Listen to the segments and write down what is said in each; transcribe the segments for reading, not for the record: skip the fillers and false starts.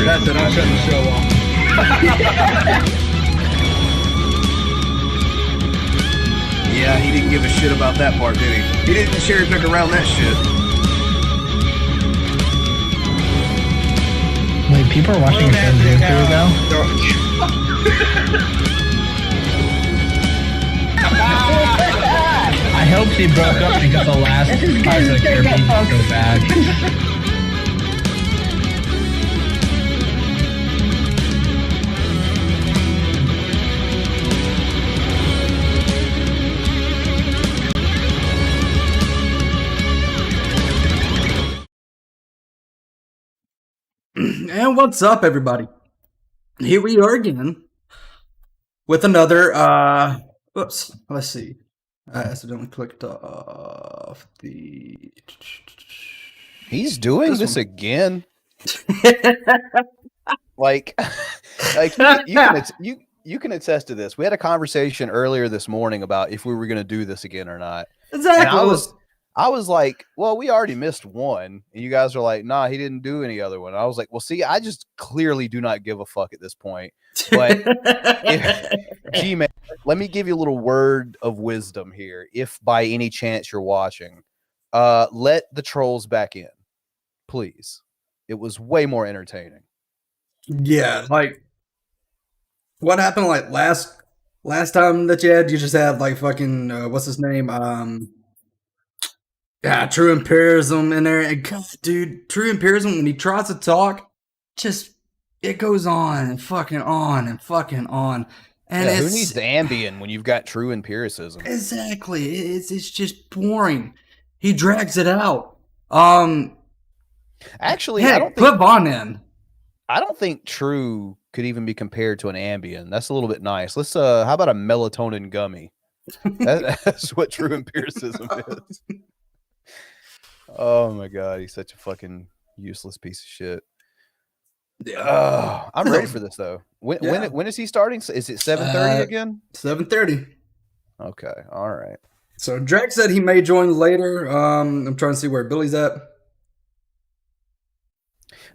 that, then I shut the show off. Yeah, he didn't give a shit about that part, did he? He didn't cherry pick around that shit. Wait, people are watching your show now? I hope they broke up because the last part of the Caribbean was so bad. And what's up, everybody? Here we are again with another, oops, let's see. I accidentally clicked off the... He's doing this again. like you can attest to this. We had a conversation earlier this morning about if we were going to do this again or not. Exactly. And I was like, well, we already missed one. And you guys are like, nah, he didn't do any other one. And I was like, well, see, I just clearly do not give a fuck at this point. But G-Man, let me give you a little word of wisdom here. If by any chance you're watching, let the trolls back in, please. It was way more entertaining. Yeah, like what happened like last time that you just had like fucking what's his name? Yeah, True Imperialism in there. And God, dude, True Imperialism, when he tries to talk, just it goes on and fucking on and fucking on. And yeah, who needs the Ambien when you've got True Empiricism? Exactly. It's just boring. He drags it out. Actually, hey, I don't put Vaughn in. I don't think True could even be compared to an Ambien. That's a little bit nice. Let's how about a melatonin gummy? That's what True Empiricism is. Oh my god, he's such a fucking useless piece of shit. Yeah. I'm ready for this though. When is he starting? Is it 7:30 again? 7:30. Okay, all right. So Drake said he may join later. I'm trying to see where Billy's at.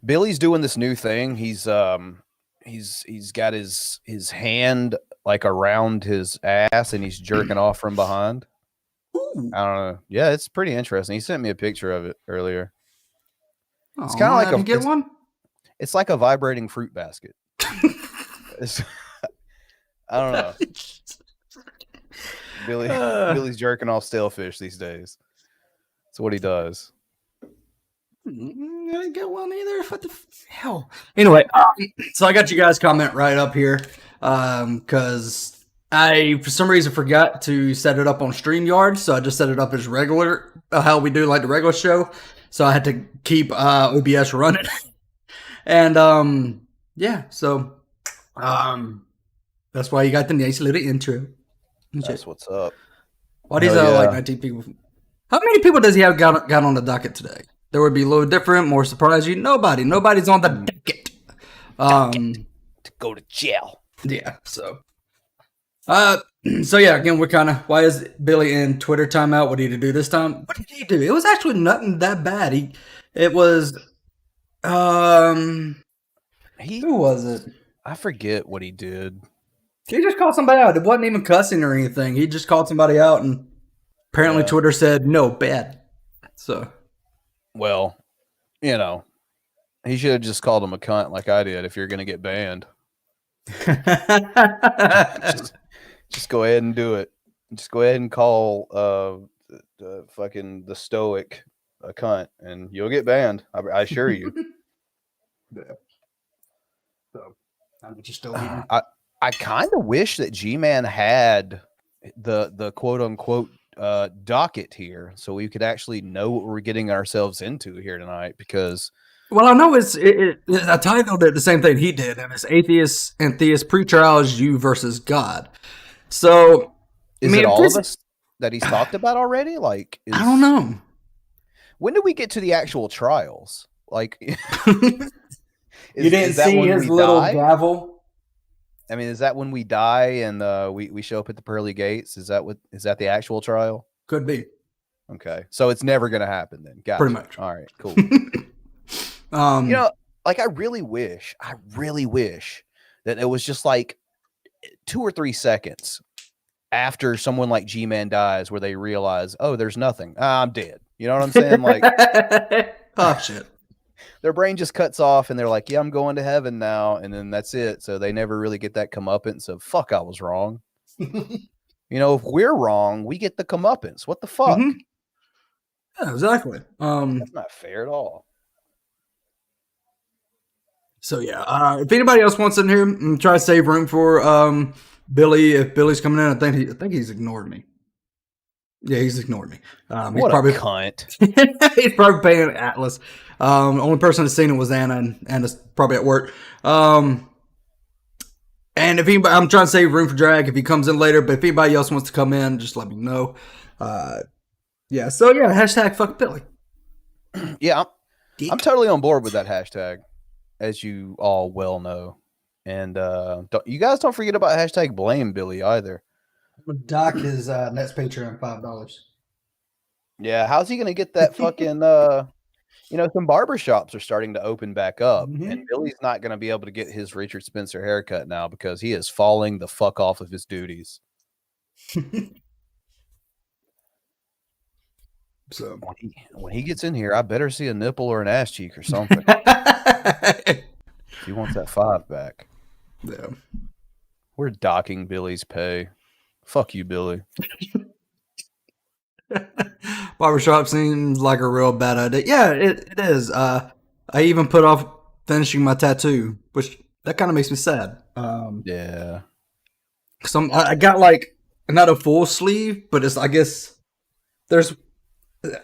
Billy's doing this new thing. He's got his hand like around his ass and he's jerking off from behind. Ooh. I don't know. Yeah, it's pretty interesting. He sent me a picture of it earlier. It's kind of like get one. It's like a vibrating fruit basket. I don't know. Billy's jerking off stalefish these days. That's what he does. I didn't get one either. What the hell? Anyway, so I got you guys' comment right up here because I, for some reason, forgot to set it up on StreamYard, so I just set it up as regular, how we do like the regular show. So I had to keep OBS running. And yeah, so that's why you got the nice little intro. That's what's up. Why these like 19 people? How many people does he have got on the docket today? There would be a little different, more surprising. Nobody's on the docket. To go to jail. Yeah, so yeah, again, we're kind of, why is Billy in Twitter timeout? What did he do this time? What did he do? It was actually nothing that bad. It was, who was it? I forget what he did. He just called somebody out. It wasn't even cussing or anything. He just called somebody out, and apparently Twitter said, no, bad. So. Well, you know, he should have just called him a cunt like I did if you're going to get banned. just go ahead and do it. Just go ahead and call the Stoic a cunt, and you'll get banned. I assure you. Yeah. So, I kind of wish that G-Man had the quote unquote docket here, so we could actually know what we're getting ourselves into here tonight. Because, well, I know I titled it the same thing he did, and it's Atheists and Theists Pretrials, You versus God. So, is it all of us that he's talked about already? Like, I don't know. When did we get to the actual trials? Like, you didn't see his little gavel? I mean, is that when we die and we show up at the pearly gates? Is that the actual trial? Could be. Okay, so it's never going to happen then. Gotcha. Pretty much. All right, cool. like I really wish that it was just like 2 or 3 seconds after someone like G-Man dies where they realize, oh, there's nothing. I'm dead. You know what I'm saying? Like, oh shit. Their brain just cuts off and they're like, yeah, I'm going to heaven now. And then that's it. So they never really get that comeuppance of fuck, I was wrong. You know, if we're wrong, we get the comeuppance. What the fuck? Mm-hmm. Yeah, exactly. That's not fair at all. So yeah, if anybody else wants in here, try to save room for Billy. If Billy's coming in, I think he's ignored me. Yeah, he's ignored me. What he's probably a cunt. he's probably paying Atlas. The only person that's seen it was Anna, and Anna's probably at work. And if anybody, I'm trying to save room for Drag if he comes in later. But if anybody else wants to come in, just let me know. Yeah. So yeah, hashtag fuck Billy. Yeah, Geek. I'm totally on board with that hashtag, as you all well know. And you guys don't forget about hashtag blame Billy either. Doc is next Patreon $5. Yeah, how's he gonna get that fucking you know, some barbershops are starting to open back up, and Billy's not gonna be able to get his Richard Spencer haircut now because he is falling the fuck off of his duties. So when he gets in here, I better see a nipple or an ass cheek or something. He wants that $5 back. Yeah. We're docking Billy's pay. Fuck you, Billy. Barbershop seems like a real bad idea. Yeah, it is. I even put off finishing my tattoo, which that kind of makes me sad. Yeah. Cause I got like not a full sleeve, but it's I guess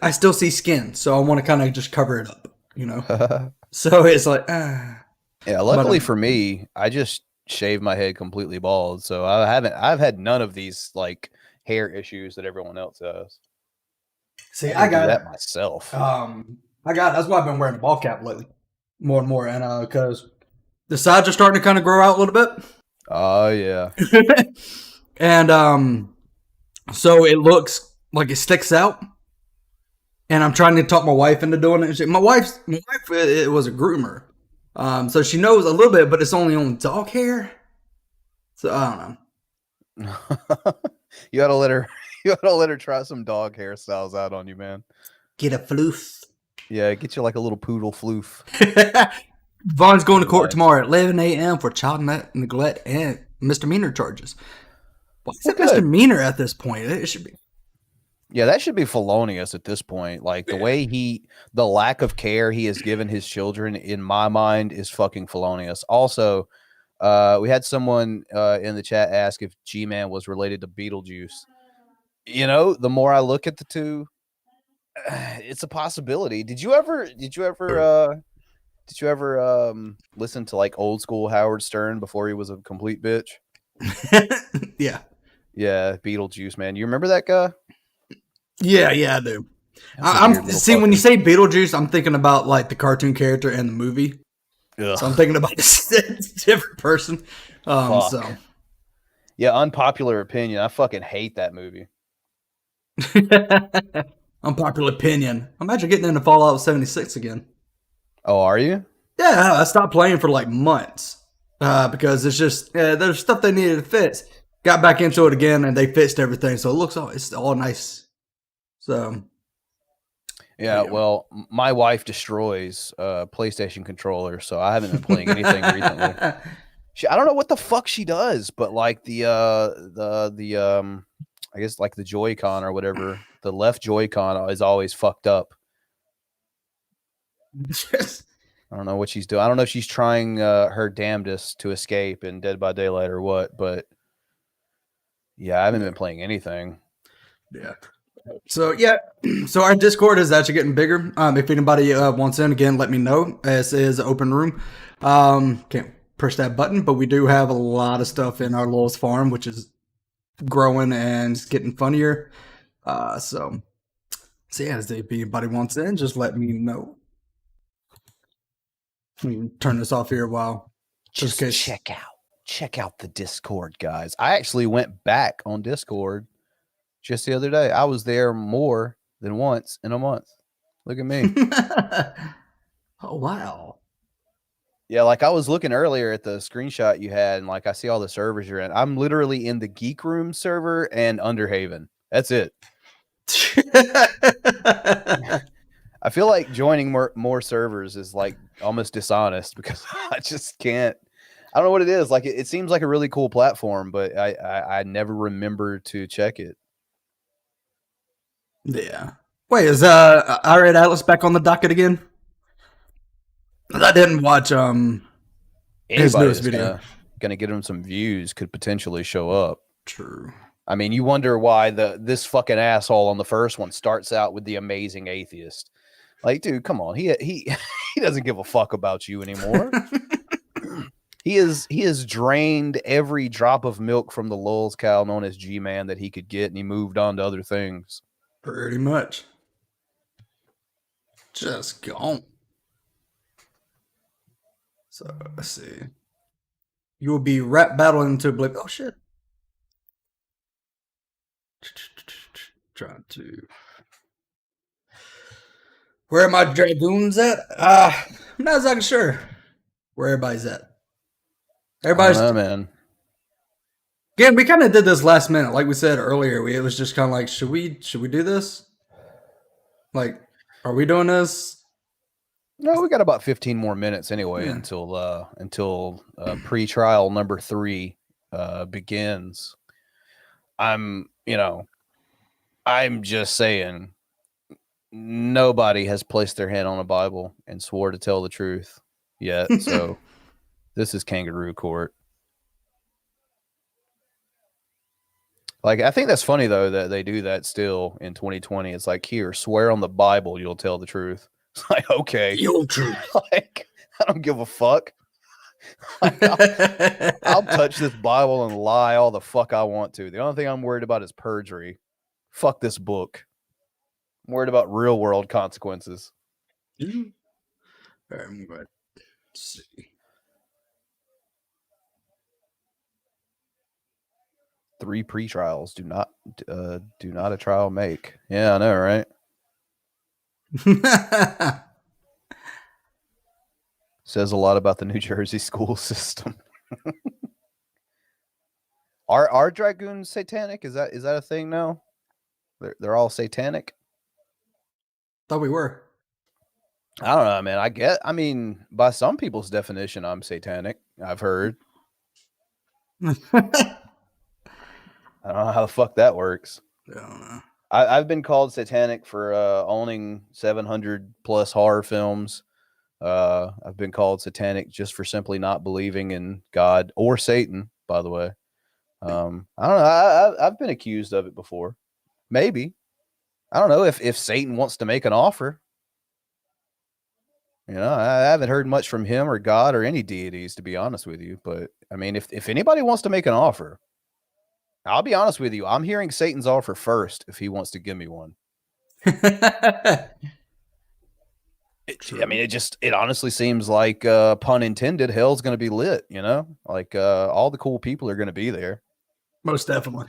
I still see skin, so I want to kind of just cover it up, you know. So it's like, yeah. Luckily for me, I just shaved my head completely bald, so I've had none of these like hair issues that everyone else has. See, I got that myself. That's why I've been wearing a ball cap lately, more and more, and because the sides are starting to kind of grow out a little bit. Oh yeah. And so it looks like it sticks out. And I'm trying to talk my wife into doing it. My wife, it was a groomer, so she knows a little bit, but it's only on dog hair. So I don't know. You gotta let her try some dog hairstyles out on you, man. Get a floof. Yeah, get you like a little poodle floof. Vaughn's going to court tomorrow at 11 a.m. for child neglect and misdemeanor charges. Why is it misdemeanor at this point? It should be. Yeah, that should be felonious at this point. Like the way the lack of care he has given his children, in my mind, is fucking felonious. Also, we had someone in the chat ask if G-Man was related to Beetlejuice. You know, the more I look at the two, it's a possibility. Did you ever listen to like old school Howard Stern before he was a complete bitch? Yeah. Yeah, Beetlejuice, man. You remember that guy? Yeah, I do. When you say Beetlejuice, I'm thinking about like the cartoon character and the movie. Ugh. So I'm thinking about a different person. So yeah, unpopular opinion. I fucking hate that movie. Unpopular opinion. Imagine getting into Fallout 76 again. Oh, are you? Yeah, I stopped playing for like months because it's just there's stuff they needed to fix. Got back into it again, and they fixed everything, so it's all nice. So, yeah. Well, my wife destroys PlayStation controllers, so I haven't been playing anything recently. I don't know what the fuck she does, but like the I guess like the Joy-Con or whatever, the left Joy-Con is always fucked up. I don't know what she's doing. I don't know if she's trying her damnedest to escape in Dead by Daylight or what, but yeah, I haven't been playing anything. Yeah. So so our Discord is actually getting bigger. If anybody wants in, again, let me know. This is an open room. Can't push that button, but we do have a lot of stuff in our Lowell's farm, which is growing and it's getting funnier. So yeah, if anybody wants in, just let me know. Let me turn this off here a while. Just check out the Discord, guys. I actually went back on Discord just the other day. I was there more than once in a month. Look at me. Oh, wow. Yeah, like I was looking earlier at the screenshot you had, and like I see all the servers you're in. I'm literally in the Geek Room server and Underhaven. That's it. I feel like joining more servers is like almost dishonest because I just can't. I don't know what it is. Like it seems like a really cool platform, but I never remember to check it. Yeah. Wait, is Irate Atlas back on the docket again? I didn't watch his Anybody newest that's video. gonna get him some views could potentially show up. True. I mean, you wonder why this fucking asshole on the first one starts out with the amazing atheist. Like, dude, come on. He he doesn't give a fuck about you anymore. He has drained every drop of milk from the Lulz cow known as G-Man that he could get, and he moved on to other things. Pretty much. Just gone. So let's see. You will be rap battling to oblivion. Oh shit. Trying to. Where are my dragoons at? I'm not exactly sure where everybody's at. Everybody's. I don't know, man. Again, we kind of did this last minute, like we said earlier. It was just kind of like, should we do this? Like, are we doing this? No, we got about 15 more minutes anyway Yeah. until pre-trial number 3 begins. I'm just saying, nobody has placed their hand on a Bible and swore to tell the truth yet. So this is kangaroo court. Like, I think that's funny though that they do that still in 2020. It's like, here, swear on the Bible, you'll tell the truth. It's like, okay, Your truth. like, I don't give a fuck. Like, I'll touch this Bible and lie all the fuck I want to. The only thing I'm worried about is perjury. Fuck this book. I'm worried about real world consequences. I'm going to see. 3 pre-trials do not a trial make. Yeah, I know, right? Says a lot about the New Jersey school system. Are dragoons satanic? Is that a thing now? They're all satanic? Thought we were. I don't know, man. I mean, by some people's definition, I'm satanic. I've heard. I don't know how the fuck that works. I don't know. I've been called satanic for owning 700 plus horror films. I've been called satanic just for simply not believing in God or Satan, by the way. I don't know. I've been accused of it before. Maybe. I don't know if Satan wants to make an offer. You know, I haven't heard much from him or God or any deities, to be honest with you. But I mean, if anybody wants to make an offer, I'll be honest with you. I'm hearing Satan's offer first if he wants to give me one. I mean, it honestly seems like, pun intended, hell's going to be lit, you know? Like, all the cool people are going to be there. Most definitely.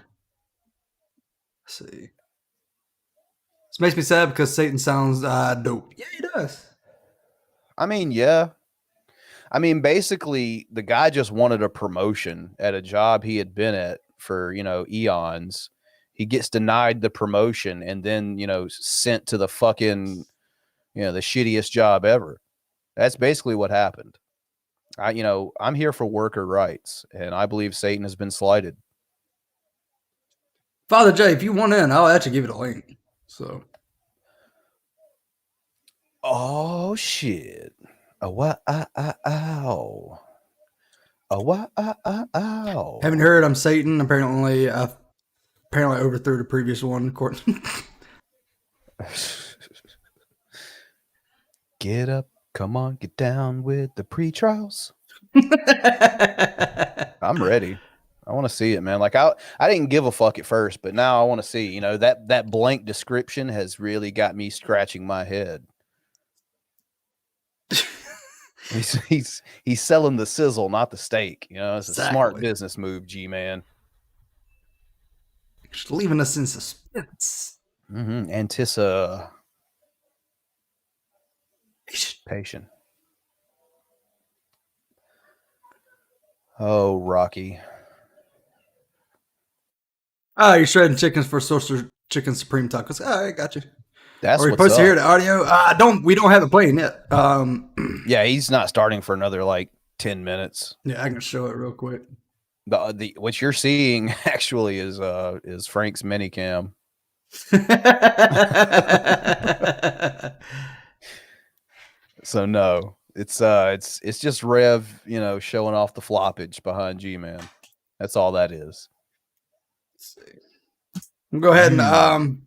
Let's see. This makes me sad because Satan sounds dope. Yeah, he does. I mean, yeah. I mean, basically, the guy just wanted a promotion at a job he had been at for, eons. He gets denied the promotion and then, sent to the fucking, the shittiest job ever. That's basically what happened. I'm here for worker rights, and I believe Satan has been slighted. Father Jay, if you want in, I'll actually give you the link. So. Oh shit! Ow! Ow! Haven't heard I'm Satan. Apparently, I overthrew the previous one. Get up, come on, get down with the pre-trials. I'm ready. I want to see it, man. Like I didn't give a fuck at first, but now I want to see. That blank description has really got me scratching my head. He's selling the sizzle, not the steak. It's a smart business move, G-Man. Just leaving us in suspense. Anticipation. Oh, Rocky. Oh, you're shredding chickens for Sorcerer Chicken Supreme tacos. All right, got you. That's Are we what's supposed up. to hear the audio? We don't have it playing yet. Yeah, he's not starting for another like 10 minutes. Yeah, I can show it real quick. The what you're seeing actually is Frank's mini cam. So no, it's just Rev, showing off the floppage behind G-Man. That's all that is. Let's see. Go ahead and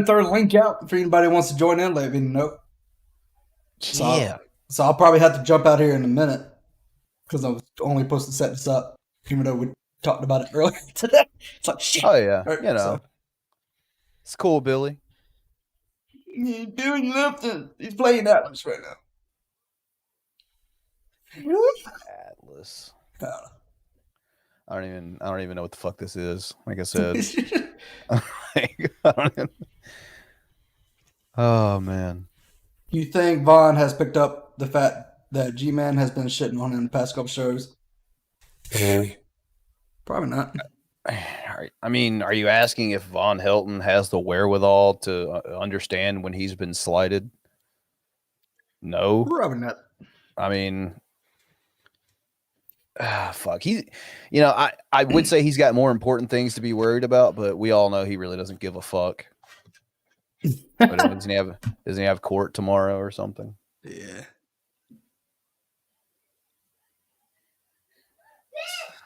throw the link out if anybody wants to join in. Let me know. Yeah. So I'll probably have to jump out here in a minute because I was only supposed to set this up, even though we talked about it earlier today. It's like shit. Oh yeah, Right, it's cool, Billy. He's doing nothing. He's playing Atlas right now. Atlas. I don't even know what the fuck this is. Like I said. Oh man. You think Vaughn has picked up the fact that G-Man has been shitting on him in the past couple shows? Probably not. I mean, are you asking if Von Hilton has the wherewithal to understand when he's been slighted? No. Probably not. I mean, fuck. I would say he's got more important things to be worried about, but we all know he really doesn't give a fuck. But doesn't he have court tomorrow or something? Yeah.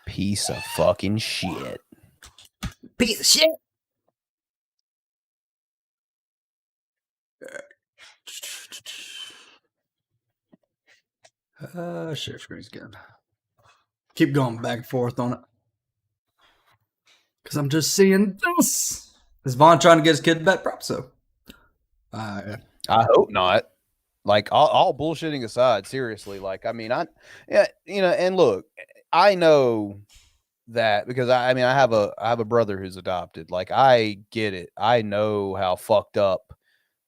Piece of fucking shit. Piece of shit. Share screen's good. Keep going back and forth on it. Because I'm just seeing this. Is Vaughn trying to get his kid back? Probably so. I hope not. Like all bullshitting aside, seriously. Like, I mean, and look, I know that because I have a brother who's adopted. Like, I get it. I know how fucked up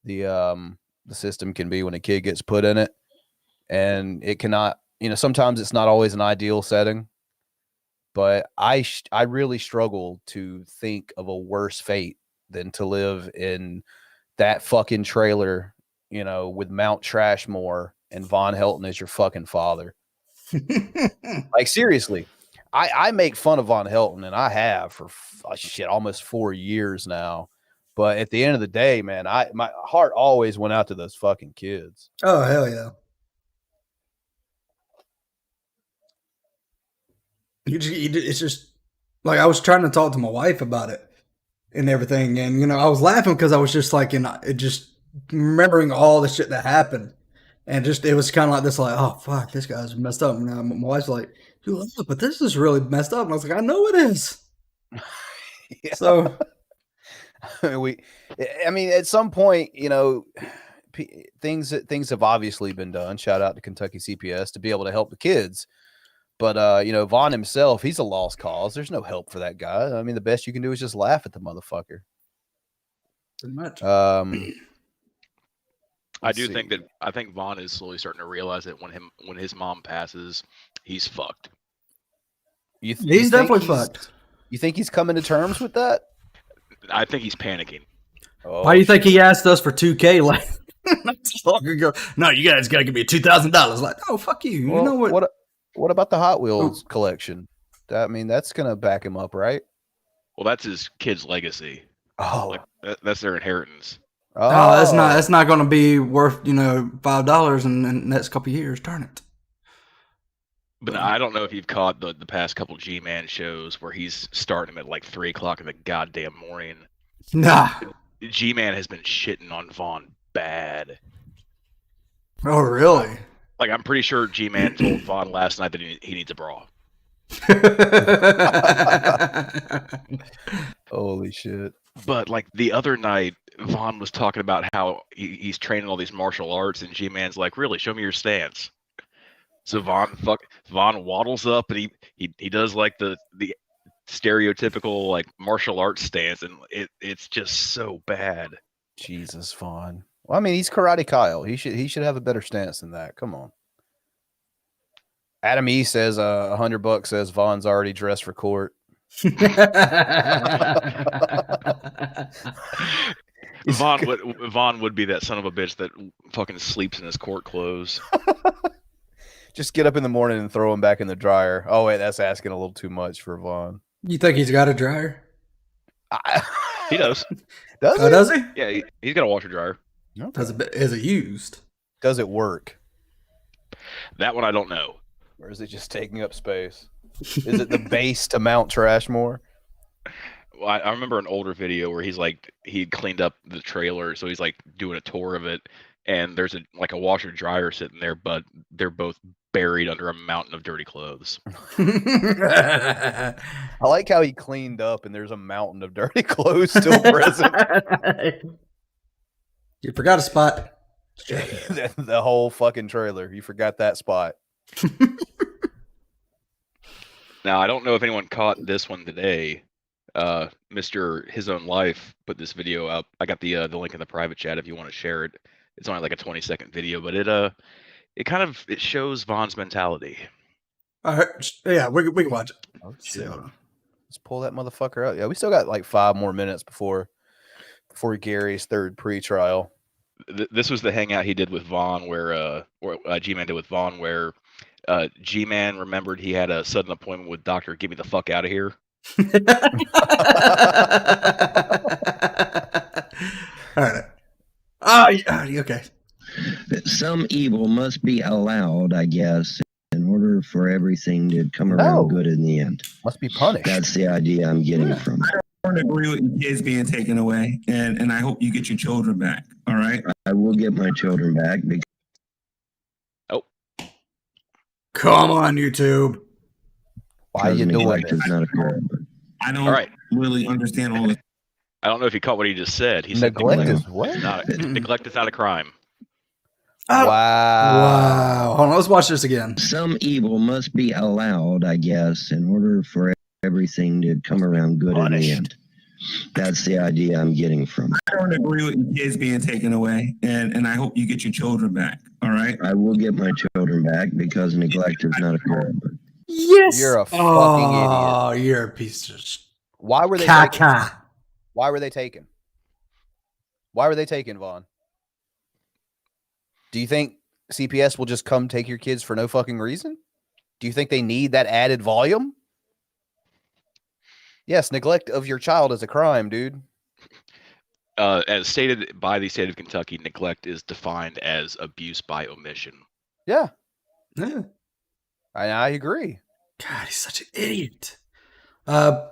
the system can be when a kid gets put in it, and it cannot. Sometimes it's not always an ideal setting. But I really struggle to think of a worse fate than to live in that fucking trailer, with Mount Trashmore and Von Hilton as your fucking father. Like, seriously, I make fun of Von Hilton, and I have for almost 4 years now. But at the end of the day, man, my heart always went out to those fucking kids. Oh, hell yeah. It's just like I was trying to talk to my wife about it and everything, and I was laughing because I was just like, just remembering all the shit that happened, and it was kind of like this, like, oh fuck, this guy's messed up. And my wife's like, dude, but this is really messed up. And I was like, I know it is. Yeah. So, at some point, things have obviously been done. Shout out to Kentucky CPS to be able to help the kids. But, Vaughn himself, he's a lost cause. There's no help for that guy. I mean, the best you can do is just laugh at the motherfucker. pretty much. I think Vaughn is slowly starting to realize that when his mom passes, he's fucked. He's definitely fucked. You think he's coming to terms with that? I think he's panicking. Oh, why do you think he asked us for $2,000 not too long ago? No, you guys gotta give me $2,000. Like, oh fuck you. Well, you know what? What about the Hot Wheels collection? I mean, that's gonna back him up, right? Well, that's his kid's legacy. Oh, That's their inheritance. Oh, that's not going to be worth $5 in the next couple of years. Darn it! But I don't know if you've caught the past couple G-Man shows where he's starting them at like 3:00 in the goddamn morning. Nah. G-Man has been shitting on Vaughn bad. Oh, really? Like, I'm pretty sure G-Man told Vaughn last night that he needs a bra. Holy shit. But like the other night, Vaughn was talking about how he's training all these martial arts, and G-Man's like, really, show me your stance. So Vaughn waddles up, and he does like the stereotypical like martial arts stance, and it's just so bad. Jesus, Vaughn. Well, I mean, he's Karate Kyle. He should have a better stance than that. Come on. Adam E says $100 says Vaughn's already dressed for court. Vaughn would be that son of a bitch that fucking sleeps in his court clothes. Just get up in the morning and throw him back in the dryer. Oh wait, that's asking a little too much for Vaughn. You think he's got a dryer? He does. Does Oh, he? does he? Yeah, he's got a washer dryer. Okay. Is it used? Does it work? That one I don't know. Or is it just taking up space? Is it the base to mount trash more? Well, I remember an older video where he cleaned up the trailer, so he's like doing a tour of it, and there's a washer dryer sitting there, but they're both buried under a mountain of dirty clothes. I like how he cleaned up and there's a mountain of dirty clothes still present. You forgot a spot. The whole fucking trailer. You forgot that spot. Now, I don't know if anyone caught this one today. Mr. His Own Life put this video up. I got the link in the private chat if you want to share it. It's only like a 20-second video, but it shows Vaughn's mentality. Yeah, we can watch it. Oh, shit. Let's pull that motherfucker out. Yeah, we still got like 5 more minutes before Gary's third pre-trial. This was the hangout he did with Vaughn, where G-Man did with Vaughn, where G-Man remembered he had a sudden appointment with Doctor Get Me the Fuck Out of Here. All right. Okay. Some evil must be allowed, I guess, in order for everything to come around good in the end. Must be punished. That's the idea I'm getting from it. I don't agree with your kids being taken away, and I hope you get your children back. All right. I will get my children back. Come on, YouTube. Why are you doing this? I don't really understand all this. I don't know if you caught what he just said. He said neglect is what? Neglect is not a crime. Wow. Hold on, let's watch this again. Some evil must be allowed, I guess, in order for everything to come around good in the end. That's the idea I'm getting from it. I don't agree with your kids being taken away, and I hope you get your children back. All right. I will get my children back because neglect is not a crime. Yes. You're a fucking idiot. Oh, you're a piece of Why were they taken? Why were they taken? Why were they taken, Vaughn? Do you think CPS will just come take your kids for no fucking reason? Do you think they need that added volume? Yes, neglect of your child is a crime, dude. As stated by the state of Kentucky, neglect is defined as abuse by omission. Yeah. Yeah. I agree. God, he's such an idiot. I'm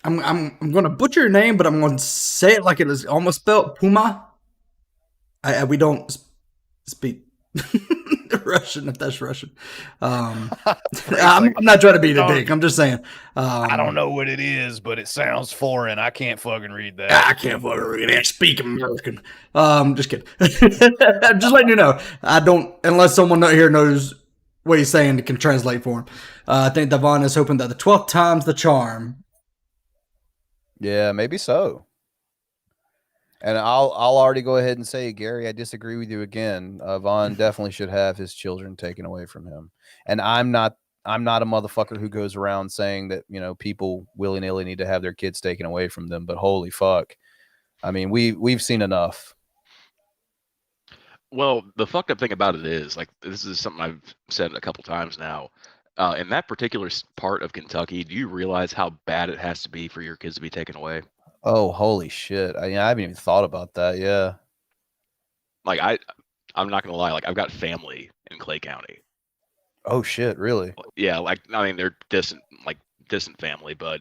going to butcher your name, but I'm going to say it like it is almost spelled Puma. We don't speak Russian, if that's Russian. I'm not trying to be a dick. I'm just saying. I don't know what it is, but it sounds foreign. I can't fucking read that. I can't fucking read it. I speak American. Just kidding. I'm just letting you know. I don't, unless someone here knows what he's saying, can translate for him. I think that Vaughn is hoping that the 12th time's the charm. Yeah, maybe so. And I'll already go ahead and say, Gary, I disagree with you again. Vaughn definitely should have his children taken away from him. And I'm not a motherfucker who goes around saying that, you know, people willy-nilly need to have their kids taken away from them. But holy fuck. I mean, we've seen enough. Well, the fucked up thing about it is, like, this is something I've said a couple times now. In that particular part of Kentucky, do you realize how bad it has to be for your kids to be taken away? Oh, holy shit. I haven't even thought about that. Yeah. Like, I'm not going to lie. Like, I've got family in Clay County. Oh, shit. Really? Yeah. Like, I mean, they're distant family, but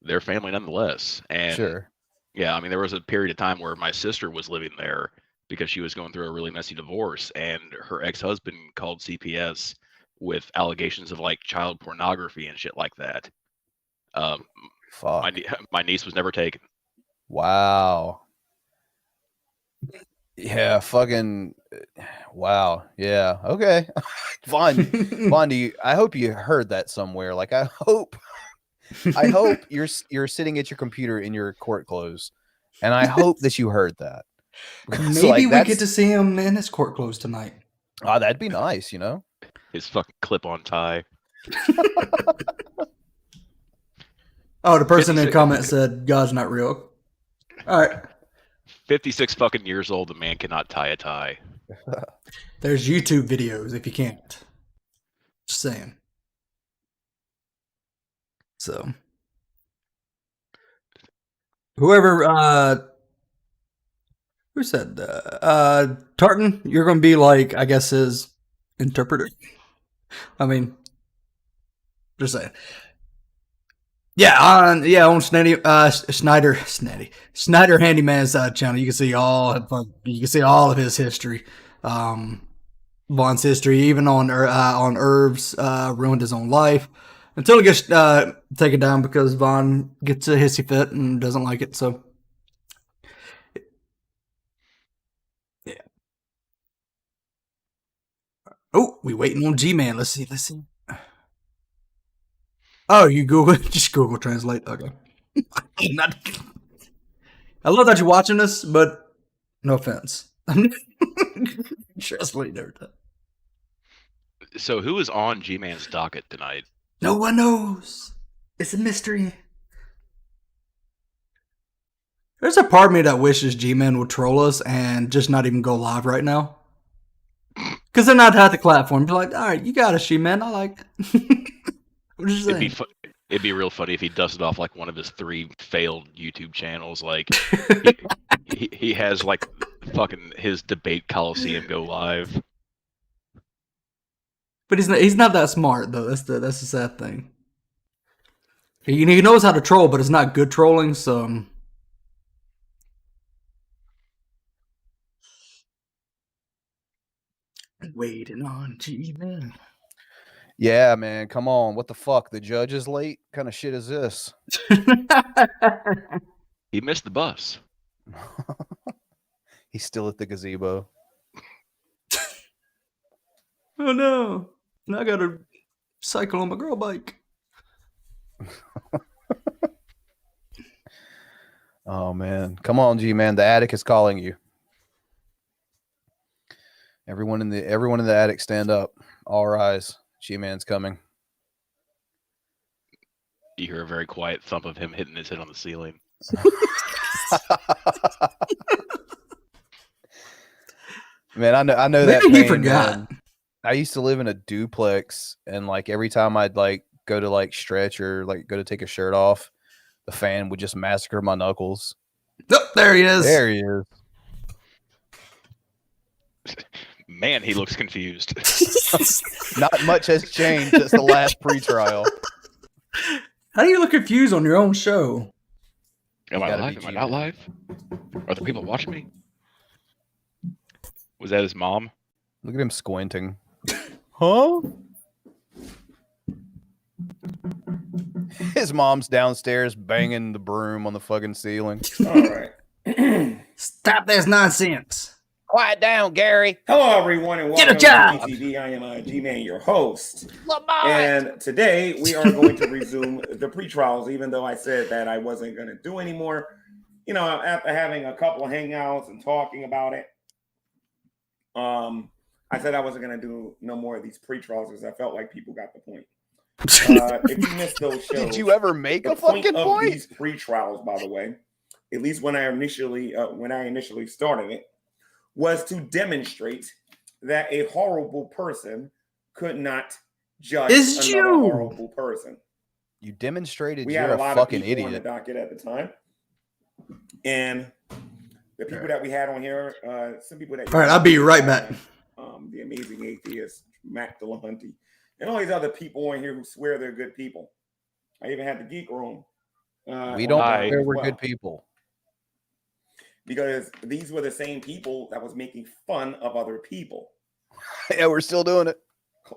they're family nonetheless. And sure. Yeah. I mean, there was a period of time where my sister was living there because she was going through a really messy divorce, and her ex-husband called CPS with allegations of like child pornography and shit like that. Fuck. My niece was never taken. Wow. Yeah, fucking wow. Yeah. Okay. Vaughn, I hope you heard that somewhere. Like I hope you're sitting at your computer in your court clothes, and I hope that you heard that. Maybe we get to see him in his court clothes tonight. Oh, that'd be nice, you know? his fucking clip-on tie. Oh, the person in the 56 comment said God's not real. All right. 56 fucking years old, the man cannot tie a tie. There's YouTube videos if you can't. Just saying. So, whoever, who said Tartan, you're going to be like, I guess, his interpreter. I mean, just saying. Yeah, on Snyder Handyman's channel, you can see all of his history, Vaughn's history, even on Herbs, ruined his own life until it gets taken down because Vaughn gets a hissy fit and doesn't like it. So, yeah. Oh, we waiting on G-Man. Let's see. Oh, you just Google Translate. Okay. I love that you're watching this, but no offense. Translate every time. So who is on G-Man's docket tonight? No one knows. It's a mystery. There's a part of me that wishes G-Man would troll us and just not even go live right now. Because then I'd have to clap for him. Be like, all right, you got us, G-Man. I like it. I'm just saying. It'd be real funny if he dusted off like one of his 3 failed YouTube channels. Like he has like fucking his debate coliseum go live. But he's not that smart though. That's the sad thing. He knows how to troll, but it's not good trolling. So waiting on G-Man. Yeah, man. Come on. What the fuck? The judge is late? What kind of shit is this? He missed the bus. He's still at the gazebo. Oh no. Now I gotta cycle on my girl bike. Oh man. Come on, G-Man. The attic is calling you. Everyone in the attic stand up. All rise. G-Man's coming. You hear a very quiet thump of him hitting his head on the ceiling. Man, I know Maybe that he pain, forgot. man. I used to live in a duplex, and like every time I'd like go to like stretch or like go to take a shirt off, the fan would just massacre my knuckles. Oh, there he is. There he is. Man, he looks confused. Not much has changed since the last pretrial. How do you look confused on your own show? Am I Gotta live? be Am I not live? Are the people watching me? Was that his mom? Look at him squinting. Huh? His mom's downstairs banging the broom on the fucking ceiling. All right. Stop this nonsense. Quiet down, Gary. Hello, everyone, and Get a welcome job. to GTV. I am G-Man, your host. Lamont. And today we are going to resume the pre-trials, even though I said that I wasn't going to do anymore. You know, after having a couple of hangouts and talking about it, I said I wasn't going to do no more of these pre-trials because I felt like people got the point. If you missed those shows, Did you ever make the a fucking point of point? these pre-trials, by the way, at least when I initially started it, was to demonstrate that a horrible person could not judge It's another you. horrible person. You demonstrated We you're had a a lot fucking of people on the idiot. docket at the time, and the people that we had on here, some people that. All right, I'll be right back. The amazing atheist Matt Delahunty, and all these other people on here who swear they're good people. I even had the Geek Room. We don't on care as we're well. good people. Because these were the same people that was making fun of other people Yeah, we're still doing it.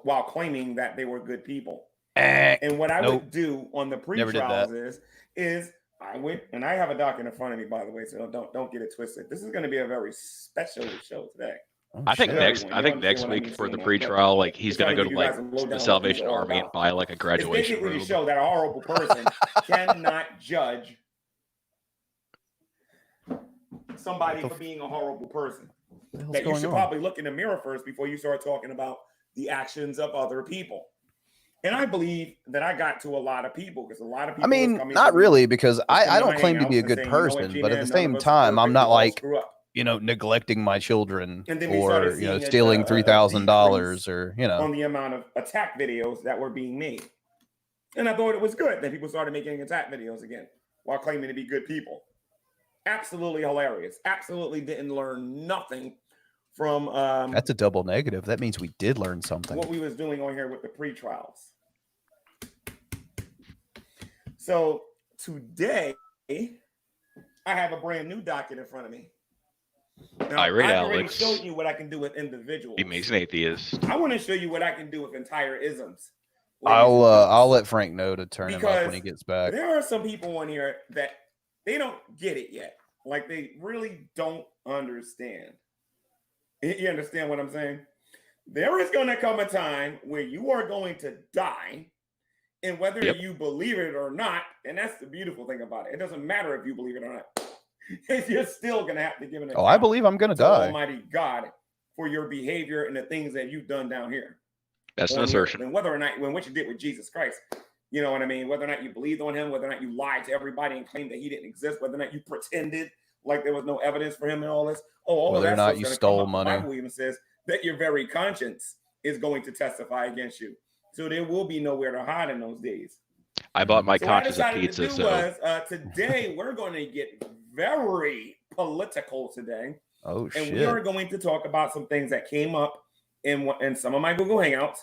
while claiming that they were good people. And what I Nope. would do on the Never did pre-trials that. is I went, and I have a document in front of me, by the way, so don't get it twisted. This is going to be a very special show today. Oh, I think shit. next You understand next what I week mean, for the Synje, pre-trial, like he's it's gonna go gonna to give you like guys a lowdown the on Salvation what it's all Army and about. buy like a It's graduation basically to robe. show that a horrible person cannot judge somebody for being a horrible person. What the hell's That you going should on? probably look in the mirror first before you start talking about the actions of other people. And I believe that I got to a lot of people because a lot of people. I mean, not really, because I don't claim to be a good person, but at the same time, I'm not like, neglecting my children or, stealing $3,000 or, on the amount of attack videos that were being made. And I thought it was good that people started making attack videos again while claiming to be good people. Absolutely hilarious. Absolutely didn't learn nothing from that's a double negative. That means we did learn something. What we was doing on here with the pretrials. So today I have a brand new docket in front of me. Now, I read I've already Alex. showed you what I can do with individuals. He makes an atheist. I want to show you what I can do with entire isms. I'll let Frank know to turn him up when he gets back. There are some people on here that they don't get it yet. Like they really don't understand. You understand what I'm saying? There is going to come a time where you are going to die, and whether you believe it or not, and that's the beautiful thing about it. It doesn't matter if you believe it or not. You're still going to have to give an account. Oh, I believe I'm going to die. Almighty God for your behavior and the things that you've done down here. That's an assertion. And whether or not, what you did with Jesus Christ, you know what I mean? Whether or not you believed on him, whether or not you lied to everybody and claimed that he didn't exist, whether or not you pretended like there was no evidence for him and all this. Whether or not you stole money. The Bible even says that your very conscience is going to testify against you. So there will be nowhere to hide in those days. I bought my conscience of pizza. Today we're going to get very political today. Oh, shit. And we are going to talk about some things that came up in some of my Google Hangouts,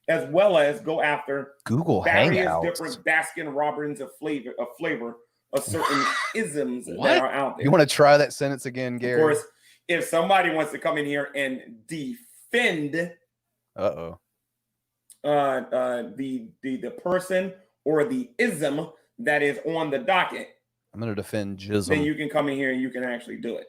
as well as go after Google various Hangouts. different Baskin Robbins of flavor of certain isms that are out there. You want to try that sentence again, Gary? Of course, if somebody wants to come in here and defend the person or the ism that is on the docket, I'm going to defend Jism. Then you can come in here and you can actually do it.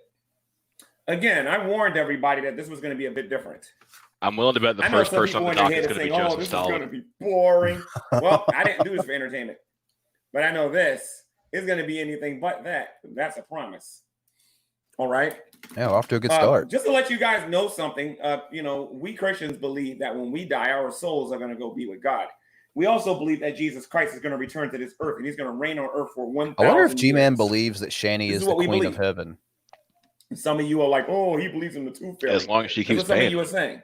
Again, I warned everybody that this was going to be a bit different. I'm willing to bet the first person on the docket is going to be Joseph this Stalin. is going to be boring. Well, I didn't do this for entertainment, but I know this is going to be anything but that. That's a promise. All right. Yeah, we're off to a good start. Just to let you guys know something, we Christians believe that when we die, our souls are going to go be with God. We also believe that Jesus Christ is going to return to this earth and he's going to reign on earth for 1,000 I wonder if G-Man years. believes that Shani is the queen of heaven. Some of you are like, oh, he believes in the tooth fairy. As long as she keeps That's what some paying. of you are saying.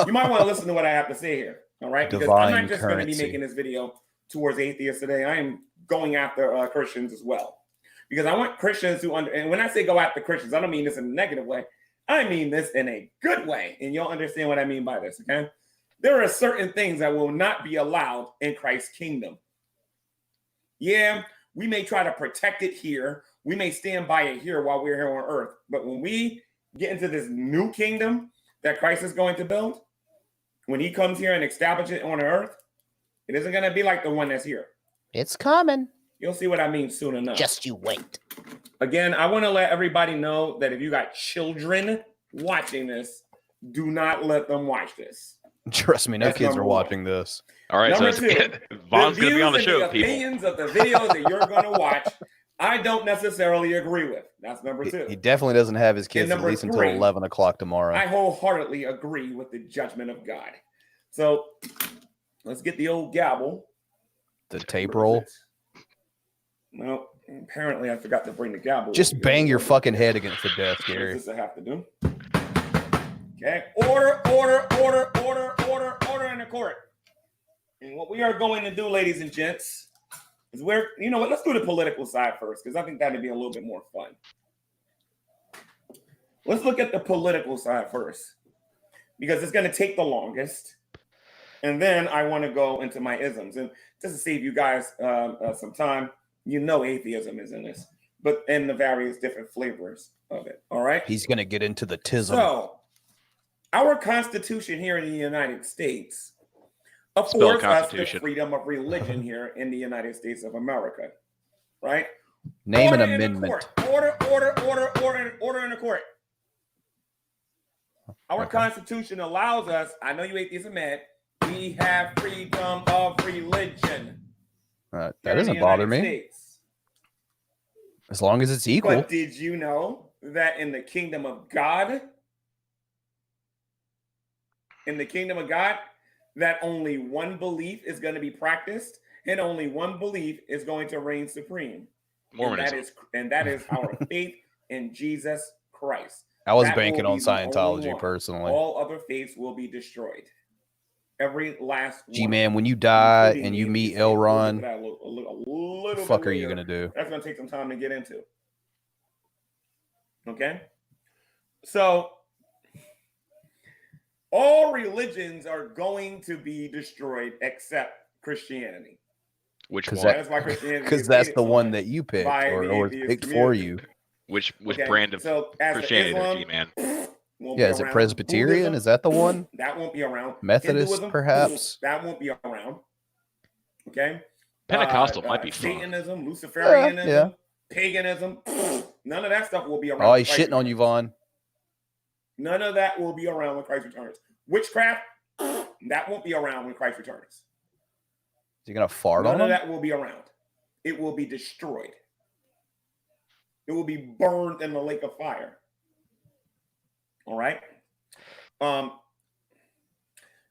You might want to listen to what I have to say here. All right. Because I'm not just going to be making this video towards atheists today. I am going after Christians as well. Because I want Christians to and when I say go after Christians, I don't mean this in a negative way. I mean this in a good way. And you'll understand what I mean by this, okay? There are certain things that will not be allowed in Christ's kingdom. Yeah, we may try to protect it here. We may stand by it here while we're here on earth. But when we get into this new kingdom that Christ is going to build, when he comes here and establishes it on earth, it isn't going to be like the one that's here. It's coming. You'll see what I mean soon enough. Just you wait. Again, I want to let everybody know that if you got children watching this, do not let them watch this. Trust me, no kids are watching this. All right, Number so two, Vaughn's going to be on the show, the people. opinions of the videos that you're going to watch, I don't necessarily agree with. That's number two. He definitely doesn't have his kids at least until 11 o'clock tomorrow. I wholeheartedly agree with the judgment of God. So let's get the old gavel. The tape roll. No, apparently I forgot to bring the gavel. Just bang your fucking head against the desk, Gary. What does this have to do? Okay. Order in the court. And what we are going to do, ladies and gents, is you know what? Let's do the political side first, because I think that'd be a little bit more fun. Let's look at the political side first, because it's going to take the longest. And then I want to go into my isms. And just to save you guys some time, atheism is in this, but in the various different flavors of it. All right. He's going to get into the tism. So, our Constitution here in the United States affords us the freedom of religion here in the United States of America. Right? Name an amendment. Order in the court. Our Constitution allows us, I know you atheists are mad, we have freedom of religion. That doesn't bother me. As long as it's equal. But did you know that in the kingdom of God, that only one belief is going to be practiced and only one belief is going to reign supreme. Mormonism. And that is our faith in Jesus Christ. I was That banking will on be the only Scientology one. personally. All other faiths will be destroyed. Every last one. G-Man, when you die including and the you meet atheist faith. We'll Elron, get to that a little what the bit fuck are you later. going to do? That's going to take some time to get into. Okay? So, all religions are going to be destroyed except Christianity. Which one? That is why Christianity Because is that's hated the so one much that you picked by or the atheist picked for community. you. Which Okay, brand of so as for Christianity Islam, there, G-Man? won't Yeah, be is it around. Presbyterian? Buddhism, Is that the one? that won't be around. Methodist, Hinduism, perhaps? that won't be around. Okay. Pentecostal might be fun. Satanism, Luciferianism, Yeah. paganism, none of that stuff will be around. Oh, he's when Christ shitting on you, returns. Vaughn. None of that will be around when Christ returns. Witchcraft, that won't be around when Christ returns. Is he going to fart None on of him? that will be around. It will be destroyed. It will be burned in the lake of fire. All right. I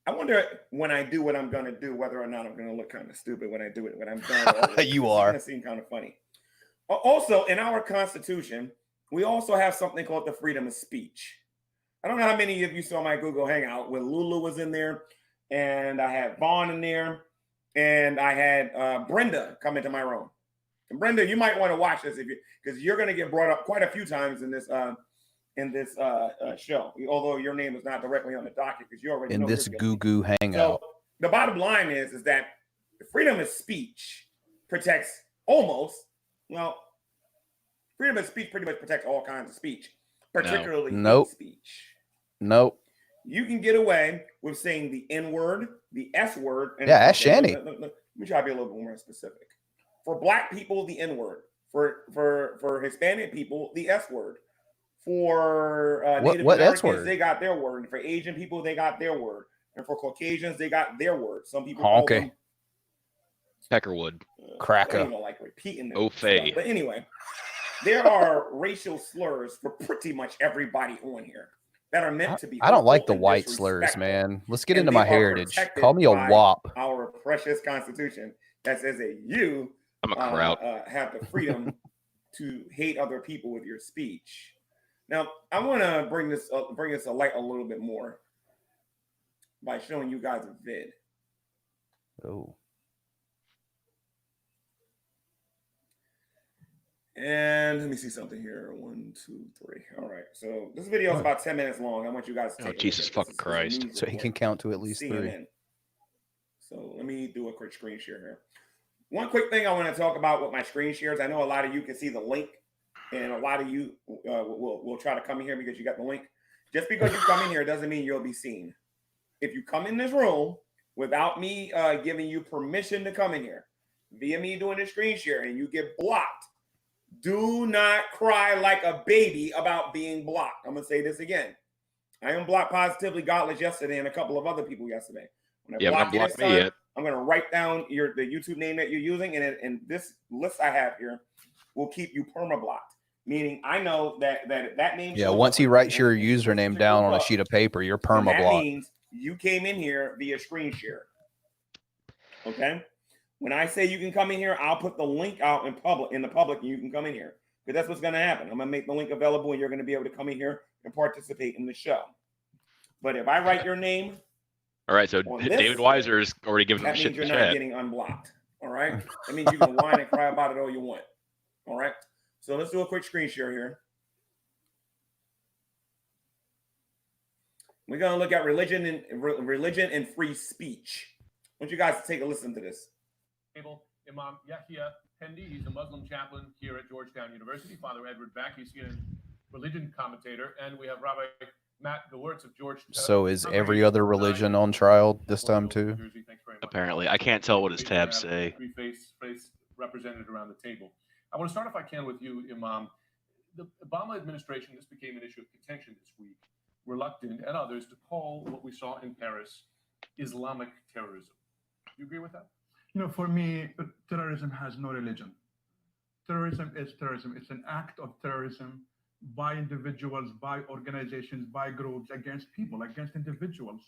wonder when I do what I'm going to do, whether or not I'm going to look kind of stupid when I do it, when I'm done. You are. It's going to seem kind of funny. Also, in our Constitution, we also have something called the freedom of speech. I don't know how many of you saw my Google Hangout when Lola was in there, and I had Vaughn in there, and I had Brenda come into my room. And Brenda, you might want to watch this because you're going to get brought up quite a few times in this show, although your name is not directly on the docket because you already In know this you're goo guilty. goo hangout. So the bottom line is that the freedom of speech protects freedom of speech pretty much protects all kinds of speech, particularly hate speech. Nope. You can get away with saying the N word, the S word. And ask Shanny. Let me try to be a little bit more specific. For Black people, the N word. For Hispanic people, the S word. For Native Americans, they got their word. For Asian people, they got their word. And for Caucasians, they got their word. Some people call them Peckerwood. Cracker. I don't even like repeating Au fait. But anyway, there are racial slurs for pretty much everybody on here that are meant to be. I don't like the white slurs, man. Let's get into my heritage. Call me a wop. Our precious Constitution that says that you I'm a kraut. have the freedom to hate other people with your speech. Now, I want to bring this to light a little bit more by showing you guys a vid. Oh. And let me see something here. 1, 2, 3. All right. So this video is about 10 minutes long. I want you guys to take Jesus fucking Christ. So he can count to at least CNN. 3. So let me do a quick screen share here. One quick thing I want to talk about with my screen shares. I know a lot of you can see the link, and a lot of you will try to come in here because you got the link. Just because you come in here doesn't mean you'll be seen. If you come in this room without me giving you permission to come in here, via me doing the screen share, and you get blocked, do not cry like a baby about being blocked. I'm going to say this again. I am blocked Positively Godless yesterday and a couple of other people yesterday. When I block you this time, I'm going to write down the YouTube name that you're using, and this list I have here will keep you perma-blocked. Meaning, I know that name. Yeah, once he writes your username down on a sheet of paper, you're perma-blocked. That means you came in here via screen share. Okay? When I say you can come in here, I'll put the link out in the public, and you can come in here. Because that's what's going to happen. I'm going to make the link available, and you're going to be able to come in here and participate in the show. But if I write your name... All right, so David Weiser is already giving them shit in the chat. That means you're not getting unblocked. All right? That means you can whine and cry about it all you want. All right? So let's do a quick screen share here. We're going to look at religion and free speech. I want you guys to take a listen to this. Imam Yahya Hendi, he's a Muslim chaplain here at Georgetown University. Father Edward Back, he's a religion commentator. And we have Rabbi Matt Gewirtz of Georgetown. So is every other religion on trial this time too? Apparently. I can't tell what his tabs say. Face represented around the table. I want to start, if I can, with you, Imam. The Obama administration, this became an issue of contention this week, reluctant, and others, to call what we saw in Paris Islamic terrorism. Do you agree with that? You know, for me, terrorism has no religion. Terrorism is terrorism. It's an act of terrorism by individuals, by organizations, by groups, against people, against individuals.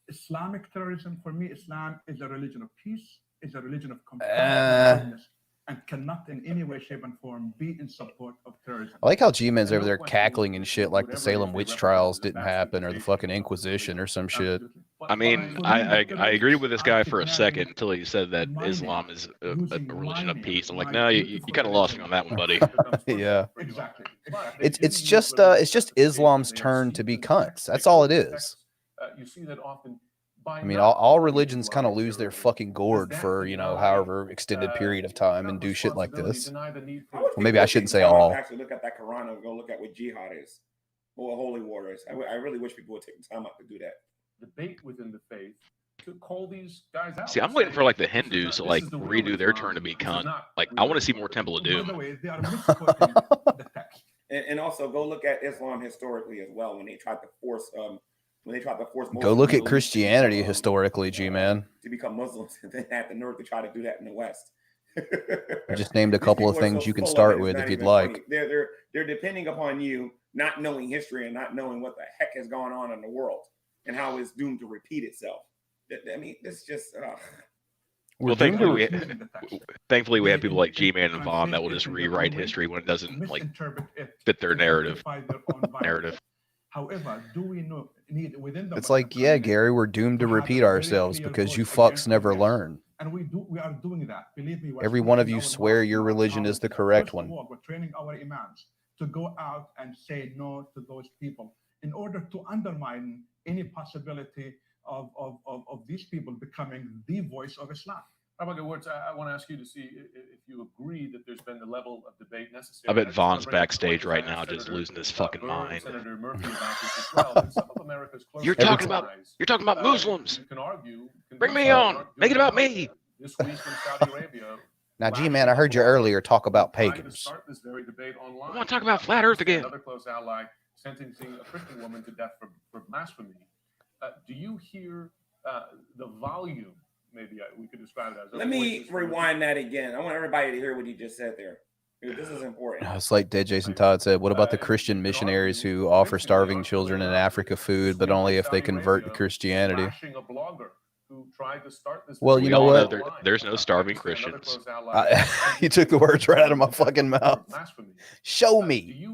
Islamic terrorism, for me, Islam is a religion of peace, is a religion of compassion and goodness, and cannot in any way, shape, and form be in support of terrorism. I like how G-Man's over there cackling and shit like the Salem witch trials didn't happen or the fucking Inquisition or some shit. I mean, I agreed with this guy for a second until he said that Islam is a religion of peace. I'm like, no, you kind of lost me on that one, buddy. Yeah. Exactly. It's just Islam's turn to be cunts. That's all it is. You see that often. I mean, all religions kind of lose their fucking gourd for, you know, however extended period of time and do shit like this. Well, maybe I shouldn't say all. Actually, look at that Quran and go look at what jihad is, or what holy war is. I really wish people would take the time out to do that. Debate within the faith to call these guys out. See, I'm waiting for like the Hindus to like redo their turn to be cunt. Like, I want to see more Temple of Doom. And also go look at Islam historically as well when they tried to force Go look at Christianity historically, G-Man. to become Muslims, and then had the nerve to try to do that in the West. I just named a couple of things you can start with if you'd like. They're depending upon you not knowing history and not knowing what the heck has gone on in the world and how it's doomed to repeat itself. I mean, it's just. Well, thankfully, we have people like G-Man and Vaughn that will just rewrite history when it doesn't like fit their narrative. However, do we need within the? It's like, yeah, Gary, we're doomed to repeat ourselves because you fucks never learn. And we are doing that. Believe me. Every one of you swear your religion is the correct one. We're training our imams to go out and say no to those people in order to undermine any possibility of these people becoming the voice of Islam. Rabbi Words, I want to ask you to see if you agree that there's been the level of debate necessary. I bet Vaughn's backstage right now just losing his fucking mind. Senator Murphy about this as well. And some of America's You're talking about Muslims. You can argue. Bring me on. Make it about me. This week in Saudi Arabia. Now, G-Man, I heard you earlier talk about pagans. Start this very debate online. I want to talk about flat Earth again. Another close ally sentencing a Christian woman to death for blasphemy. Do you hear the volume? Maybe we could describe it as. Let me rewind that again. I want everybody to hear what he just said there. This is important. It's like Dead Jason Todd said. What about the Christian missionaries who offer starving children in Africa food, but only if they convert to Christianity? Well, you know what? There's no starving Christians. You took the words right out of my fucking mouth. Show me.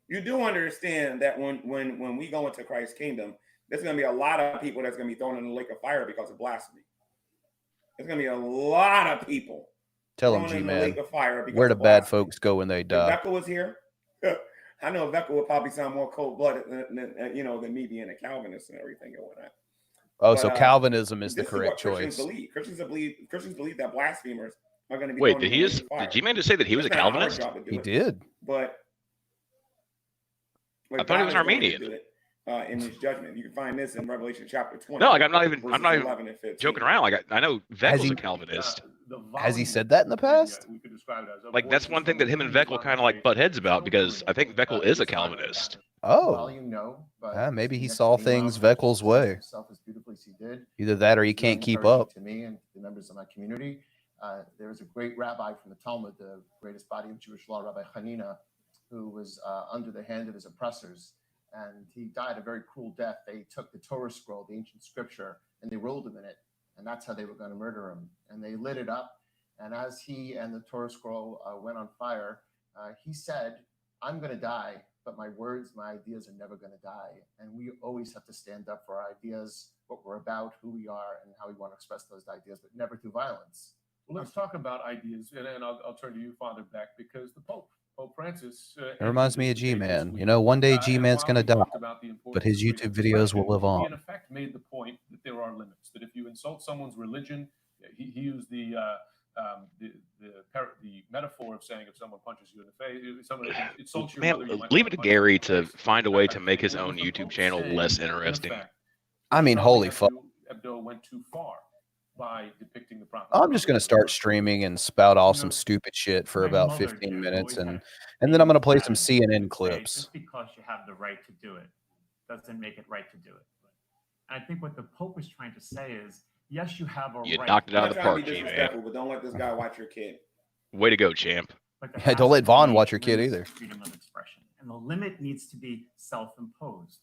You do understand that when we go into Christ's kingdom, there's going to be a lot of people that's going to be thrown in the lake of fire because of blasphemy. There's going to be a lot of people. Tell them, G-Man, where do bad folks go when they die? If Vecca was here, I know Vecca would probably sound more cold-blooded than me being a Calvinist and everything and whatnot. Oh, so Calvinism is the correct choice. Christians believe that blasphemers are going to be. Wait, did G-Man just say that he was a Calvinist? He did. But I thought he was Armenian. In his judgment, you can find this in Revelation chapter 20. No, like I'm not even joking around. Like I know Veckel's a Calvinist. Has he said that in the past? Like that's one thing that him and Veckel kind of like butt heads about because I think Veckel is a Calvinist. Oh, maybe he saw things Veckel's way. Either that or he can't keep up. To me and the members of my community, there was a great rabbi from the Talmud, the greatest body of Jewish law, Rabbi Hanina, who was under the hand of his oppressors. And he died a very cruel death. They took the Torah scroll, the ancient scripture, and they rolled him in it. And that's how they were going to murder him. And they lit it up. And as he and the Torah scroll went on fire, he said, I'm going to die, but my words, my ideas are never going to die. And we always have to stand up for our ideas, what we're about, who we are, and how we want to express those ideas, but never through violence. Well, let's talk about ideas. And I'll turn to you, Father Beck, because the Pope Francis. It reminds me of G-Man. You know, one day G-Man's going to die, but his YouTube videos will live on. He, in effect, made the point that there are limits, that if you insult someone's religion, he used the metaphor of saying if someone punches you in the face, someone insults your mother, leave it to Gary to find a way to make his own YouTube channel less interesting. I mean, holy fuck. Hebdo went too far by depicting the prophet. I'm just going to start streaming and spout off some stupid shit for about 15 minutes, and then I'm going to play some CNN clips. Just because you have the right to do it doesn't make it right to do it. And I think what the Pope is trying to say is, yes, you have a right. You knocked it out of the park, G-Man. But don't let this guy watch your kid. Way to go, champ. Hey, don't let Vaughn watch your kid either. Freedom of expression. And the limit needs to be self-imposed.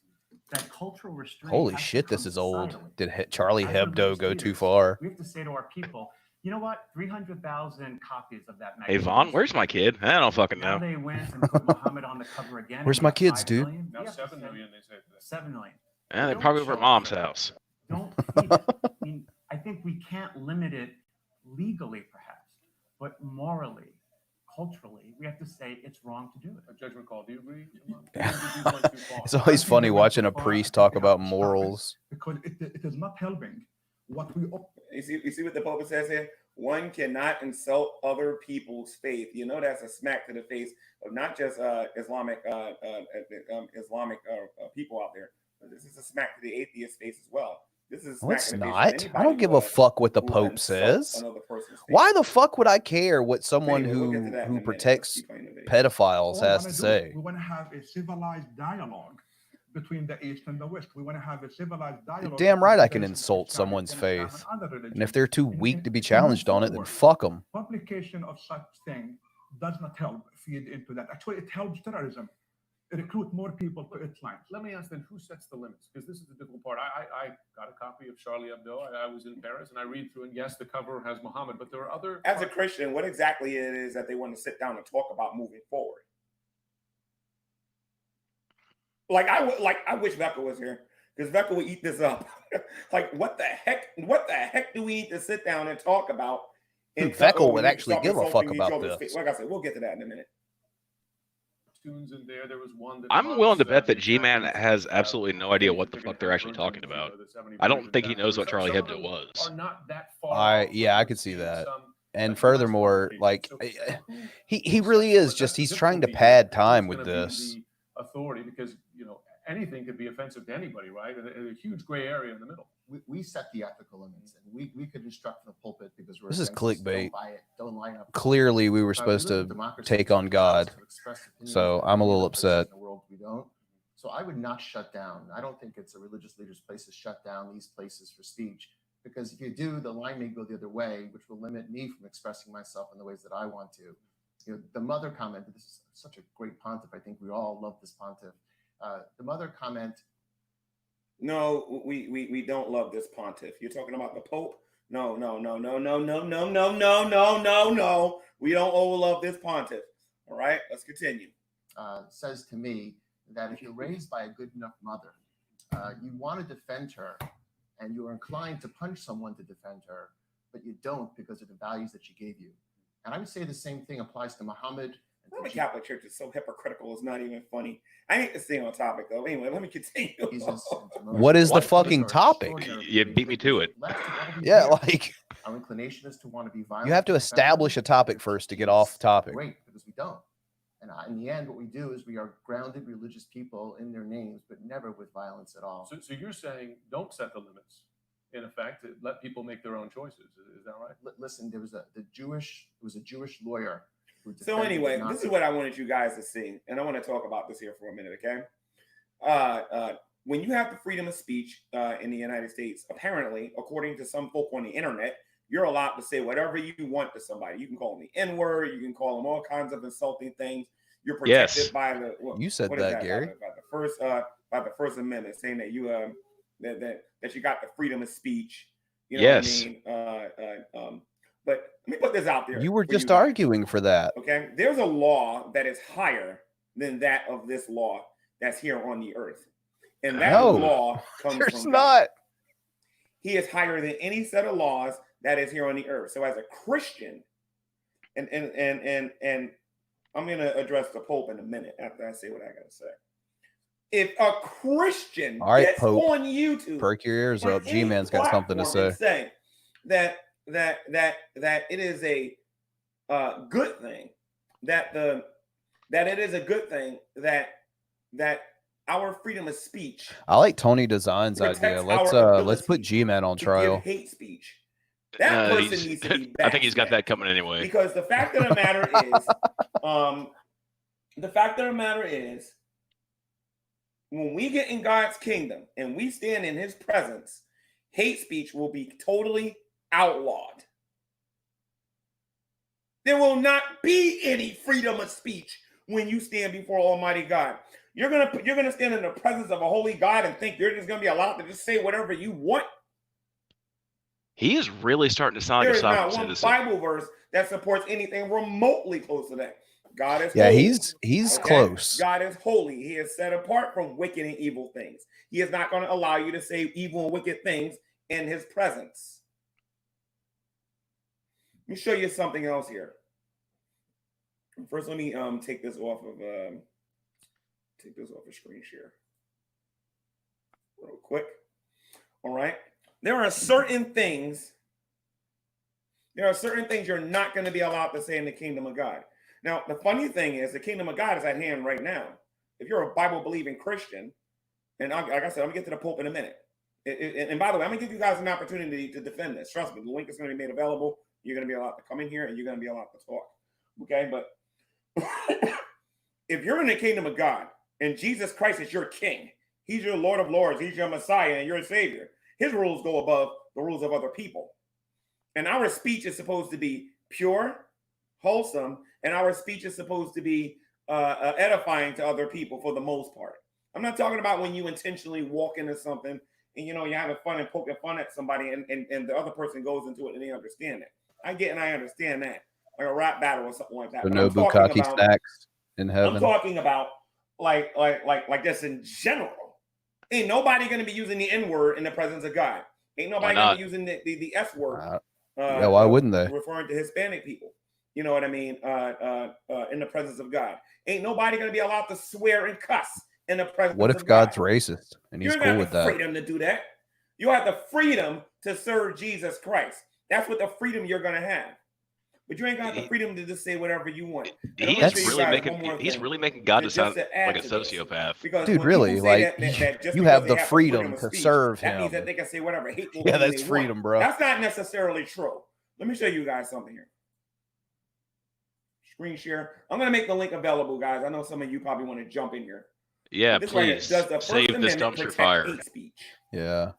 that cultural restraint. Holy has to shit, this come is old. societally. Did Charlie As Hebdo religious go too leaders, far? We have to say to our people, you know what? 300,000 copies of that Hey magazine. Vaughn, where's my kid? I don't fucking Now know. they went and put Muhammad on the cover again. Where's and my got kids, 5 dude? million. Now We have to 7 say million, they say. 7 million. They're Don't probably over at show mom's us that. house. Don't feed it. I mean, I think we can't limit it legally, perhaps, but morally, culturally, we have to say it's wrong to do it. A judgment call. Do you agree? It's always funny watching a priest talk about morals. Because it is not helping. What we You see what the Pope says here? One cannot insult other people's faith. You know that's a smack to the face of not just Islamic people out there, but this is a smack to the atheist face as well. This is a No, smack it's in the face of not. anybody I don't give who, a fuck what the who Pope insults says. another person's faith. Why the fuck would I care what someone Anyway, we'll get to that in a who minute. protects Let's keep playing the video. pedophiles has to We say? want to have a civilized dialogue between the East and the West. We want to have a civilized dialogue. Damn right I can between insult Christianity someone's and Islam faith. and other And if religions. they're too weak to be move challenged on it, then forward, fuck them. Publication of such thing does not help feed into that. Actually, it helps terrorism. Recruit more people to its lines. Let me ask then, who sets the limits? Because this is the difficult part. I got a copy of Charlie Hebdo. I was in Paris and I read through, and yes, the cover has Muhammad, but there are other. As a Christian, what exactly it is that they want to sit down and talk about moving forward? I wish Becca was here because Becca would eat this up. Like, what the heck? What the heck do we need to sit down and talk about? Becca would actually give a fuck about this. Like I said, we'll get to that in a minute. Tunes in there. There was one that I'm willing to bet that G-Man has absolutely no idea what the fuck they're actually talking about. I don't think he knows what Charlie Hebdo was. Are not that far. I could see that. And furthermore, like he really is just he's trying to pad time with this. Authority, because anything could be offensive to anybody, right? And a huge gray area in the middle. We set the ethical limits, and we could instruct from the pulpit because we're This is against this, clickbait. Don't buy it, don't line up. Clearly, we were supposed to take on God, so I'm a little upset. In the world, we don't. So I would not shut down. I don't think it's a religious leader's place to shut down these places for speech, because if you do, the line may go the other way, which will limit me from expressing myself in the ways that I want to. The mother comment. This is such a great pontiff. I think we all love this pontiff. The mother comment. No, we don't love this pontiff. You're talking about the Pope? No. We don't all love this pontiff. All right, let's continue. Says to me that if you're raised by a good enough mother, you want to defend her, and you're inclined to punch someone to defend her, but you don't because of the values that she gave you. And I would say the same thing applies to Muhammad. The Catholic Church is so hypocritical, it's not even funny. I hate to stay on topic, though. Anyway, let me continue. What is the fucking topic? You beat me to it. Yeah, like our inclination is to want to be violent. you have to establish a topic first to get off topic. Great, because we don't. And in the end, what we do is we are grounded religious people in their names, but never with violence at all. So you're saying don't set the limits. In effect, let people make their own choices. Is that right? Listen, there was a Jewish lawyer. So anyway, this is what I wanted you guys to see, and I want to talk about this here for a minute, okay? When you have the freedom of speech in the United States, apparently, according to some folk on the internet, you're allowed to say whatever you want to somebody. You can call them the N-word, you can call them all kinds of insulting things. You're protected by the. Well, you said that, Gary. By the First Amendment, saying that you that you got the freedom of speech. You know yes. what I mean? But let me put this out there. You were just arguing for that. Okay. There's a law that is higher than that of this law that's here on the earth. And that law comes there's from not. God. He is higher than any set of laws that is here on the earth. So as a Christian, and I'm going to address the Pope in a minute after I say what I got to say. If a Christian gets on YouTube, perk your ears up. G-Man's got something to say. That it is a good thing that it is a good thing that our freedom of speech. I like Tony Design's idea. Let's put G-Man on trial. Hate speech. That person needs to be back. I think he's got that coming anyway. Because the fact of the matter is, when we get in God's kingdom and we stand in His presence, hate speech will be totally outlawed. There will not be any freedom of speech when you stand before Almighty God. You're gonna stand in the presence of a holy God and think you're just gonna be allowed to just say whatever you want. He is really starting to sound like There a is not sovereign one citizen. Bible verse that supports anything remotely close to that. God is Yeah, holy. he's close. God is holy. He is set apart from wicked and evil things. He is not going to allow you to say evil and wicked things in his presence. Let me show you something else here. First, let me take this off of screen share real quick. All right. There are certain things you're not going to be allowed to say in the kingdom of God. Now, the funny thing is the kingdom of God is at hand right now. If you're a Bible-believing Christian, and like I said, I'm going to get to the Pope in a minute. And by the way, I'm going to give you guys an opportunity to defend this. Trust me, the link is going to be made available. You're going to be allowed to come in here, and you're going to be allowed to talk. Okay? But if you're in the kingdom of God, and Jesus Christ is your king, he's your Lord of Lords, he's your Messiah, and your Savior, his rules go above the rules of other people. And our speech is supposed to be pure, wholesome, and our speech is supposed to be edifying to other people for the most part. I'm not talking about when you intentionally walk into something and you're having fun and poking fun at somebody and the other person goes into it and they understand it. I get and I understand that. Like a rap battle or something like that. So no bukkake snacks in heaven. I'm talking about like this in general. Ain't nobody gonna be using the N-word in the presence of God. Ain't nobody gonna be using the S word. Yeah, why wouldn't they? Referring to Hispanic people. You know what I mean? In the presence of God. Ain't nobody gonna be allowed to swear and cuss in the presence of God. What if God's racist and he's cool with that? You have the freedom to do that. You have the freedom to serve Jesus Christ. That's what the freedom you're gonna have. But you ain't got the freedom to just say whatever you want. He's really making God to sound like a sociopath. Dude, really, like you have the freedom to serve him. That means that they can say whatever hateful yeah, thing that's they freedom, want. bro. That's not necessarily true. Let me show you guys something here. Screen share. I'm gonna make the link available, guys. I know some of you probably want to jump in here. Yeah, this please does the save this dumpster fire. Yeah.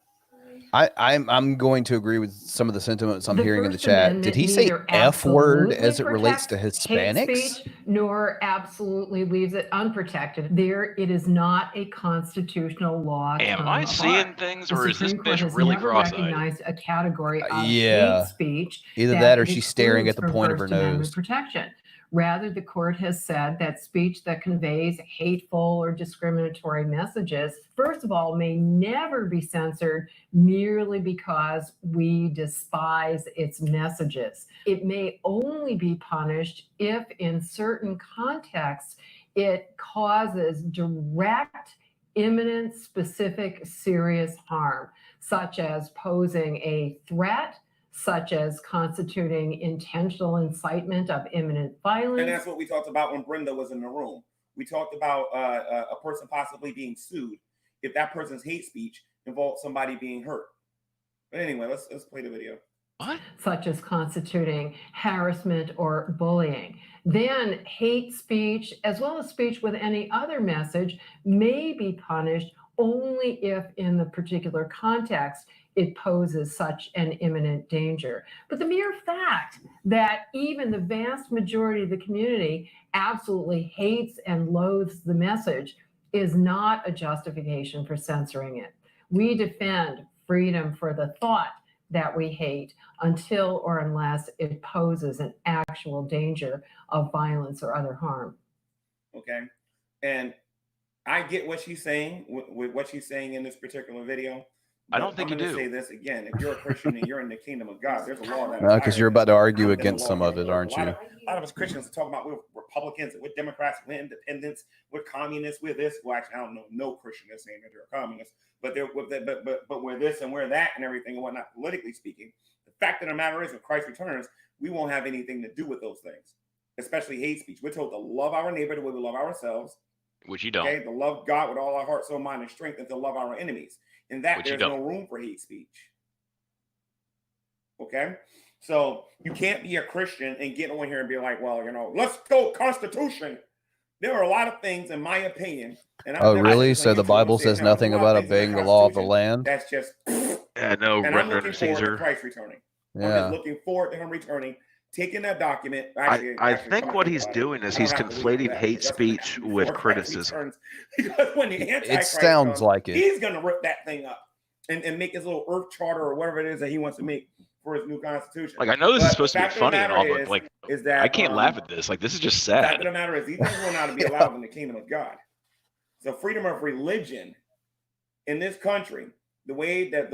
I'm going to agree with some of the sentiments I'm hearing in the chat. Did he say F word as it relates to Hispanics? Hate speech, nor absolutely leaves it unprotected. It is not a constitutional law. Am I seeing things, or is this bitch really cross-eyed? Recognized a category of yeah. hate speech. Either that or she's staring at the point of her nose. Protection. Rather, the court has said that speech that conveys hateful or discriminatory messages, first of all, may never be censored merely because we despise its messages. It may only be punished if, in certain contexts, it causes direct, imminent, specific, serious harm, such as posing a threat, such as constituting intentional incitement of imminent violence. And that's what we talked about when Brenda was in the room. We talked about a person possibly being sued if that person's hate speech involved somebody being hurt. But anyway, let's play the video. What? Such as constituting harassment or bullying. Then hate speech, as well as speech with any other message, may be punished only if in the particular context it poses such an imminent danger. But the mere fact that even the vast majority of the community absolutely hates and loathes the message is not a justification for censoring it. We defend freedom for the thought that we hate until or unless it poses an actual danger of violence or other harm. Okay. And I get what she's saying with what she's saying in this particular video. I don't think I'm going you to do. say this again. If you're a Christian and you're in the kingdom of God, there's a law that... No, because you're about to argue against some of it, aren't you? A lot of us Christians are talking about we're Republicans, we're Democrats, we're independents, we're communists, we're this. Well, actually, I don't know no Christian that's saying that they're communists, but we're this and we're that and everything and whatnot, politically speaking. The fact of the matter is, when Christ returns, we won't have anything to do with those things, especially hate speech. We're told to love our neighbor the way we love ourselves. Which you don't. Okay, to love God with all our heart, soul, mind, and strength, and to love our enemies. In that, there's no room for hate speech. Okay? So you can't be a Christian and get on here and be like, well, let's go Constitution. There are a lot of things, in my opinion. And oh, really? So the Bible says nothing about obeying the law of the land? That's just... Yeah, no, and I'm looking forward Caesar. to Christ returning. Yeah. I'm just looking forward to him returning taking that document. I think what he's doing is he's conflating hate speech with criticism. Because when the Antichrist sounds comes, like it. He's going to rip that thing up and make his little Earth Charter or whatever it is that he wants to make for his new constitution. Like, I know this is supposed to be funny and all, but like, is that, I can't laugh at this. Like, this is just the fact sad. of the matter is, these things will not be allowed in the kingdom of God. So freedom of religion in this country, the way that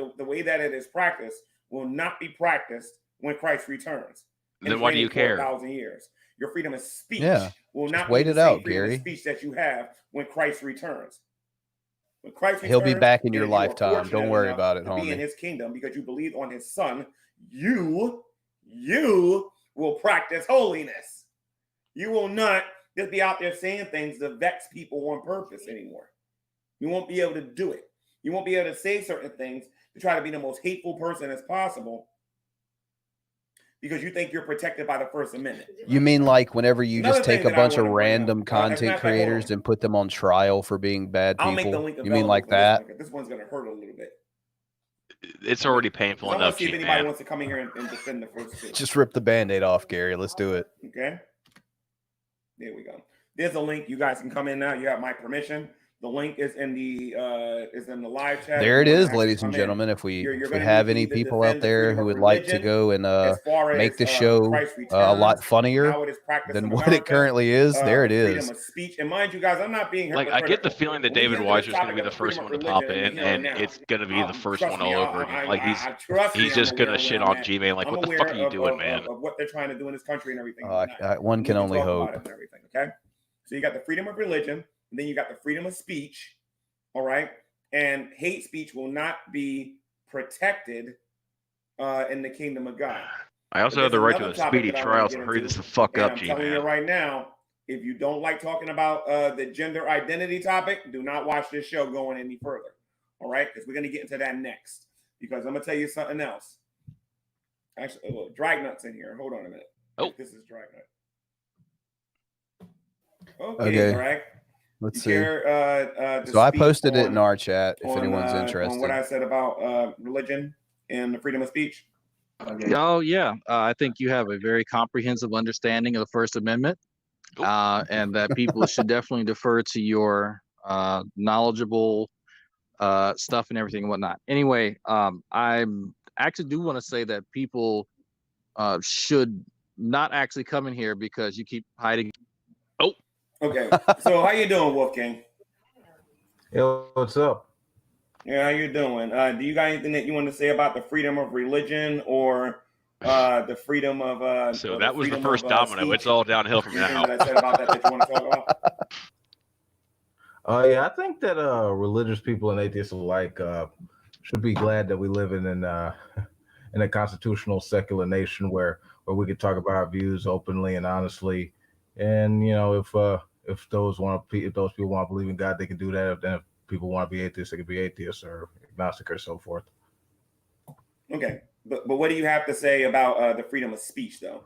it is practiced, will not be practiced when Christ returns. Then why do you care? 1,000 years. Your freedom of speech will not wait be it the same out, freedom Gary. of speech that you have when Christ returns. When Christ returns, He'll be back in your and you are lifetime. fortunate Don't worry enough about it, to be in homie. his kingdom because you believed on his son, you will practice holiness. You will not just be out there saying things to vex people on purpose anymore. You won't be able to do it. You won't be able to say certain things to try to be the most hateful person as possible because you think you're protected by the First Amendment. You mean like whenever you Another just take thing a that I bunch of wanna point out, random as a matter content of fact, hold creators and put them on trial for being bad I'll make the people? link You mean like available for that? this one, 'cause this one's going to hurt a little bit. It's already painful I want enough, to see if G anybody man. wants to come in here and defend the first two. Just rip the Band-Aid off, Gary. Let's do it. Okay. There we go. There's a link. You guys can come in now. You have my permission. The link is in the live chat. There it You is, wanna ladies actually and come in. gentlemen. If we You're gonna have need any to people defend out the there freedom who of would like to religion go and as far make as, the show Christ a lot returns, funnier how it is practiced than in what it America, currently is, there it freedom is. of speech. And mind you, guys, I'm not being Like, I hypocritical. get the feeling that When we David get into this Weiser's going to topic be of the first freedom one of to pop religion in, here and now, it's going to be the first trust one me, over again. Like, trust me, he's I'm just going to aware shit where I'm on at. G-Man. Like, I'm what the aware fuck are you doing, of man? what they're trying to do in this country and everything. One We can only talk hope. about it and everything, okay? So you got the freedom of religion, and then you got the freedom of speech, all right? And hate speech will not be protected in the kingdom of God. I also have the right to a speedy trial, so hurry this the fuck And up, I'm telling you G-Man. right now, if you don't like talking about the gender identity topic, do not watch this show going any further, all right? Because we're going to get into that next. Because I'm going to tell you something else. Actually, Dragnauct's in here. Hold on a minute. Oh. This is Dragnauct. Okay. All right. Let's You see. care, to So I speak posted it in on- our chat if anyone's on interested. what I said about religion and the freedom of speech? Oh yeah, I think you have a very comprehensive understanding of the First Amendment, and that people should definitely defer to your knowledgeable stuff and everything and whatnot. Anyway, I actually do want to say that people should not actually come in here because you keep hiding. Oh, Okay. So how you doing, Wolfgang? Yo, what's up? Yeah, how you doing? Do you got anything that you want to say about the freedom of religion or the freedom of? So or that was the freedom first of, domino. speech? It's all downhill from Anything now. that I said about that you want to talk about? Yeah, I think that religious people and atheists alike should be glad that we live in a constitutional secular nation where we can talk about our views openly and honestly. And you know, if those people want to believe in God, they can do that. Then if people want to be atheists, they can be atheists or agnostic or so forth. Okay, but what do you have to say about the freedom of speech, though,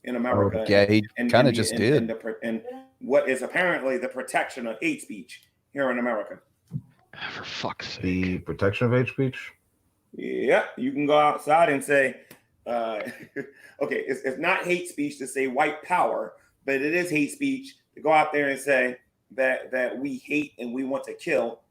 in America? Yeah, he kind of just did. And what is apparently the protection of hate speech here in America? For fuck's sake. The protection of hate speech? Yeah, you can go outside and say, okay, it's not hate speech to say white power, but it is hate speech to go out there and say that we hate and we want to kill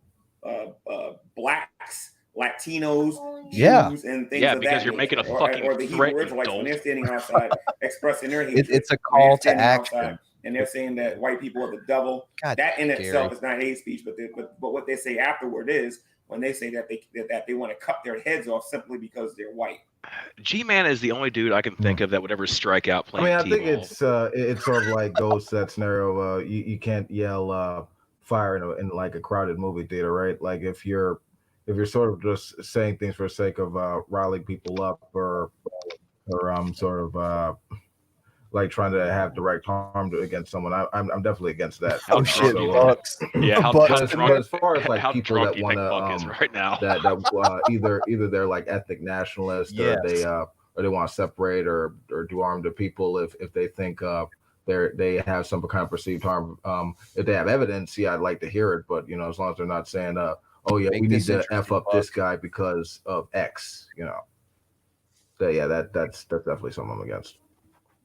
blacks, Latinos, Jews, and things of because that you're making a nature. fucking or the Hebrew threat, Israelites you when they're dolt. standing outside expressing their hatred. It's a when they're call to standing action. outside and they're saying that white people are the devil. God, that in itself Gary. is not hate speech, but what they say afterward is when they say that they want to cut their heads off simply because they're white. G-Man is the only dude I can think of that would ever strike out I playing mean, I T-ball. think it's sort of like goes to that scenario. You can't yell fire in like a crowded movie theater, right? Like if you're sort of just saying things for the sake of riling people up or sort of like trying to have direct harm against someone, I'm definitely against that. How shit, Bucks. Yeah, how But drunk, as far as like how people drunk that you want think Buck is to right now? that either they're like ethnic nationalists Yes. or they want to separate or do harm to people if they think they have some kind of perceived harm. If they have evidence, yeah, I'd like to hear it. But you know, as long as they're not saying, oh yeah, Make we need this to f interesting, up Buck. this guy because of X, you know. that's definitely something I'm against.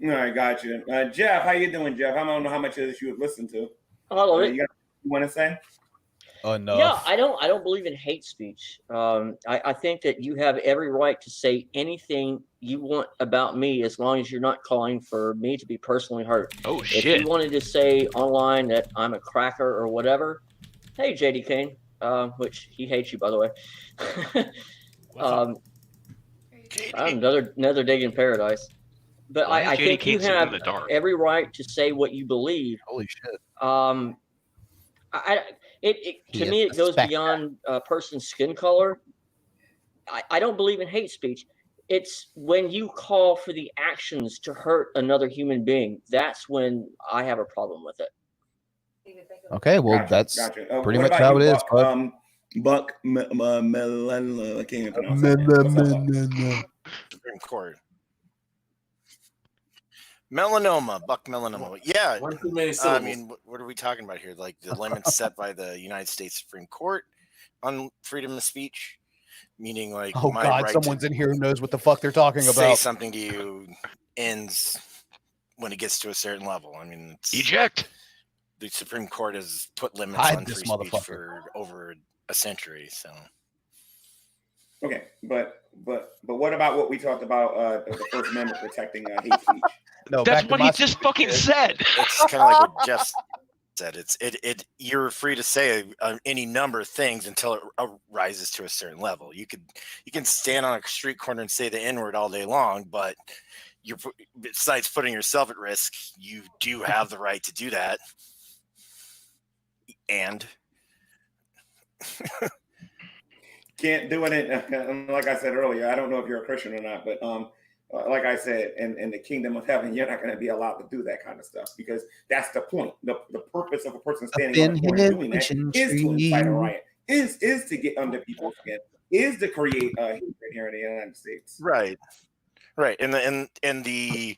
All right, got you. Jeff, how you doing, Jeff? I don't know how much of this you have listened to. You want to say? Enough. Yeah, I don't believe in hate speech. I think that you have every right to say anything you want about me as long as you're not calling for me to be personally hurt. Oh, shit. If you wanted to say online that I'm a cracker or whatever, hey, JD Kane, which he hates you, by the way. Another dig in paradise. But I think you have every right to say what you believe. Holy shit. To me, it goes beyond a person's skin color. I don't believe in hate speech. It's when you call for the actions to hurt another human being. That's when I have a problem with it. Okay, well, that's pretty much how it is. Buck Melanoma. I can't even pronounce it. Supreme Court. Melanoma, Buck Melanoma. Yeah. I mean, what are we talking about here? Like the limits set by the United States Supreme Court on freedom of speech, meaning like, oh my God, right someone's in here who knows what the fuck they're talking say about. Something to you ends when it gets to a certain level. I mean, eject. The Supreme Court has put limits on free speech for over a century. So. Okay, but what about what we talked about the First Amendment protecting hate speech? No, that's what he just fucking said. It's kind of like what Jeff said. It. You're free to say any number of things until it rises to a certain level. You can stand on a street corner and say the N-word all day long, but besides putting yourself at risk, you do have the right to do that. And can't do it. Like I said earlier, I don't know if you're a Christian or not, but like I said, in the kingdom of heaven, you're not going to be allowed to do that kind of stuff because that's the point. The purpose of a person standing on the corner doing that is to incite a riot, is to get under people's skin, is to create hatred here in the United States. Right. And the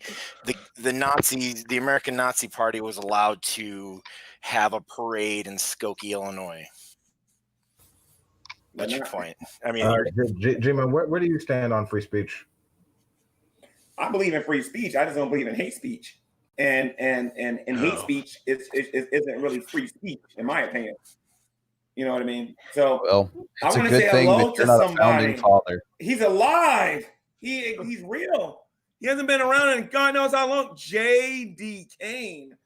Nazis, the American Nazi Party was allowed to have a parade in Skokie, Illinois. That's your point. I mean, G-Man, where do you stand on free speech? I believe in free speech. I just don't believe in hate speech. And hate speech isn't really free speech, in my opinion. You know what I mean? So well, I want to say hello to somebody. He's alive. He's real. He hasn't been around in God knows how long. J.D. Kane.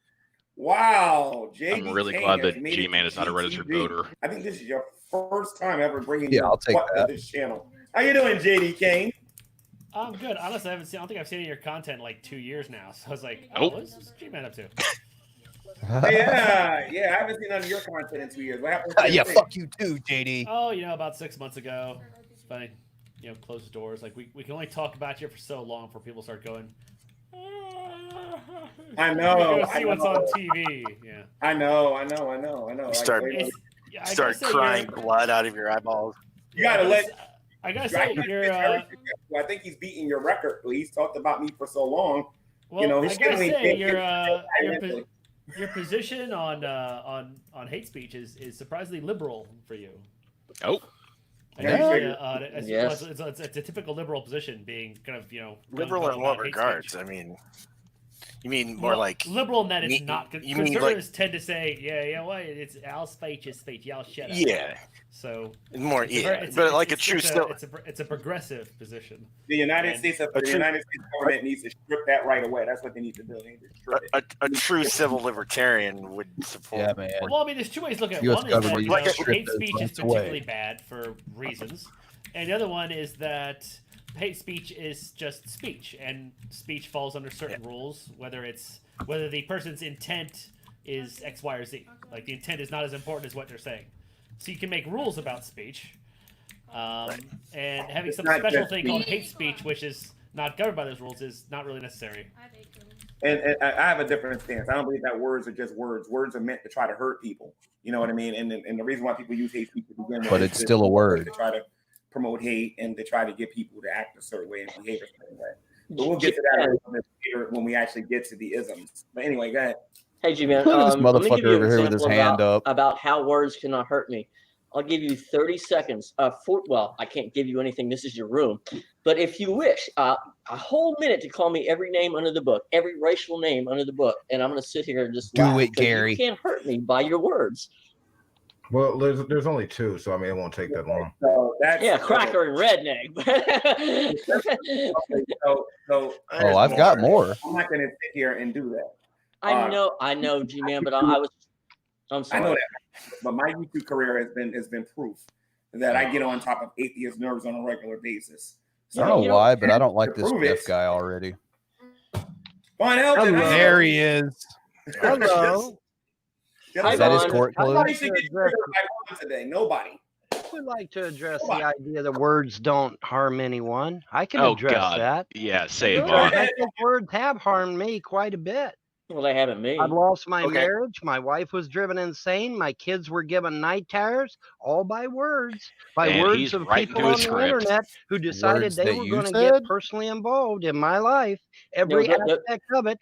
Wow. J.D. I'm really Kane glad that G-Man is not a registered voter. I think this is your first time ever bringing I'll take that. to this channel. How you doing, J.D. Kane? I'm good. Honestly, I don't think I've seen any of your content in like 2 years now. So I was like, what's G-Man up to? yeah, I haven't seen none of your content in 2 years. What happened? Yeah, fuck you too, JD. Oh, about 6 months ago. It's funny, close the doors. Like we can only talk about you for so long before people start going. I know. See what's on TV. Yeah. I know. Start crying blood out of your eyeballs. You gotta let. I gotta say, I think he's beating your record. He's talked about me for so long. Well, I gotta say, your position on hate speech is surprisingly liberal for you. Oh. Yes. It's a typical liberal position, being kind of liberal in what regards? I mean, you mean more like liberal in that it's not. Conservatives tend to say, it's our speech is speech. Y'all shut up. Yeah. So more, but like a true it's a progressive position. The United States government needs to strip that right away. That's what they need to do. They need to strip it. A true civil libertarian would support. Yeah, man. Well, I mean, there's two ways to look at it. One is that hate speech is particularly bad for reasons, and the other one is that hate speech is just speech, and speech falls under certain rules, whether the person's intent is X, Y, or Z. Like the intent is not as important as what they're saying. So you can make rules about speech, and having some special thing called hate speech, which is not governed by those rules, is not really necessary. And I have a different stance. I don't believe that words are just words. Words are meant to try to hurt people. You know what I mean? And the reason why people use hate speech to begin with, but it's still a word. To try to promote hate and to try to get people to act a certain way and behave a certain way. But we'll get to that later when we actually get to the isms. But anyway, go ahead. Hey, G-Man, this motherfucker over here with his hand up about how words cannot hurt me. I'll give you 30 seconds. Well, I can't give you anything. This is your room. But if you wish, a whole minute to call me every name under the book, every racial name under the book, and I'm going to sit here and just laugh, it, Gary. You can't hurt me by your words. Well, there's only 2, so I mean it won't take that long. So that's cracker and redneck. Oh, I've got more. I'm not going to sit here and do that. I know, G-Man, but I'm sorry. I know that, but my YouTube career has been proof that I get on top of atheist nerves on a regular basis. So, I don't know why, but I don't like this Jeff guy already. There he is. Hello. Is that his court clothes? Nobody should get today. Nobody. I would like to address the idea that words don't harm anyone. I can address that. Yeah, say it, Good. Vaughn. I think words have harmed me quite a bit. Well, they haven't me. I've lost my marriage. My wife was driven insane. My kids were given night terrors, all by words. By words of people on the internet who decided they were going to get personally involved in my life, every aspect of it.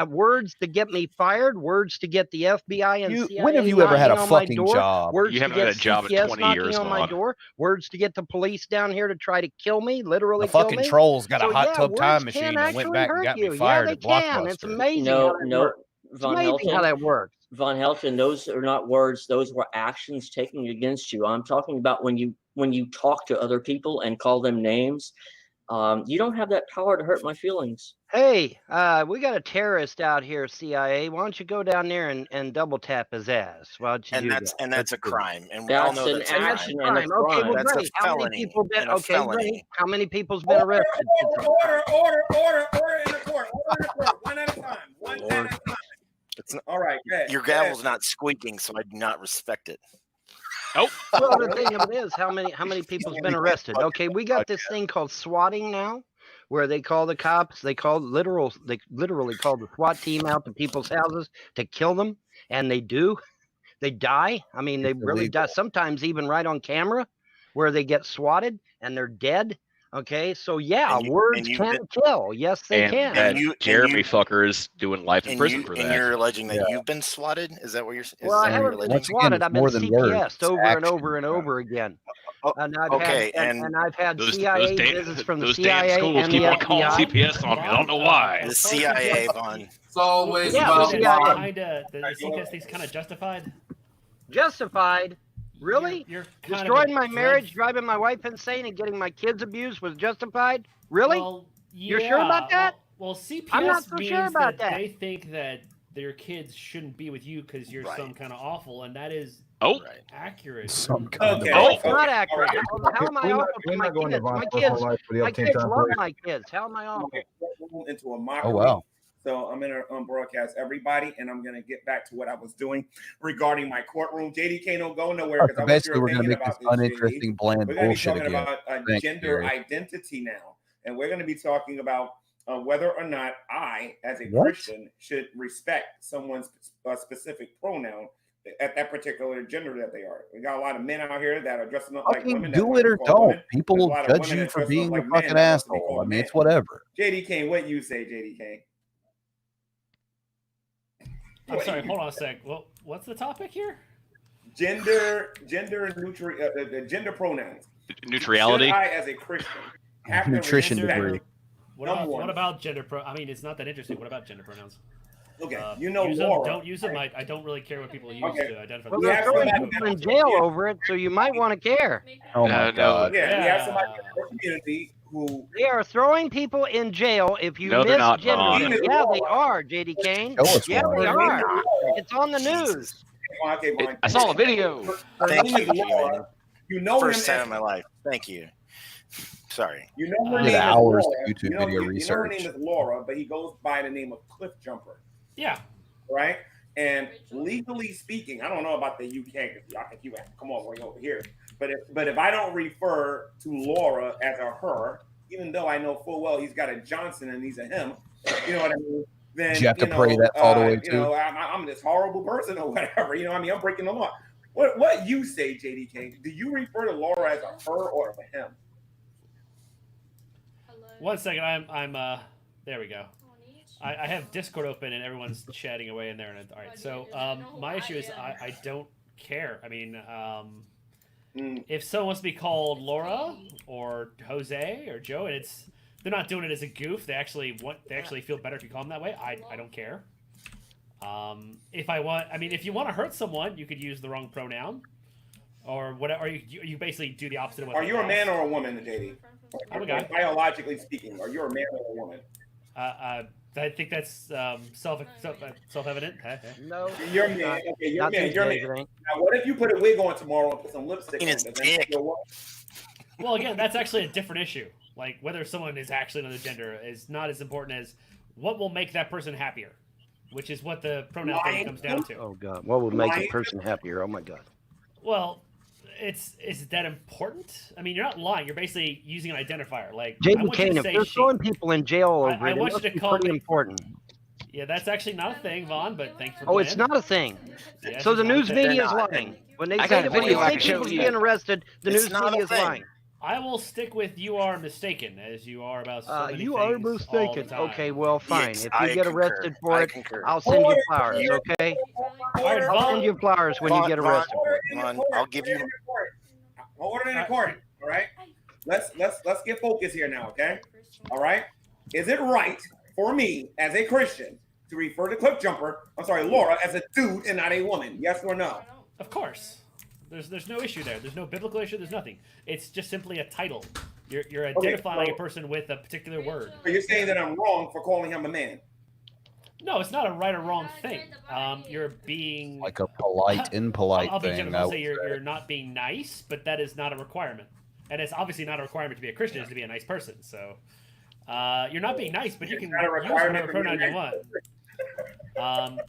Words to get me fired, words to get the FBI and CIA when have you ever had a knocking on my fucking door, job? Words You to haven't had get a job in CPS 20 knocking years, on my Vaughn. door, words to get the police down here to try to kill me, literally The kill fucking me. trolls got a So, hot yeah, tub words time can machine and went actually back and hurt got you. me fired Yeah, at they can. Blockbuster. It's amazing how that works. Von It's amazing Helton, how that works. Von Helton, those are not words; those were actions taken against you. I'm talking about when you talk to other people and call them names. You don't have that power to hurt my feelings. Hey, we got a terrorist out here, CIA. Why don't you go down there and double tap his ass? Why don't you do that? And that's a crime, and we That's all know an that's a action crime. and a Okay, well, That's great. a How many felony. people been? And a Okay, felony. great. How many people's been arrested? Order in the court. Order in the court. One at a time. One at a time. It's not, all right. Your gavel's not squeaking, so I do not respect it. Oh. Well, the thing of it is, how many people's been arrested? Okay, we got this thing called swatting now, where they call the cops. They literally call the SWAT team out to people's houses to kill them, and they do. They die. I mean, they really die. Sometimes even right on camera, where they get swatted and they're dead. Okay, so yeah, words can kill. Yes, they can. That Jeremy fucker is doing life in prison for that. And you're alleging that you've been swatted? Is that what you're saying? Well, I haven't been swatted. I've been CPS'd over and over and over again. And I've had CIA visits from the CIA damn schools and keep the on calling FBI. CPS on me. I don't know why. The CIA, Vaughn. It's always about the CPS thing's kind of justified. Justified? Really? You're kind of destroying my marriage, driving my wife insane, and getting my kids abused was justified? Really? Well, You're sure about that? Well, CPS I'm not so means sure about that that. they think that their kids shouldn't be with you because you're some kind of awful, and that is accurate. Some kind of it's not accurate. How am I awful to my kids? My kids love my kids. How am I awful? Into a mockery. Oh, wow. So I'm going to broadcast everybody, and I'm going to get back to what I was doing regarding my courtroom. JDK don't go nowhere because basically we're going to make this uninteresting, bland we're going to be bullshit talking again. about gender identity now, and we're going to be talking about whether or not I, as a Christian, should respect someone's specific pronoun at that particular gender that they are. We got a lot of men out here that are dressing up like women. Do it or don't. People will judge you for being a fucking asshole. I mean, it's whatever. JDK, what you say, JDK? I'm sorry, hold on a sec. Well, what's the topic here? Gender pronouns. Neutrality. Should I, as a Christian, have nutrition degree? What about gender I mean, it's not that interesting. What about gender pronouns? Okay, use Laura. them, don't use them. I don't really care what people use to identify. Well, they're throwing people in jail over it, so you might want to care. Oh my God! Yeah, we have somebody in our community who they are throwing people in jail if you No, they're not, Vaughn. misgender them. Yeah, they are, JD Kane. Yeah, they are. It's on the news. I saw a video. Thank you, Laura. You know First him time in my life. Thank you. Sorry. You know her Did name hours is Laura. of YouTube video You know her research. name is Laura, but he goes by the name of Cliff Jumper. Yeah. Right? And legally speaking, I don't know about the UK. I think you have to come all the way over here. But if I don't refer to Laura as a her, even though I know full well he's got a Johnson and he's a him, you know what I mean? Then you have to pray that all the way you know, I'm this horrible person or whatever. You know what I mean? I'm breaking the law. What you say, JDK? Do you refer to Laura as a her or a him? 1 second, I'm there we go. I have Discord open and everyone's chatting away in there. And all right, so my issue is I don't care. I mean, If someone wants to be called Laura or Jose or Joe, and they're not doing it as a goof, they actually feel better if you call them that way. I don't care. If you want to hurt someone, you could use the wrong pronoun, or whatever. Or you basically do the opposite of what. Are you a man or a woman, JD? I'm a guy. Biologically speaking, are you a man or a woman? I think that's self-evident. No, you're a man. Okay, you're a man. You're a man. Now, what if you put a wig on tomorrow and put some lipstick on? Does that make you a woman? Well, again, that's actually a different issue. Like whether someone is actually another gender is not as important as what will make that person happier, which is what the pronoun thing comes down to. Oh God, what would make a person happier? Oh my God. Well, is that important? I mean, you're not lying. You're basically using an identifier. Like JD Kane, if they're throwing people in jail over it, it must be pretty important. Yeah, that's actually not a thing, Vaughn. But thanks for. Oh, it's not a thing. Yes, so the it's not a news thing. media is lying when they say people's being arrested. The news media is lying. I will stick with you are mistaken, as you are about so many you things are mistaken. all the time. Okay, well, fine. Yes, if I you get concur. arrested for I it, concur. I'll send you flowers. Okay. I'll send you flowers when you get arrested. I'll give you. Hold it in the court. All right. Let's get focused here now. Okay. All right. Is it right for me as a Christian to refer to Laura, as a dude and not a woman? Yes or no? Of course. There's no issue there. There's no biblical issue. There's nothing. It's just simply a title. You're identifying a person with a particular word. But you're saying that I'm wrong for calling him a man. No, it's not a right or wrong thing. You're being like a polite, impolite I'll be thing. generous and say you're not being nice, but that is not a requirement. And it's obviously not a requirement to be a Christian is to be a nice person. So you're not being nice, but you can use whatever pronoun you want.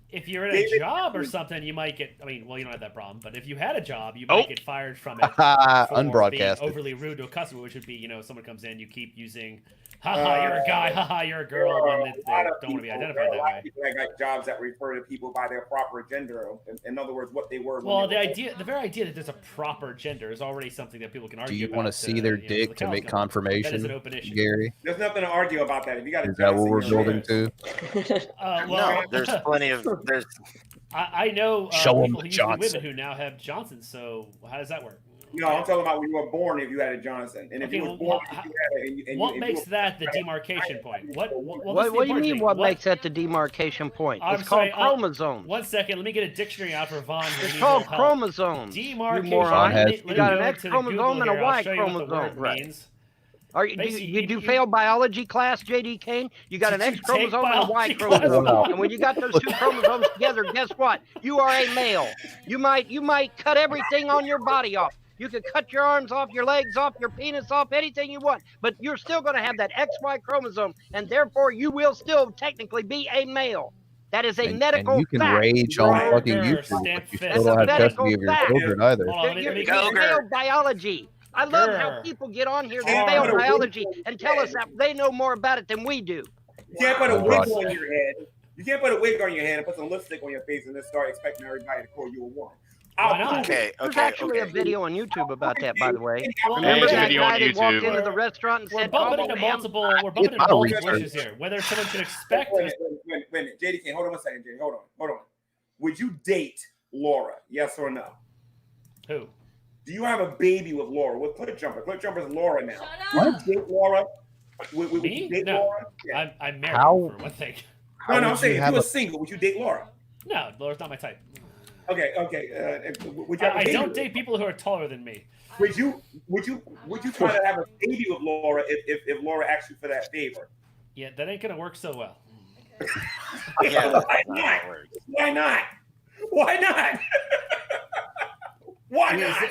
If you're in a job or something, you might get. You don't have that problem. But if you had a job, you might get fired from it for Unbroadcasted. being overly rude to a customer, which would be, someone comes in, you keep using, haha, you're a guy, haha, you're a girl, when they don't want to be identified that way. People that got jobs that refer to people by their proper gender. In other words, what they were. Well, the very idea that there's a proper gender is already something that people can argue about. Do you want to see their dick to make confirmation, that is an open issue. Gary? There's nothing to argue about that. If you got Is that what we're building to? No, there's plenty of there's. I know Show 'em people who used to be women who now have Johnsons. So how does that work? No, I'm talking about when you were born. If you had a Johnson, and if you were born, what makes that the demarcation point? What do you mean? What makes that the demarcation point? It's called chromosomes. 1 second, let me get a dictionary out for Vaughn. It's called chromosomes. Demarcation. You moron. You got an X chromosome and a Y chromosome. Right. Did you fail biology class, JD Kane? You got an X chromosome and a Y chromosome. And when you got those two chromosomes together, guess what? You are a male. You might cut everything on your body off. You can cut your arms off, your legs off, your penis off, anything you want. But you're still going to have that XY chromosome, and therefore you will still technically be a male. That is a medical and you can fact. rage on fucking YouTube, but you still don't have custody of your children either. You fail biology. I love how people get on here that fail biology and tell us that they know more about it than we do. You can't put a wig on your head. You can't put a wig on your head and put some lipstick on your face and then start expecting everybody to call you a woman. There's actually a video on YouTube about that, by the way. Well, Remember that video guy on that walked YouTube. into the restaurant and said, We're bumping into multiple issues here. Whether someone should expect. Wait a minute, JD King, hold on 1 second, JD. Hold on. Would you date Laura? Yes or no? Who? Do you have a baby with Laura? With Clip Jumper. Clip Jumper's Laura now. Would you date Laura? Would you date Laura? Yeah. I'm married for one thing. No, I'm saying if you were single, would you date Laura? No, Laura's not my type. Okay. Would you have a I baby don't with date people who are taller than me. Would you try to have a baby with Laura if Laura asked you for that favor? Yeah, that ain't gonna work so well. Yeah, Why not? Why not? Why not?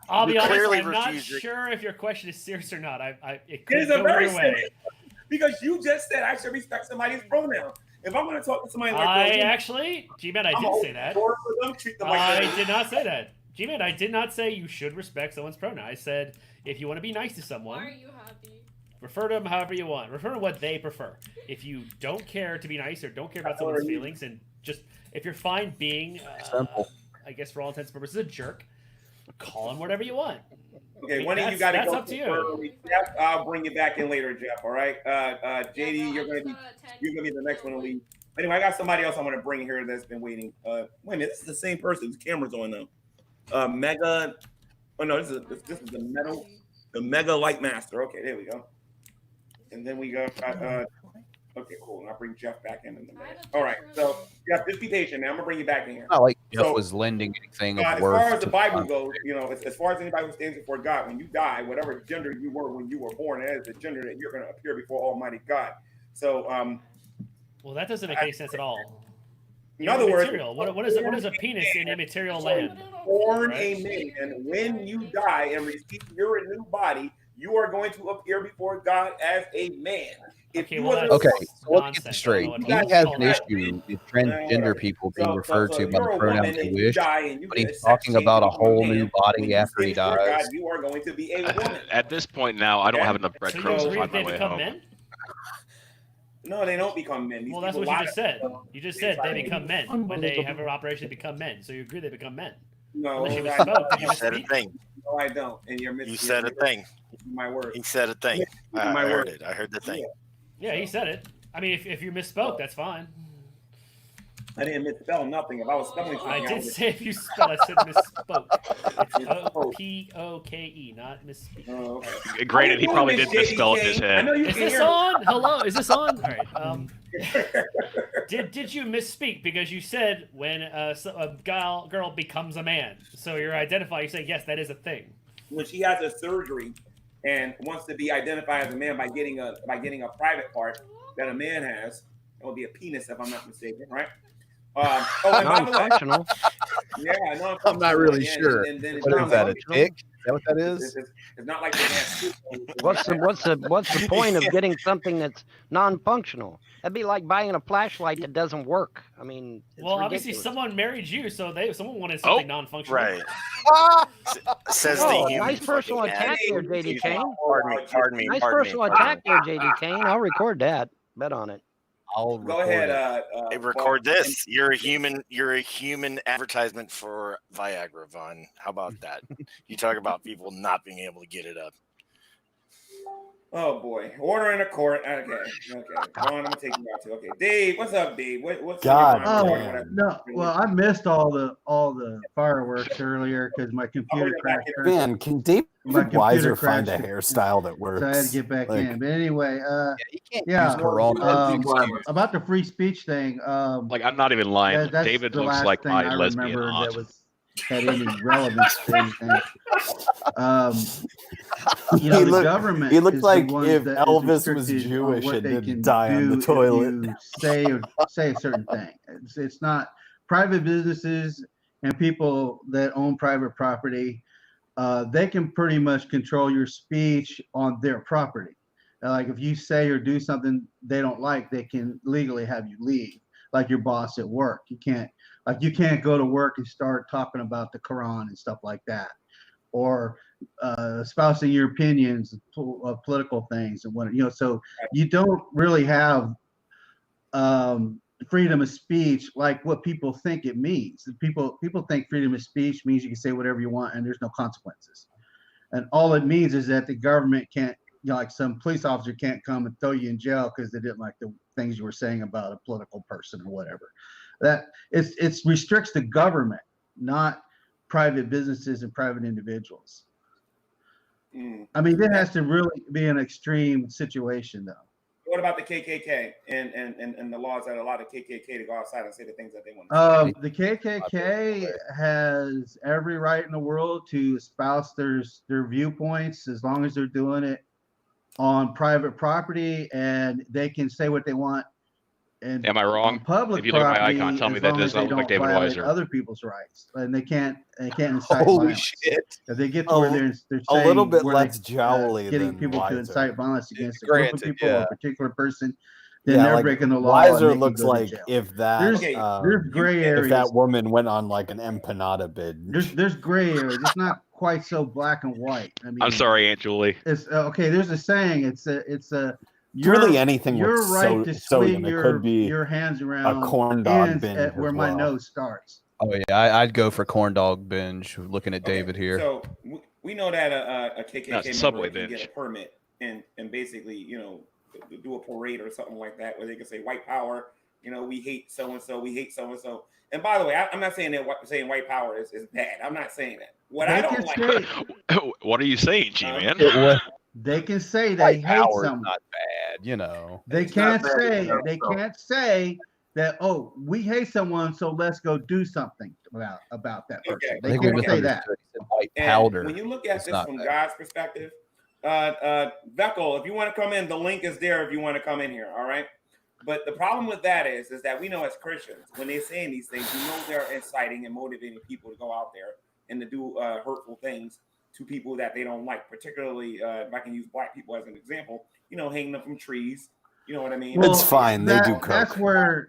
I'll be honest, clearly I'm not refused it. sure if your question is serious or not. It It could is go a very either way. serious because you just said I should respect somebody's pronoun. If I'm going to talk to somebody like G-Man, I didn't say that. I did not say that. G-Man, I did not say you should respect someone's pronoun. I said if you want to be nice to someone, refer to them however you want. Refer to what they prefer. If you don't care to be nice or don't care about someone's feelings, and just if you're fine being, I guess for all intents and purposes, a jerk, call him whatever you want. Okay, one of you got to go. That's up to you. Jeff, I'll bring you back in later, Jeff. All right, JD, you're gonna be the next one to leave. Anyway, I got somebody else I want to bring here that's been waiting. Wait a minute, this is the same person. The camera's on them. Mega Oh no, this is the Mega Light Master. Okay, there we go. And then we got okay, cool. And I'll bring Jeff back in a minute. All right, so Jeff, just be patient, man. I'm gonna bring you back in here. Not like Jeff was lending anything of as worth. far as the to Bible goes, as far as anybody who stands before God, when you die, whatever gender you were when you were born, that is the gender that you're going to appear before Almighty God. So, well, that doesn't make any sense at all. In other words, what is a penis in immaterial land? Born a man, when you die and receive your new body, you are going to appear before God as a man. Okay, so let's get this straight. He has an issue with transgender people being referred to by the pronouns they wish, but he's talking about a whole new body after he dies. You are going to be a woman. At this point now, I don't have enough breadcrumbs to find my way home. Men? No, they don't become men. Well, that's what you just said. You just said they become men when they have an operation to become men. So you agree they become men? No, you said a thing. No, I don't. And you're missing. You said a thing. My word. He said a thing. I heard it. I heard the thing. Yeah, he said it. I mean, if you misspoke, that's fine. I didn't misspell nothing. If I was spelling something, I did say if you spell, I said misspoke. It's P-O-K-E, not misspeak. Oh, okay. Granted, he probably did misspell it in his head. Is this on? Hello, is this on? All right. Did you misspeak because you said when a girl becomes a man? So you're identifying. You say yes, that is a thing. When she has a surgery and wants to be identified as a man by getting a private part that a man has, it will be a penis if I'm not mistaken, right? Non-functional. Yeah, non-functional. I'm not really sure. And then what is that? A dick? Is that what that is? It's not like they have. What's the point of getting something that's non-functional? That'd be like buying a flashlight that doesn't work. I mean, well, obviously ridiculous. someone married you, so someone wanted something non-functional. Right. Says the human. Nice personal attack there, JD Kane. Pardon me. Nice personal attack there, JD Kane. I'll record that. Bet on it. I'll go ahead. Hey, record this. You're a human advertisement for Viagra, Vaughn. How about that? You talk about people not being able to get it up. Oh boy, order in a court. Okay. Vaughn, I'm gonna take you out to. Okay, Dave, what's up, Dave? What's God? No. Well, I missed all the fireworks earlier because my computer crashed. Man, can David Weiser find a hairstyle that works? So I had to get back in. But anyway, Corona. about the free speech thing. Like, I'm not even lying. David looks like my lesbian aunt. Had any relevance to anything. The government. He looked like if that Elvis was Jewish and didn't die on the toilet. Say a certain thing. It's not private businesses and people that own private property. They can pretty much control your speech on their property. Like if you say or do something they don't like, they can legally have you leave. Like your boss at work, you can't go to work and start talking about the Quran and stuff like that, or espousing your opinions of political things and what So you don't really have freedom of speech like what people think it means. People think freedom of speech means you can say whatever you want and there's no consequences, and all it means is that the government can't. Like some police officer can't come and throw you in jail because they didn't like the things you were saying about a political person or whatever. That it restricts the government, not private businesses and private individuals. I mean, there has to really be an extreme situation, though. What about the KKK and the laws that allow the KKK to go outside and say the things that they want to say? The KKK has every right in the world to espouse their viewpoints as long as they're doing it on private property, and they can say what they want. And am I wrong? Public if you look at my icon, tell me that does not look like David Weiser. Other people's rights, and they can't incite Holy violence. shit! If they get to where they're saying a little bit less jowly getting than people Weiser. to incite violence against Granted, a group of people or a particular person, then Yeah, they're like, breaking the law. and they Weiser can looks go to like jail. if that there's gray areas. if that woman went on like an empanada bid. There's gray areas. It's not quite so black and white. I mean, I'm sorry, Aunt Julie. It's okay. There's a saying. It's a. Really anything You're with right to sodium. swing It could be your hands around a corn dog ends binge at where as my well. nose starts. Oh yeah, I'd go for corn dog binge. Looking at David here. So we know that a KKK member Subway can binge. get a permit and basically do a parade or something like that where they can say white power You know, we hate so and so. We hate so and so. And by the way, I'm not saying that saying white power is bad. I'm not saying that. What I don't like. What are you saying, G-Man? They can say they hate someone. Not bad, you know. They can't say that. Oh, we hate someone, so let's go do something about that person. They can't say that. And when you look at this from God's perspective, Veckel, if you want to come in, the link is there. If you want to come in here, all right. But the problem with that is that we know as Christians, when they're saying these things, we know they're inciting and motivating people to go out there and to do hurtful things to people that they don't like. Particularly, if I can use black people as an example, you know, hanging them from trees. You know what I mean? It's fine. They do cook.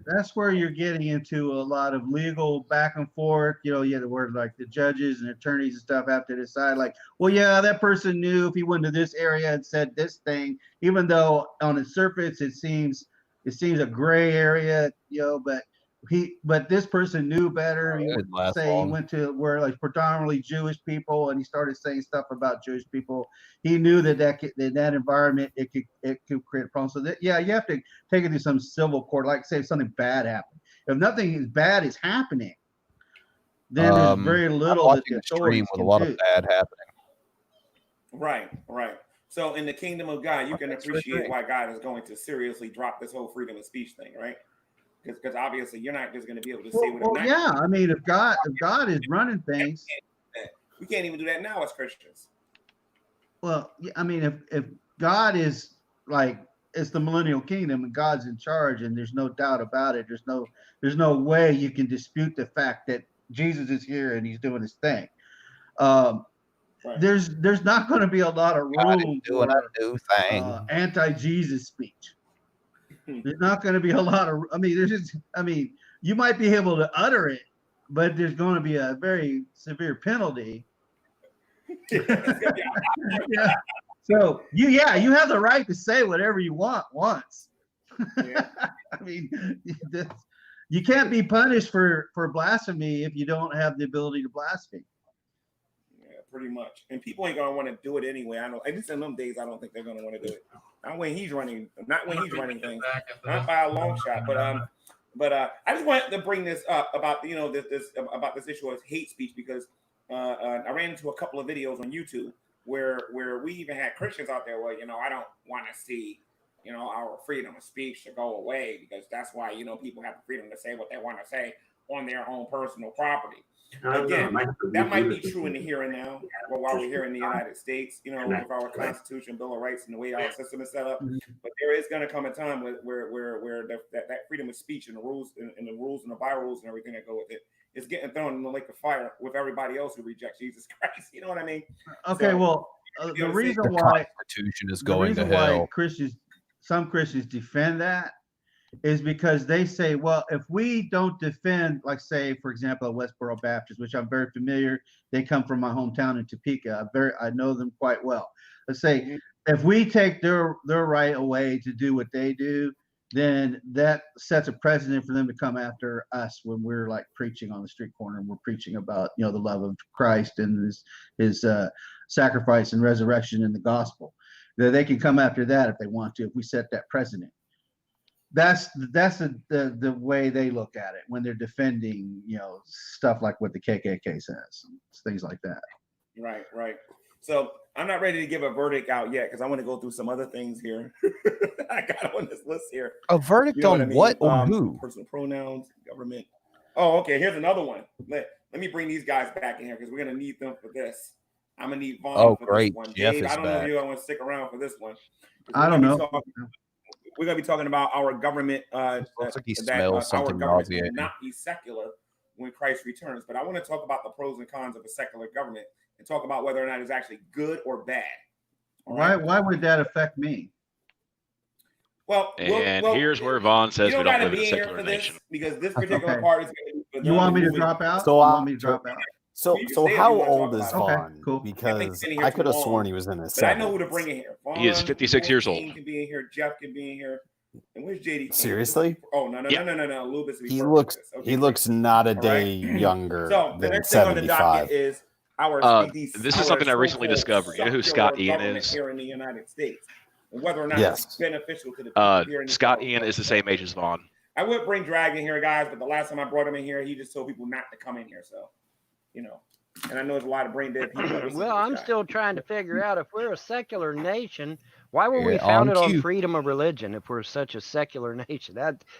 That's where you're getting into a lot of legal back and forth. You know, yeah, the word like the judges and attorneys and stuff have to decide, like, well, yeah, that person knew if he went to this area and said this thing, even though on the surface it seems a gray area, you know, but this person knew better. He would say he went to where like predominantly Jewish people, and he started saying stuff about Jewish people. He knew that environment it could create a problem. So that, yeah, you have to take it to some civil court. Like say if something bad happened. If nothing bad is happening, then there's very little that the authorities with a lot of bad happening. Right. So in the kingdom of God, you can appreciate why God is going to seriously drop this whole freedom of speech thing, right? Because obviously you're not just going to be able to say what. Well, yeah, I mean, if God is running things, we can't even do that now as Christians. Well, I mean, if God is like it's the millennial kingdom and God's in charge, and there's no doubt about it. There's no way you can dispute the fact that Jesus is here and he's doing his thing. There's not going to be a lot of room for anti-Jesus speech. There's not going to be a lot of. You might be able to utter it, but there's going to be a very severe penalty. Yeah. So you have the right to say whatever you want once. Yeah. I mean, you can't be punished for blasphemy if you don't have the ability to blaspheme. Pretty much, and people ain't gonna want to do it anyway. I know, at least in them days, I don't think they're gonna want to do it. Not when he's running things, not by a long shot. But I just wanted to bring this up about this issue of hate speech because I ran into a couple of videos on YouTube where we even had Christians out there. Well, I don't want to see our freedom of speech to go away because that's why people have the freedom to say what they want to say on their own personal property. Again, that might be true in the here and now, while we're here in the United States, with our Constitution, Bill of Rights, and the way our system is set up. But there is going to come a time where that freedom of speech and the rules and the bylaws and everything that go with it is getting thrown in the lake of fire with everybody else who rejects Jesus Christ. You know what I mean? Okay, the reason why Constitution is going to hell. Some Christians defend that is because they say, well, if we don't defend, like say, for example, Westboro Baptist, which I'm very familiar, they come from my hometown in Topeka. I know them quite well. Let's say if we take their right away to do what they do, then that sets a precedent for them to come after us when we're like preaching on the street corner and we're preaching about the love of Christ and his sacrifice and resurrection in the gospel. They can come after that if they want to, if we set that precedent. That's the way they look at it when they're defending stuff like what the KKK says, things like that. Right. So I'm not ready to give a verdict out yet because I want to go through some other things here. I got on this list here. A verdict on what or who? Personal pronouns, government. Oh, okay. Here's another one. Let me bring these guys back in here because we're gonna need them for this. I'm gonna need Vaughn for this one. Jeff Dave, is I don't back. know if you want to stick around for this one. I don't know. We're going to be talking about our government, like he that smells our something government will nauseating. not be secular when Christ returns. But I want to talk about the pros and cons of a secular government and talk about whether or not it's actually good or bad. Why would that affect me? Well, here's where Vaughn says we don't live in a secular this nation. because this particular part is going to be. You want me to drop out? So how old is Vaughn? Okay, cool. Because I could have sworn he was in his 70s. But I know who to bring in here. Vaughn, He is 56 years old. Can be in here. Jeff can be in here. And where's JD? Seriously? Oh no. Lubis. He looks not a day younger So the than next thing on the 75. docket is our. This is something I recently discovered. You know who Scott Ian is? Here in the United States, and whether or not Yes. it's beneficial to the people here in Scott the Ian is the same age as Vaughn. I would bring Drag in here, guys, but the last time I brought him in here, he just told people not to come in here. So, you know, and I know there's a lot of brain dead people. Well, I'm still trying to figure out if we're a secular nation, why were we founded on freedom of religion if we're such a secular nation?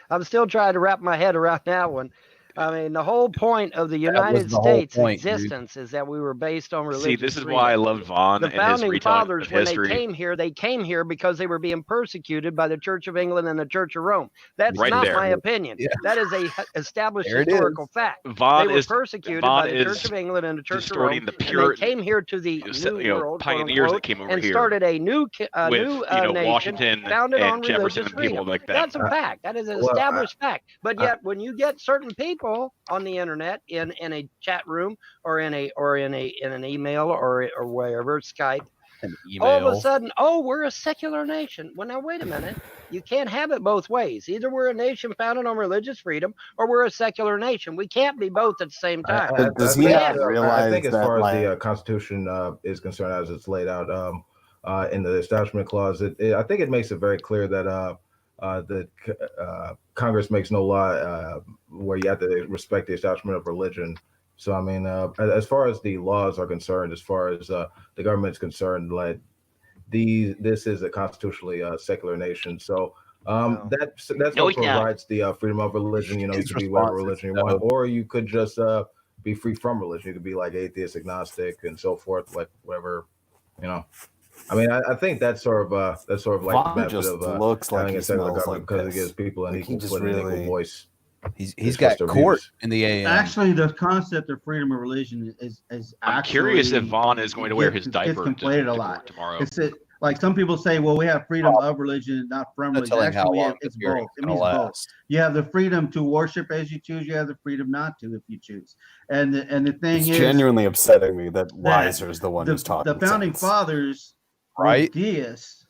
I'm still trying to wrap my head around that one. I mean, the whole point of the United States existence is that we were based on religion. See, this is why I loved Vaughn and his retelling fathers, of history. when they came here because they were being persecuted by the Church of England and the Church of Rome. That's Right not there. my opinion. Yeah. That is a established There it historical is. fact. Vaughn they were is- persecuted Vaughn by the Church is of England and the Church of distorting Rome. the pure- and they came here to the New World, pioneers quote, that came over and here started a new nation Washington founded and on Jefferson religious and people freedom. like that. That's a fact. That is an established fact. But yet, when you get certain people on the internet in a chat room or in an email or wherever, Skype, all of a sudden, we're a secular nation. Well, now wait a minute. You can't have it both ways. Either we're a nation founded on religious freedom or we're a secular nation. We can't be both at the same time. Does he not realize I think as far as the Constitution is concerned, as it's laid out in the Establishment Clause, I think it makes it very clear that Congress makes no law where you have to respect the establishment of religion. So, I mean, as far as the laws are concerned, as far as the government is concerned, like this is a constitutionally secular nation. So that's what provides the freedom of religion. You know, you could be whatever religion you want, or you could just be free from religion. You could be like atheist, agnostic, and so forth, like whatever, you know. I mean, I think that's sort of like Vaughn the method just of looks like having he a secular smells government like because it piss. gives people an Like, he equal just foot and really- equal voice. He's got court in the AM. Actually, the concept of freedom of religion is I'm actually curious if Vaughn is going to wear his diaper gets conflated to a lot tomorrow. It's like some people say, well, we have freedom of religion, not from No religion. telling how Actually, long it's the period's both. It gonna means both. last. You have the freedom to worship as you choose. You have the freedom not to if you choose. And the thing It's is, genuinely upsetting me that Weiser is the one who's talking. the founding sense. fathers were Right? deists,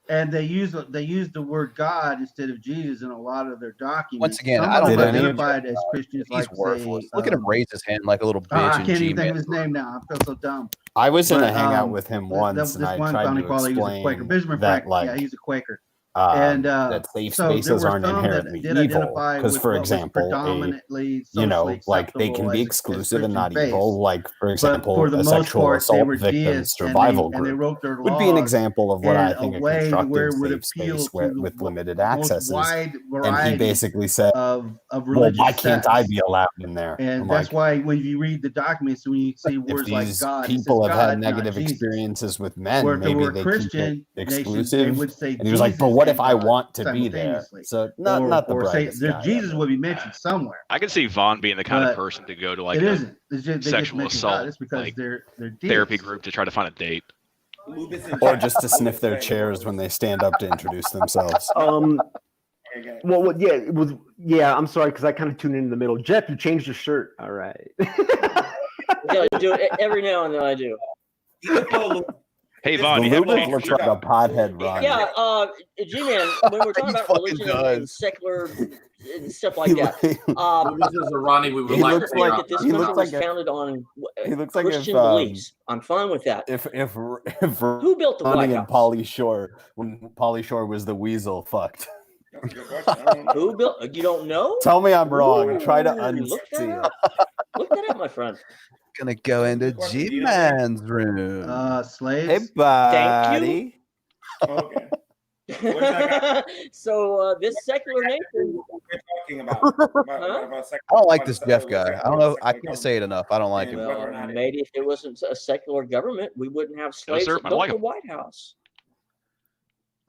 and they use the word God instead of Jesus in a lot of their documents. Once again, Some I of don't them know. identified as Christians, He's like worthless. say, Look at him raise his hand like a little bitch. I in can't even think G-Man. of his name now. I feel so dumb. I was in a But, hangout with him once, and this I one tried founding to father, he was a Quaker. explain Benjamin that, Franklin, like, yeah, he's a Quaker. And that safe so there spaces were aren't some that inherently did evil. identify Because, with for what was example, predominantly like they socially can be acceptable as exclusive and not Christian evil. faith. Like, for But example, for the a most sexual part, they assault were victim deists, and survival they group wrote their would be an laws example of what I in think a a way constructive where it would safe appeal space to with limited most accesses. wide And variety he basically said, of "Well, religious why can't I sects. be allowed in there?" And I'm that's like, why when you read the documents, when you see if words like these God, it says people have God, had not negative Jesus. experiences with men, Where if they maybe were they Christian keep it nations, they exclusive. would say And he was like, "But Jesus what and if I God want to be there?" simultaneously. So not the or say brightest there, guy Jesus ever. would be mentioned somewhere. I can see Vaughn being the kind of But person to go to like it a isn't. It's just, they just sexual mention God. assault It's because like they're therapy deists. group to try to find a date. Or just to sniff their chairs when they stand up to introduce themselves. Well, yeah, it was. Yeah, I'm sorry because I kind of tuned in the middle. Jeff, you changed your shirt. All right. Yeah, I do it every now and then. I do. Hey Vaughn, The you have Lubin changed looks your like a pothead Ron. Yeah, G-Man, when we're talking about religion and secular and stuff like that, This is a Ronnie we would He like looks to like- that this he country looks was like a- founded on he looks like Christian if, beliefs. I'm fine with that. If Who built the White Ronnie and House? Pauly Shore, when Pauly Shore was the weasel, fucked. Who built? You don't know? Tell me I'm wrong. Ooh, Try to look that unsee up. Look that up, my friend. Gonna go into G-Man's room. Slaves. Hey, buddy. Okay. So this secular nation. We're talking about I don't like this Jeff guy. I don't know. I can't say it enough. I don't like him. Well, maybe if it wasn't a secular government, we wouldn't have slaves sir, that I built like the 'em. White House.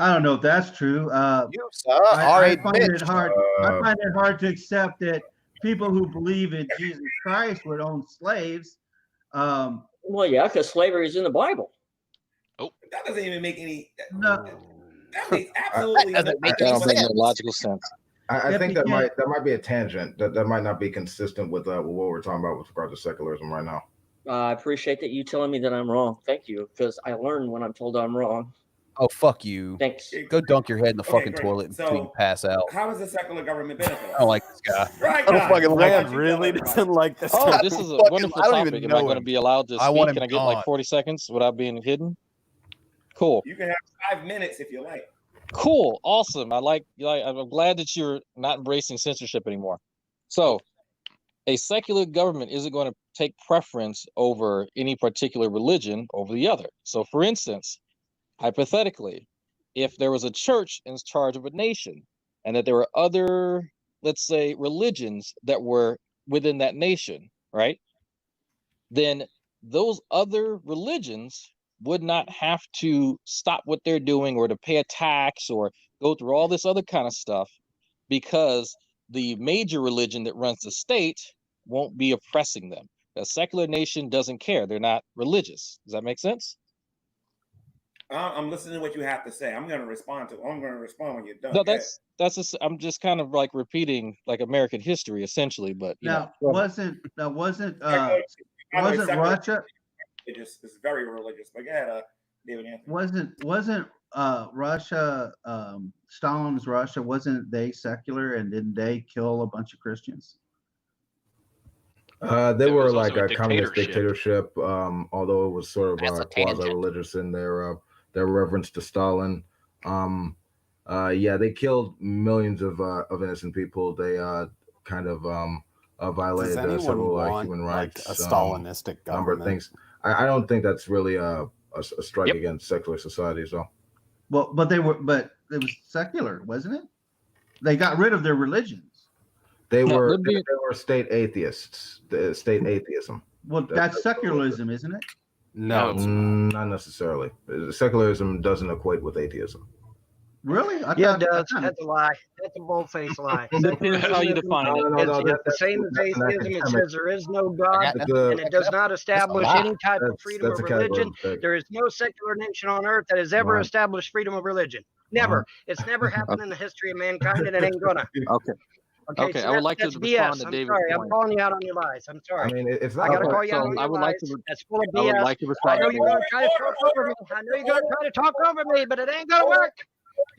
I don't know if that's true. I find it hard. I find it hard to accept that people who believe in Jesus Christ would own slaves. Well, yeah, because slavery is in the Bible. That doesn't even make any. No. That makes absolutely no sense. logical sense. I If think you that can't- might be a tangent. That might not be consistent with what we're talking about with regard to secularism right now. I appreciate that you telling me that I'm wrong. Thank you, because I learn when I'm told I'm wrong. Oh, fuck you. Thanks. Go dunk your head in the fucking great. toilet So, until you pass out. How does the secular government benefit us? I don't like this guy. Right, I don't guys. fucking like Why him. don't you really tell doesn't like this Oh, guy. this is a Fucking- wonderful I don't topic. even Am I know going to him. be allowed to I want speak? Can him I get like gone. 40 seconds without being hidden? Cool. You can have 5 minutes if you like. Cool, awesome. I'm glad that you're not embracing censorship anymore. So, a secular government isn't going to take preference over any particular religion over the other. So, for instance, hypothetically, if there was a church in charge of a nation and that there were other, let's say, religions that were within that nation, right? Then those other religions would not have to stop what they're doing or to pay a tax or go through all this other kind of stuff, because the major religion that runs the state won't be oppressing them. A secular nation doesn't care. They're not religious. Does that make sense? I'm listening to what you have to say. I'm going to respond when you're done. No, I'm just kind of like repeating like American history essentially, but wasn't Russia? It's very religious. But go ahead, David Anthony. Wasn't Russia, Stalin's Russia, wasn't they secular, and didn't they kill a bunch of Christians? They were like a communist dictatorship, although it was sort of quasi-religious in their reverence to Stalin. They killed millions of innocent people. They kind of violated several human rights. Like a Stalinistic government? Number of things. I don't think that's really a strike against secular society. So, but it was secular, wasn't it? They got rid of their religions. They were state atheists. State atheism. Well, that's secularism, isn't it? No, not necessarily. Secularism doesn't equate with atheism. Really? Yeah, it does. That's a lie. That's a bold-faced lie. Depends how you define it. It's the same as atheism. It says there is no God, and it does not establish any type of freedom of religion. There is no secular nation on earth that has ever established freedom of religion. Never. It's never happened in the history of mankind, and it ain't gonna. Okay, so I would like to respond to I'm David's sorry. point. I'm calling you out on your lies. I'm sorry. I mean, it's not. I gotta call you out on your I would lies. like to. That's full of I would BS. like to respond. I know you're gonna try to talk over me. I know you're gonna try to talk over me, but it ain't gonna work.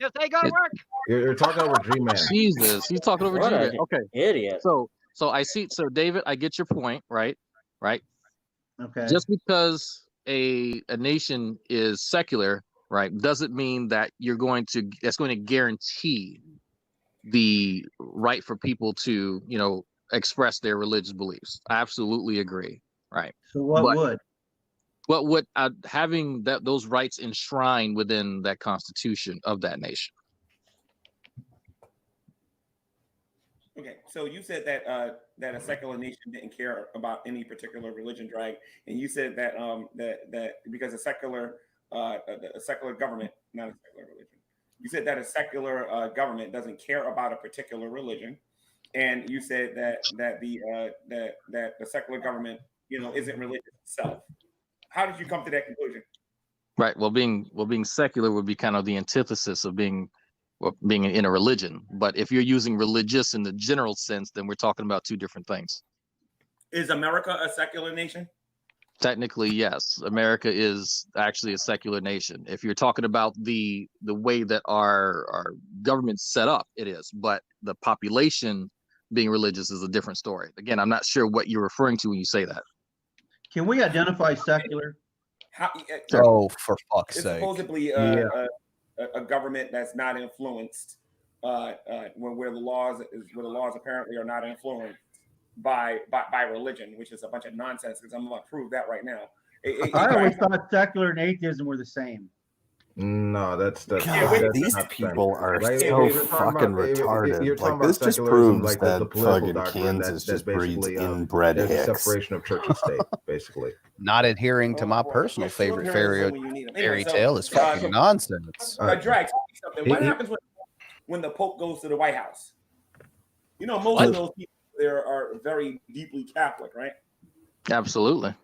Just ain't gonna work. You're talking over G-Man. Jesus, he's talking over G-Man. Okay, idiot. So I see. So David, I get your point, right? Right. Okay. Just because a nation is secular, right, doesn't mean that that's going to guarantee the right for people to, express their religious beliefs. I absolutely agree. Right. So what would having those rights enshrined within that constitution of that nation? Okay, so you said that that a secular nation didn't care about any particular religion, Drag, and you said that that because a secular government, not a secular religion. You said that a secular government doesn't care about a particular religion, and you said that the secular government, isn't religious itself. How did you come to that conclusion? Right. Well, being secular would be kind of the antithesis of being in a religion. But if you're using religious in the general sense, then we're talking about two different things. Is America a secular nation? Technically, yes. America is actually a secular nation. If you're talking about the way that our government's set up, it is. But the population being religious is a different story. Again, I'm not sure what you're referring to when you say that. Can we identify secular? For fuck's it's sake! Supposedly a government that's not influenced, where the laws apparently are not influenced by religion, which is a bunch of nonsense. Because I'm going to prove that right now. I always thought secular and atheism were the same. No, that's these people are so fucking retarded. Like this just proves that fucking Kansas just breeds inbred hicks. Separation of church and state, basically. Not adhering to my personal favorite fairy tale is fucking nonsense. Drag, tell me something. What happens when the Pope goes to the White House? Most of those people there are very deeply Catholic, right? Absolutely.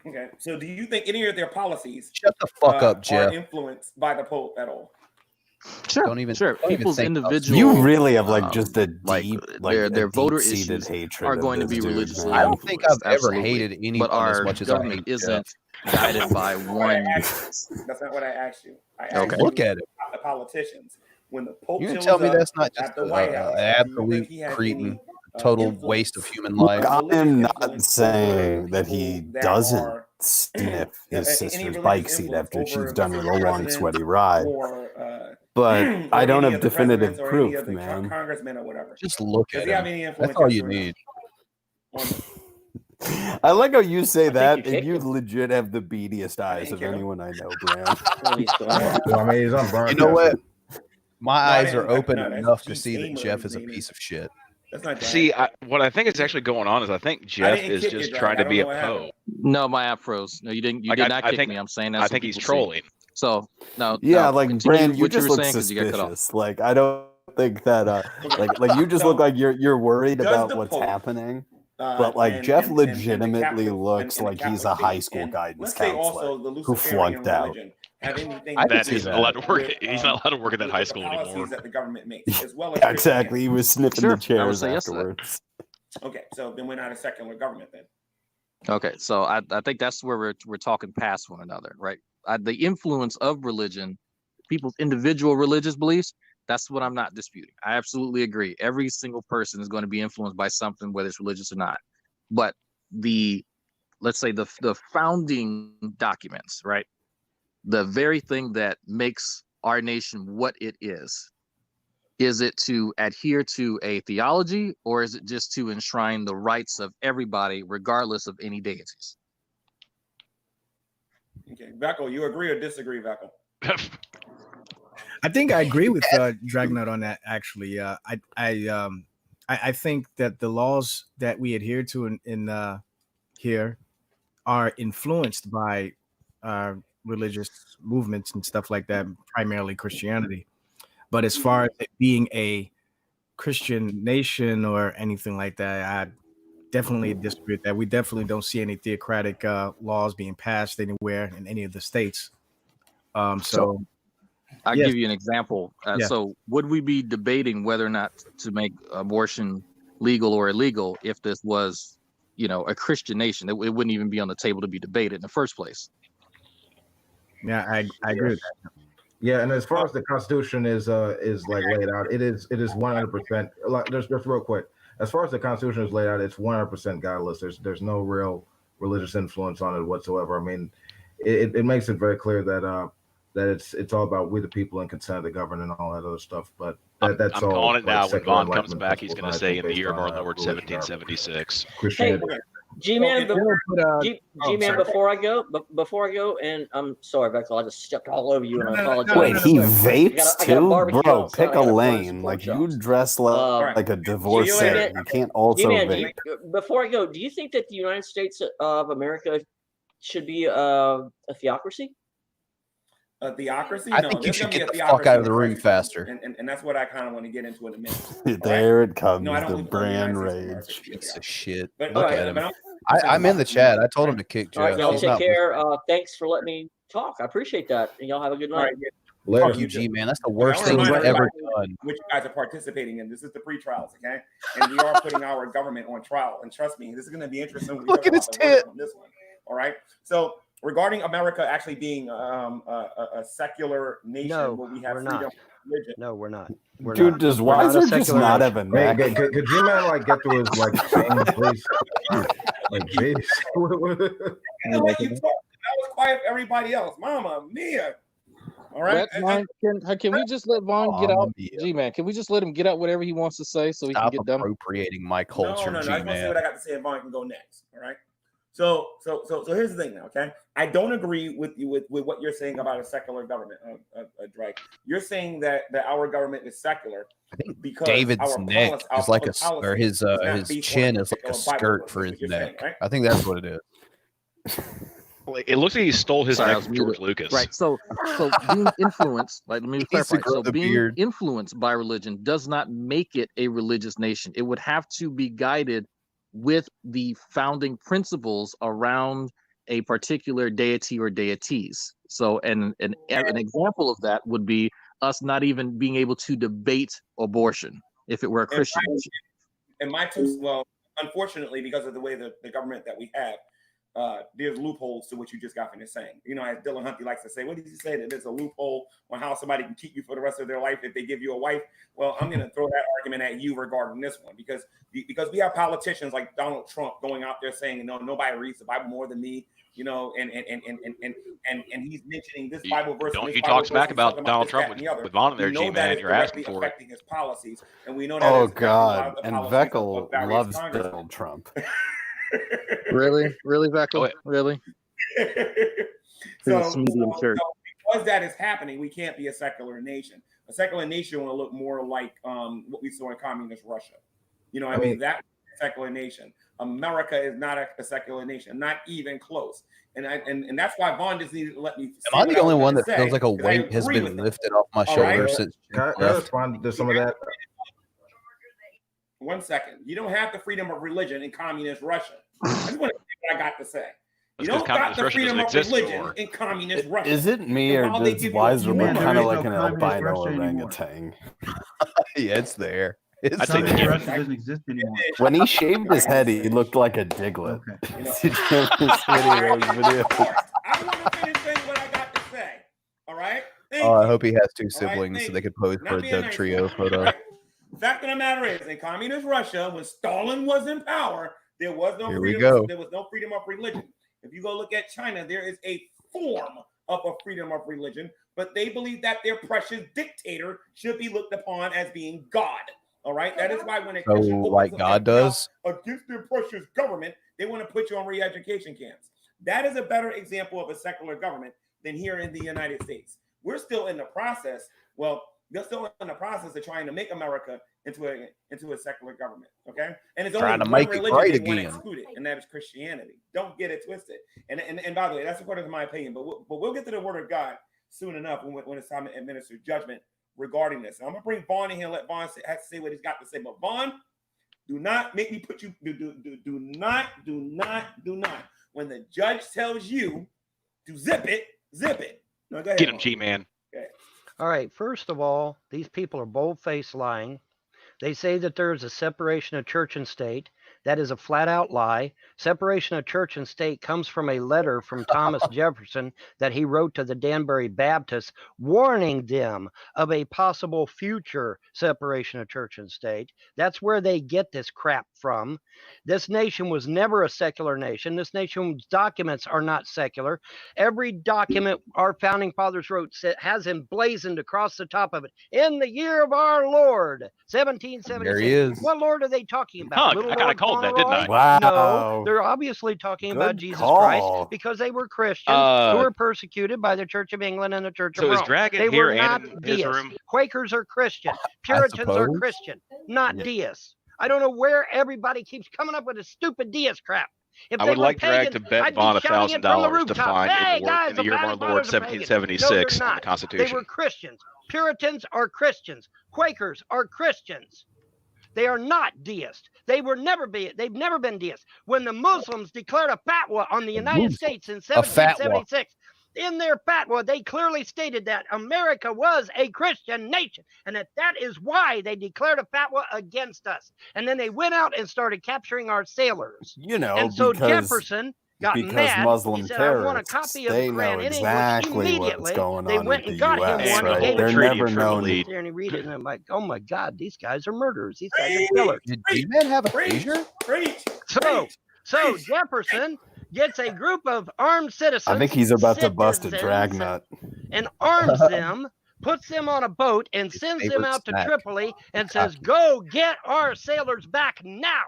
Okay, so do you think any of their policies shut the fuck up, Jeff, are influenced by the Pope at all? Sure, don't even people's individual. You really have just a deep, their voter issues hatred are going to be religiously. I don't think I've ever hated anyone as much as I hate isn't guided by one. That's not what I asked you. I asked you look at it. The politicians when the Pope. You can tell me that's not just an absolute cretin, total waste of human life. I am not saying that he doesn't sniff his any sister's religious bike seat influence after she's over done the with a long, president sweaty ride. or But or I don't any have of the definitive presidents or any proof, of the man. congressmen or whatever. Just look Does at he have him. any influence? That's all yes you or no? need. I like how you say that, you and you kicked him. legit have the beadiest eyes of anyone I know, Bran. Well, I mean, he's on You know what? My No, I eyes are didn't- open no, that's enough to Geek's see that name or Jeff his is a name piece of shit. That's not See, what I think is actually going on is I think Jeff didn't is kick you, just Drag. trying I to don't be know a what happened. Poe. No, my app froze. No, you didn't. You Like, did not I kick think- me. I'm saying I that's think what he's people see. trolling. So no. Yeah, no, like continue Bran, you what just were look saying 'cause you got cut off. suspicious. Like I don't think that like you just look like you're worried does about the what's Pope, happening. But like Jeff legitimately looks like he's a high school guidance let's say counselor also the who Luciferian flunked out. religion have anything I to can That see do he's that. not allowed to work. with, He's not allowed to work at that high with school the policies anymore. that the government makes, as well as Yeah, exactly. Christianity. He was sniffing Sure, the I would chairs say yes to that. afterwards. Okay, so then we're not a secular government then. Okay, so I think that's where we're talking past one another, right? The influence of religion, people's individual religious beliefs, that's what I'm not disputing. I absolutely agree. Every single person is going to be influenced by something, whether it's religious or not. But let's say the founding documents, right? The very thing that makes our nation what it is it to adhere to a theology, or is it just to enshrine the rights of everybody, regardless of any deities? Okay, Vecco, you agree or disagree, Vecco? I think I agree with Dragnauct on that. Actually, I think that the laws that we adhere to in here are influenced by religious movements and stuff like that, primarily Christianity. But as far as it being a Christian nation or anything like that, I definitely disagree with that. We definitely don't see any theocratic laws being passed anywhere in any of the states. So I'll yes. give you an example. Yeah. So would we be debating whether or not to make abortion legal or illegal if this was, a Christian nation? It wouldn't even be on the table to be debated in the first place. Yeah, I agree with that. Yeah, and as far as the Constitution is like laid out, it is 100%. Like, just real quick, as far as the Constitution is laid out, it's 100% godless. There's no real religious influence on it whatsoever. I mean, it makes it very clear that it's all about we the people and consent of the governed and all that other stuff. But that's I'm all. calling it now. When secular Vaughn comes Enlightenment back, he's going to say, "In the based year of our on, Lord, religion or 1776." Christianity. G-Man, sorry. before I go, and I'm sorry, Vector, I just stepped all over you, and I apologize. Wait, he vapes I got a too? barbecue Bro, outside. pick I a gotta burn lane. some Like, pork you chops. dress like a divorcee. G-Man, You can't also G-Man, vape. before I go, do you think that the United States of America should be a theocracy? A theocracy? I No, think you there's should gonna be get a the theocracy fuck out of in the room Christ. faster. And that's what I kind of want to get into in a minute. There it comes, No, I don't the believe the United Bran States of America rage. should be a Piece of shit. But- Look all right, at him. but I'm in the chat. I told him to kick All right, Jeff. y'all He's take not care. Thanks for letting me talk. I appreciate that. And y'all have a good All night. right, Fuck you, G man. That's the worst I thing wanna you've remind ever everybody done. Which you guys are participating in. This is the pre-trials, okay? And we are putting our government on trial. And trust me, this is going to be interesting. When we Look talk at his about the verdict tit. on this one. All right. So regarding America actually being a secular nation No, where we have we're freedom not. of religion. No, we're not. We're Dude, not. does We're not a Weiser just secular not nation. have a neck? Hey, could G-Man like get to his like thing, please? Like, jeez. I like you talk. I was quiet for everybody else. Mama mia. All right. Can we just let Vaughn get out? G-Man, can we just let him get out whatever he wants to say so he Stop can get done? appropriating my culture, No. I just want to say G-Man. what I got to say, and Vaughn can go next. All right. So here's the thing now, okay? I don't agree with you with what you're saying about a secular government, Drake. You're saying that our government is secular because David's our neck policy, is like policy or his not his based on chin is like a particular Bible skirt verse, for is his what you're saying, neck. right? I think that's what it is. It looks like he stole his Sorry, I neck was from George muted. Lucas. Right. So being influenced, like let me He needs to clarify. grow So the being beard. influenced by religion does not make it a religious nation. It would have to be guided with the founding principles around a particular deity or deities. So an example of that would be us not even being able to debate abortion if it were a Christian nation. And my well, unfortunately, because of the way the government that we have, there's loopholes to what you just got finished saying. You know, as Dylan Huntley likes to say, what did he say? That there's a loophole on how somebody can keep you for the rest of their life if they give you a wife. Well, I'm going to throw that argument at you regarding this one because we have politicians like Donald Trump going out there saying, no, nobody reads the Bible more than me. You know, and he's mentioning this Bible verse. Don't you talk smack about Donald Trump with Vaughn in there, G-Man? You're asking for it. His policies, and we know that. Oh God! And Veckel loves Donald Trump. Really, Veckel? Really? So because that is happening, we can't be a secular nation. A secular nation will look more like what we saw in communist Russia. You know, I mean that secular nation. America is not a secular nation, not even close. And that's why Vaughn just needed to let me. Am I the only one that feels like a weight has been lifted off my shoulders since? Can I respond to some of that? 1 second. You don't have the freedom of religion in communist Russia. I just want to say what I got to say. You don't got the freedom of religion in communist Russia. Is it me or does Weiser kind of like an albino orangutan? Yeah, it's there. I'd say Russia doesn't exist anymore. When he shaved his head, he looked like a Diglett. I want to finish saying what I got to say. All right? I hope he has two siblings so they could pose for a Doug Trio photo. Right? The fact of the matter is, in communist Russia, when Stalin was in power, there was no freedom. There was no freedom of religion. If you go look at China, there is a form of a freedom of religion, but they believe that their precious dictator should be looked upon as being God. All right, that is why when like God does against their precious government, they want to put you on re-education camps. That is a better example of a secular government than here in the United States. We're still in the process. Well, they're still in the process of trying to make America into a secular government. Okay, and it's only trying to make it right again. Excluded, and that is Christianity. Don't get it twisted. And by the way, that's according to my opinion. But we'll get to the Word of God soon enough when it's time to administer judgment regarding this. And I'm gonna bring Vaughn in here and let Vaughn have to say what he's got to say. But Vaughn, do not make me put you. Do not. When the judge tells you to zip it. No, go ahead. Get him, G-Man. Okay. All right. First of all, these people are bold-faced lying. They say that there is a separation of church and state. That is a flat-out lie. Separation of church and state comes from a letter from Thomas Jefferson that he wrote to the Danbury Baptists, warning them of a possible future separation of church and state. That's where they get this crap from. This nation was never a secular nation. This nation's documents are not secular. Every document our founding fathers wrote has emblazoned across the top of it, in the year of our Lord, 1776. There he is. What Lord are they talking about? I got a call that, didn't I? Wow. No, they're obviously talking about Jesus Christ because they were Christians who were persecuted by the Church of England and the Church of Rome. So is Dragon they here were not and in his deists. room? Quakers are Christian. Puritans are Christian, not deists. I don't know where everybody keeps coming up with this stupid deist crap. If I would like Drag to bet Vaughn $1,000 to find in the year of our Lord 1776 on the Constitution. They were Christians. Puritans are Christians. Quakers are Christians. They are not deists. They've never been deists. When the Muslims declared a fatwa on the United States in 1776, in their fatwa, they clearly stated that America was a Christian nation and that is why they declared a fatwa against us. And then they went out and started capturing our sailors. You know, and so Jefferson got mad. Muslim he said, I want a copy of the Quran in exactly English immediately. What's going they on went in and the got US, him one. right? He gave They're it never known. there, and he read it, and I'm like, oh my God, these guys are murderers. These guys are killers. Did G-Man have a seizure? So Jefferson gets a group of armed citizens. I think he's about to bust a Dragnauct. And arms them, puts them on a boat, and sends them out to Tripoli and says, go get our sailors back now.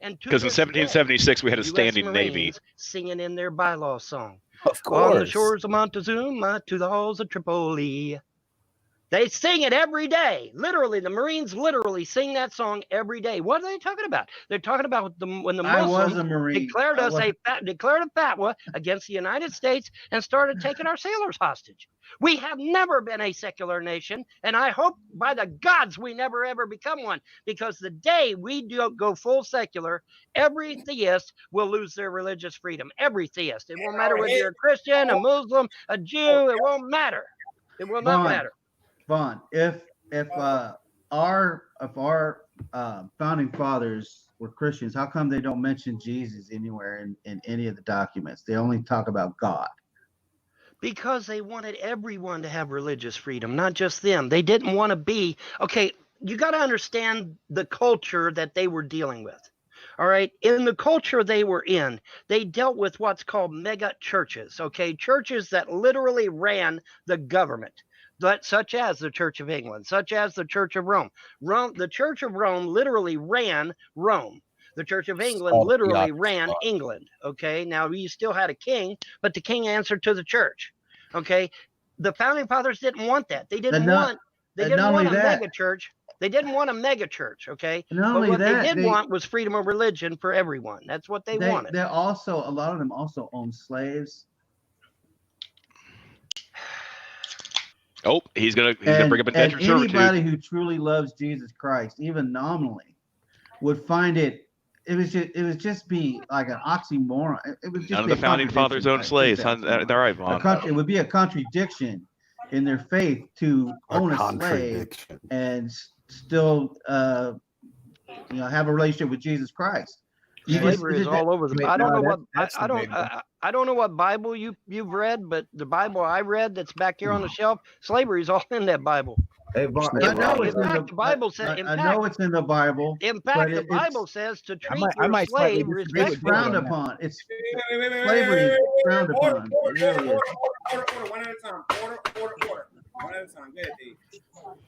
Because in 1776 we had a standing US navy. Marines singing in their bylaw song. Of course. On the shores of Montezuma to the halls of Tripoli. They sing it every day. Literally, the Marines literally sing that song every day. What are they talking about? They're talking about when the Muslims declared a fatwa against the United States and started taking our sailors hostage. We have never been a secular nation, and I hope by the gods we never ever become one, because the day we do go full secular, every theist will lose their religious freedom. Every theist. It won't matter whether you're a Christian, a Muslim, a Jew. It won't matter. It will not matter. Vaughn, if our founding fathers were Christians, how come they don't mention Jesus anywhere in any of the documents? They only talk about God. Because they wanted everyone to have religious freedom, not just them. They didn't want to be, okay, you got to understand the culture that they were dealing with. All right. In the culture they were in, they dealt with what's called mega churches. Okay. Churches that literally ran the government, such as the Church of England, such as the Church of Rome. The Church of Rome literally ran Rome. The Church of England literally ran England. Okay. Now you still had a king, but the king answered to the church. Okay. The founding fathers didn't want that. They didn't want a mega church. They didn't want a mega church, okay? But what they did want was freedom of religion for everyone. That's what they wanted. They're also, a lot of them also own slaves. Oh, he's gonna bring up indentured servitude. Anybody who truly loves Jesus Christ, even nominally, would find it would just be like an oxymoron. It would just None of the founding fathers owned slaves. They're right, Vaughn. It would be a contradiction in their faith to own a slave and still have a relationship with Jesus Christ. Slavery is all over the. I don't know what Bible you've read, but the Bible I read that's back here on the shelf, slavery is all in that Bible. Hey, the Bible says. I know it's in the Bible. In fact, the Bible says to treat your slave respectfully. It's frowned upon. It's slavery frowned upon. Order, one at a time. Order. One at a time. Go ahead, Dave.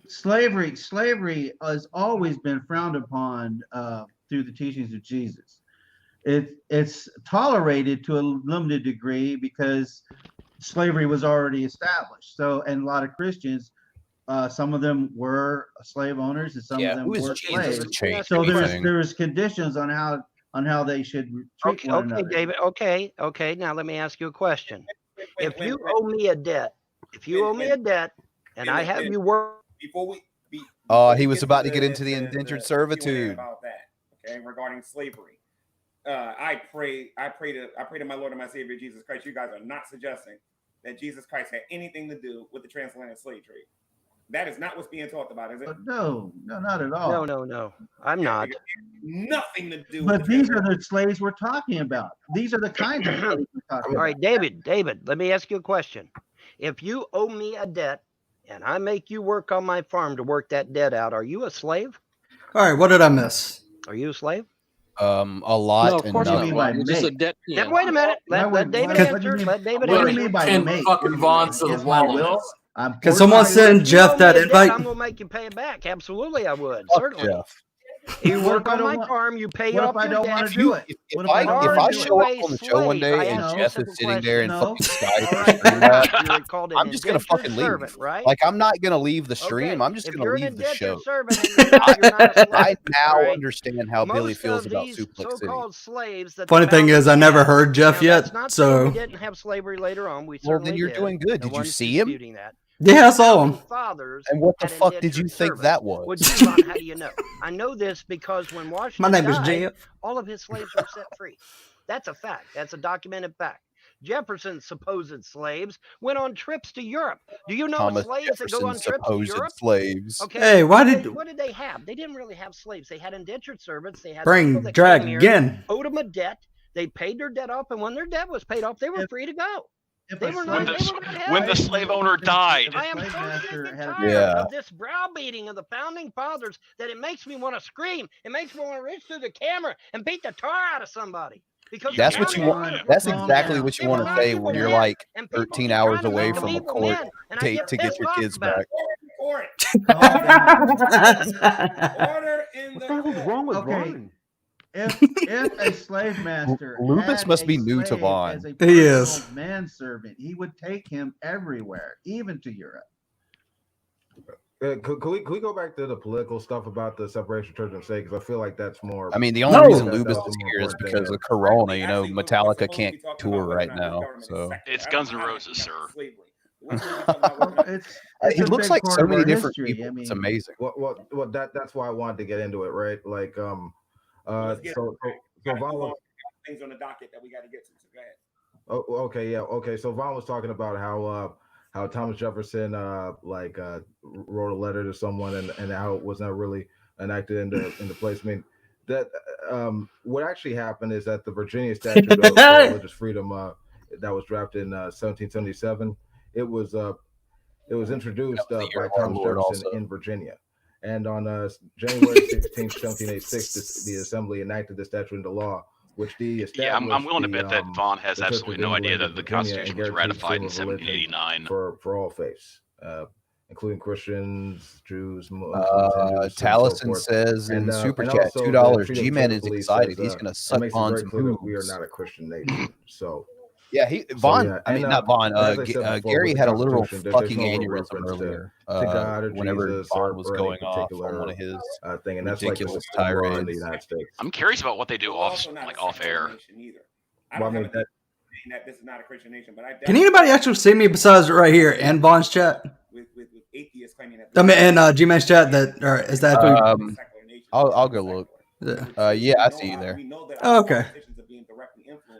Slavery has always been frowned upon through the teachings of Jesus. It's tolerated to a limited degree because slavery was already established. So, and a lot of Christians, some of them were slave owners, and some of them were slaves. So there's conditions on how they should treat one another. Okay, David. Okay. Now let me ask you a question. If you owe me a debt, and I have you work before we. He was about to get into the indentured servitude. About that, okay, regarding slavery. I pray to my Lord and my Savior Jesus Christ. You guys are not suggesting that Jesus Christ had anything to do with the transatlantic slave trade. That is not what's being talked about, is it? No, not at all. No. I'm not. Nothing to do. But these are the slaves we're talking about. These are the kinds of slaves we're talking about. All right, David. Let me ask you a question. If you owe me a debt and I make you work on my farm to work that debt out, are you a slave? All right, what did I miss? Are you a slave? A lot. No, of course not. Just a debt. Wait a minute. Let David answer. Let David answer. What do you mean by mate? Fucking Vaughn to the wall. Can someone send Jeff that invite? I'm gonna make you pay it back. Absolutely, I would. Certainly. Jeff. You work on my farm. You pay off your debt. If I show up on the show one day and Jeff is sitting there and fucking Skype, I'm just gonna fucking leave. Right? Like I'm not gonna leave the stream. I'm just gonna leave the show. I now understand how Billy feels about Suplex City. Funny thing is, I never heard Jeff yet, so. We didn't have slavery later on. Well, then you're doing good. Did you see him? Yeah, I saw him. And what the fuck did you think that was? How do you know? I know this because when Washington died, all of his slaves were set free. That's a fact. That's a documented fact. Jefferson's supposed slaves went on trips to Europe. Do you know slaves that go on trips to Europe? Slaves. Okay. Hey, what did they have? They didn't really have slaves. They had indentured servants. They had drag again. Owed them a debt. They paid their debt off, and when their debt was paid off, they were free to go. When the slave owner died. I am so sick and tired of this browbeating of the founding fathers that it makes me want to scream. It makes me want to reach through the camera and beat the tar out of somebody. Because that's what you want. That's exactly what you want to say when you're like 13 hours away from a court date to get your kids back. What the hell's wrong with Vaughn? If a slave master Lupus must be new to Vaughn. He is manservant, he would take him everywhere, even to Europe. Could we go back to the political stuff about the separation of church and state? Because I feel like that's more. I mean, the only reason Lupus is here is because of Corona. You know, Metallica can't tour right now, so it's Guns N' Roses, sir. He looks like so many different people. I mean, it's amazing. Well, that's why I wanted to get into it, right? Like, so Vaughn things on the docket that we got to get to. So go ahead. Oh, okay, yeah, okay. So Vaughn was talking about how how Thomas Jefferson wrote a letter to someone and how it was not really enacted into place. I mean, that what actually happened is that the Virginia Statute for Religious Freedom that was drafted in 1777, it was introduced by Thomas Jefferson in Virginia. And on January 16, 1786, the Assembly enacted the statute into law, which de-established I'm willing to bet that Vaughn has absolutely no idea that the Constitution was ratified in 1789. For all faiths, including Christians, Jews, Muslims, Hindus, Taliesin says in Super Chat, $2. G-Man is excited. He's going to suck Vaughn's moves. We are not a Christian nation, so... Yeah, Vaughn. I mean, not Vaughn. Gary had a literal fucking aneurysm earlier. Whenever Vaughn was going off on one of his thing, and that's ridiculous like tirades in the United States. I'm curious about what they do off air. I don't have that this is not a Christian nation, but Can anybody actually see me besides right here and Vaughn's chat? With atheists claiming that. I mean, and G-Man's chat. That or is that? I'll go look. Yeah, I see you there. Oh, okay.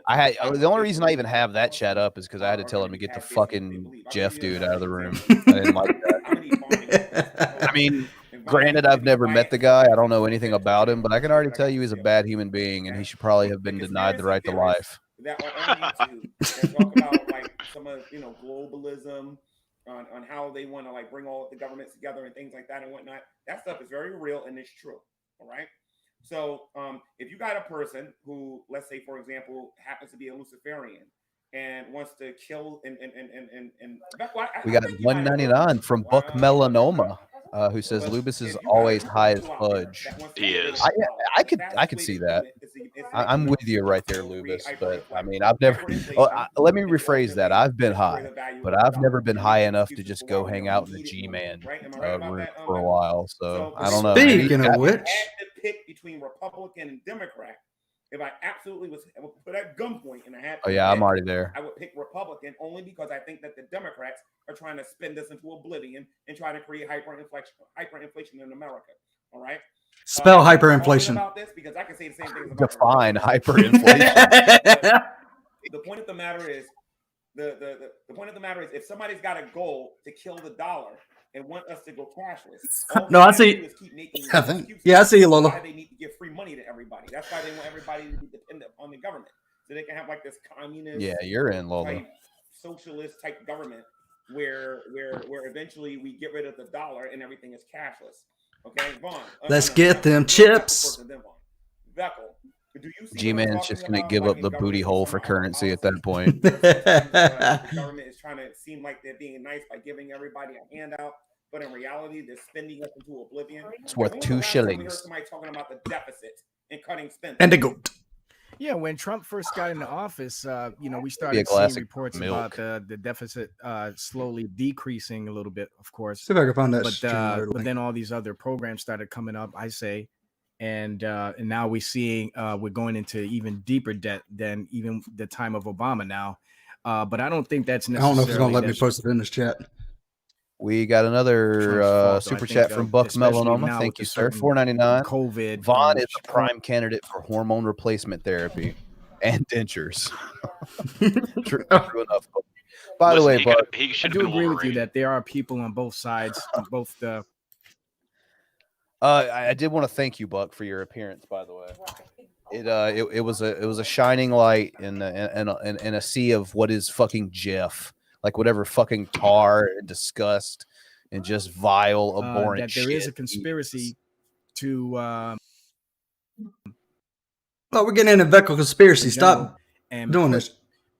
The only reason I even have that chat up is because I had to tell him to get the fucking Jeff dude out of the room. I didn't like that. I mean, granted, I've never met the guy. I don't know anything about him, but I can already tell you he's a bad human being, and he should probably have been denied the right to life. That are on YouTube and talk about like some of globalism, on how they want to like bring all the governments together and things like that and whatnot. That stuff is very real and it's true. All right. So if you got a person who, let's say, for example, happens to be a Luciferian and wants to kill and we got 199 from Buck Melanoma, who says Lubis is always high as fudge. He is. I could see that. I'm with you right there, Lubis. But I mean, I've never. Let me rephrase that. I've been high, but I've never been high enough to just go hang out in the G-Man room for a while. So I don't know. Speaking of which, pick between Republican and Democrat. If I absolutely was put at gunpoint and I had, I'm already there. I would pick Republican only because I think that the Democrats are trying to spin this into oblivion and try to create hyperinflation in America. All right. Spell hyperinflation. About this because I can say the same thing. Define hyperinflation. The point of the matter is the point of the matter is if somebody's got a goal to kill the dollar and want us to go cashless. No, I see. Yeah, I see you, Lola. That's why they need to give free money to everybody. That's why they want everybody to be dependent on the government, so they can have like this communist. Yeah, you're in, Lola. Type, socialist type government where eventually we get rid of the dollar and everything is cashless. Okay, Vaughn. Let's get them chips. G-Man's just gonna give up the booty hole for currency at that point. The government is trying to seem like they're being nice by giving everybody a handout, but in reality, they're spending us into oblivion. It's worth 2 shillings. Somebody talking about the deficit and cutting spending. And the goat. Yeah, when Trump first got into office, we started seeing reports about the deficit slowly decreasing a little bit, of course. See if I can find that. But then all these other programs started coming up, I say. And now we're going into even deeper debt than even the time of Obama now. But I don't think that's necessarily. I don't know if he's going to let me post it in this chat. We got another super chat from Bucks Melanoma. Thank you, sir. $4.99. COVID. Vaughn is a prime candidate for hormone replacement therapy and dentures. True enough. By the way, Buck, I do agree with you that there are people on both sides, on both the. I did want to thank you, Buck, for your appearance. By the way, it was a shining light in a sea of what is fucking Jeff, like whatever fucking tar and disgust and just vile, abhorrent that there shit. is a conspiracy to. Well, we're getting into Veckle conspiracy. Stop doing this.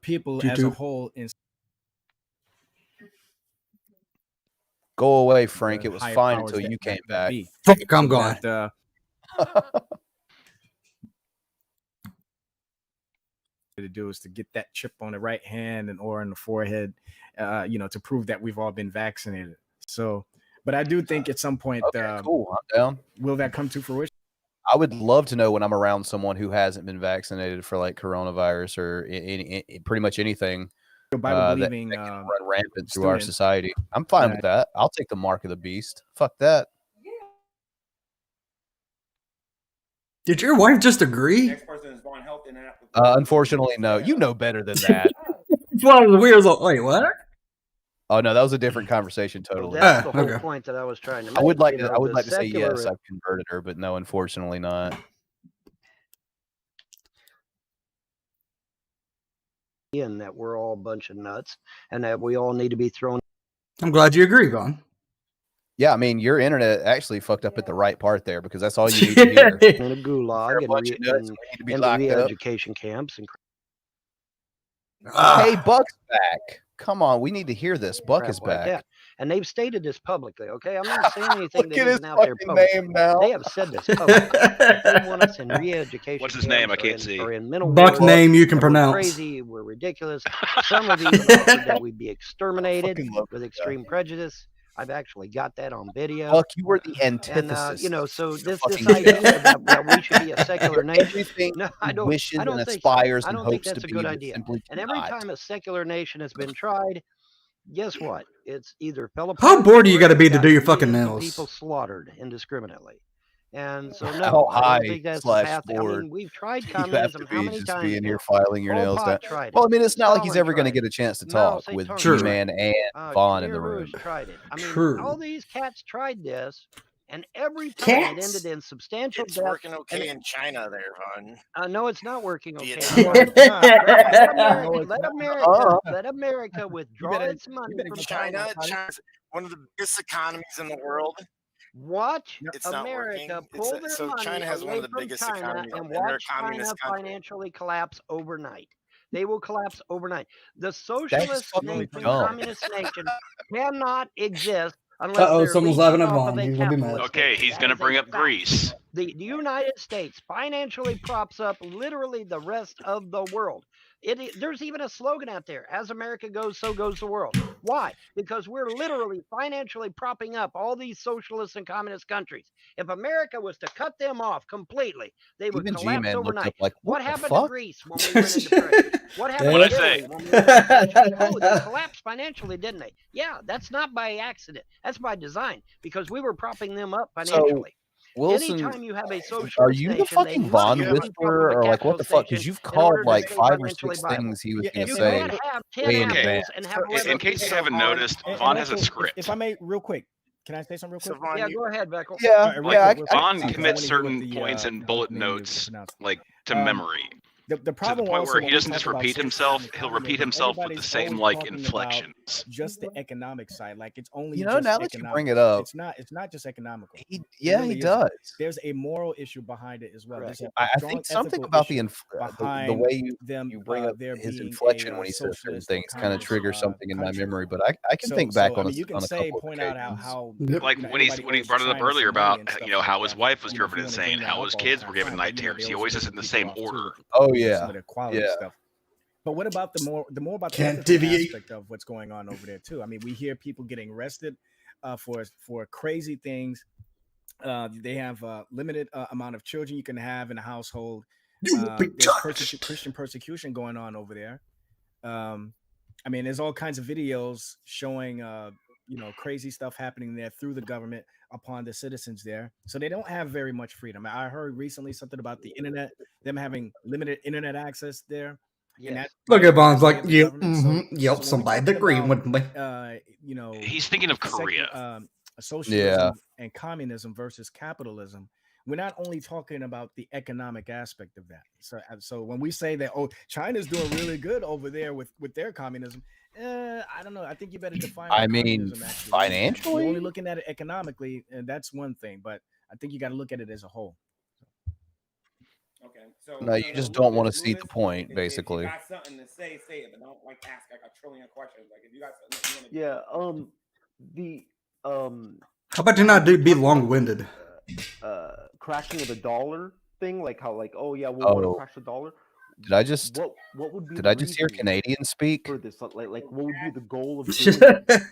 People YouTube. As a whole. Go away, Frank. It was fine until you came back. Fuck, I'm gone. To do is to get that chip on the right hand and or in the forehead, to prove that we've all been vaccinated. So, but I do think at some point, cool, I'm down. Will that come to fruition? I would love to know when I'm around someone who hasn't been vaccinated for like coronavirus or pretty much anything. Bible-believing that can run rampant through our society. I'm fine with that. I'll take the mark of the beast. Fuck that. Did your wife just agree? Next person is Vaughn Health and Unfortunately, no. You know better than that. It's one of the weird. Wait, what? Oh no, that was a different conversation totally. That's the whole point that I was trying to make. I would like you to. know, I would the like to say yes. secular- I've converted her, but no, unfortunately not. And that we're all a bunch of nuts, and that we all need to be thrown. I'm glad you agree, Vaughn. Yeah, I mean, your internet actually fucked up at the right part there because that's all you need to hear. In a gulag and, be and locked up. re-education camps. And Hey, Buck's back. Come on, we need to hear this. Buck is crap like back. that. And they've stated this publicly. Okay, I'm not saying anything Look that at his isn't out there fucking publicly. name now. They have said this publicly. They want us in re-education. What's his name? I camps can't or see. Or in mental Buck wards, name you can that we're pronounce. Crazy. We're ridiculous. Some of these offered that we'd be exterminated with extreme prejudice. I've actually got that on video. Buck, you were the antithesis. And so this fucking idea show. that we should be a secular nation. Everything No, I don't. wishes I don't and think aspires so. I and don't think hopes that's to a be good but idea. simply And every cannot. time a secular nation has been tried, guess what? It's either fell apart. How bored do you or got to it's be to got do your fucking millions of nails? people slaughtered indiscriminately. And so How no, I high don't think that's the slash path. I bored mean, we've tried you have communism. to How be many just times? being here now? filing your Pol nails Pot down. tried it. Well, I mean, it's not like he's Stalin ever going to tried get a chance to No, talk say with True. G-Man and Vaughn in the Khmer room. Rouge tried it. I mean, True. all these cats tried this, and every time it Cats? ended in substantial It's death. working okay and in China there, Vaughn. no, it's not working okay. Vietnam. Let America withdraw its money from China. China's one of the biggest economies in the world. Watch It's not America working. pull their So money China has one away of the from biggest China economies, and and they're a watch China communist country. financially collapse overnight. They will collapse overnight. The That's socialist fucking nation, dumb. communist nation, cannot exist unless Uh-oh, they're someone's leeching laughing at off of Vaughn. a He's gonna be mad. capitalist Okay, nation. he's That going to is a bring up fact. Greece. The United States financially props up literally the rest of the world. There's even a slogan out there: "As America goes, so goes the world." Why? Because we're literally financially propping up all these socialist and communist countries. If America was to cut them off completely, they would Even collapse G-Man looked overnight. up like, What what the happened fuck? to Greece when we went into depression? What happened What'd to I Italy say? when we went into depression? Oh, they collapsed financially, didn't they? Yeah, that's not by accident. That's by design because we were propping them up financially. Wilson, Anytime you have a socialist are you the nation, fucking they Vaughn must be propping whisperer up a or like what the capitalist fuck? Because nation you've in called order to like stay 5 or financially 6 viable. things he was Yeah, going to You say can't have 10 way in animals advance. and have In 11 case you people. haven't noticed, Vaughn has a also, script. If I may, real quick, can I say something real quick? So Vaughn, Yeah, go ahead, Beckle. Yeah, real yeah. quick, Vaughn because I commits wanna hear what certain the, points and bullet name you notes pronounce. like to memory. The To the problem point also where when he we doesn't talk just about repeat socialism himself, and he'll repeat communism, himself with the everybody's same always like talking about inflections. just the economic side. Like it's only You know, just now that you economic. bring it up, It's not just economical. he It really really isn't. does. There's a moral issue behind it as well. Correct. There's a I strong think something ethical about the issue the behind way them you bring up there his being inflection a when he says certain socialist or things kind of communist triggers something in my country. memory. But I can think back on I mean, you can on a say couple of point out occasions. how Like you know, when he everybody owes brought it up China earlier some money about and stuff how like his that. wife was You know, if driven you want to insane, bring that how up his all the kids were time, given fine, night but you know, terrors. they He also always rip does it in the people same off too order. with Oh some yeah, of the quality yeah. stuff. But what about the more about the Can't ethical deviate. aspect of what's going on over there too? I mean, we hear people getting arrested for crazy things. They have a limited amount of children you can have in a household. There's Christian persecution going on over there. I mean, there's all kinds of videos showing you know, crazy stuff happening there through the government upon the citizens there. So they don't have very much freedom. I heard recently something about the internet, them having limited internet access there. And that Look at Vaughn's like, by the yep, government. So yep, when we're somebody's talking agreeing about, with me. you know, He's thinking of Korea. socialism and communism versus capitalism, we're not only talking about the economic aspect of that. So when we say that, oh, China's doing really good over there with their communism, I don't know. I think you better define. I mean, communism actually is. financially? You're only looking at it economically, and that's one thing. But I think you got to look at it as a whole. Okay, so No, you just don't want to see the point, basically. If you got something to say it, but don't like ask like a trillion questions. Like if you got something that you want to How about you not be long-winded? Crashing of the dollar thing, like how like oh yeah, we'll want to crash the dollar. Did I just what would be did the I just hear reason Canadian speak? for this? Like what would be the goal of doing it?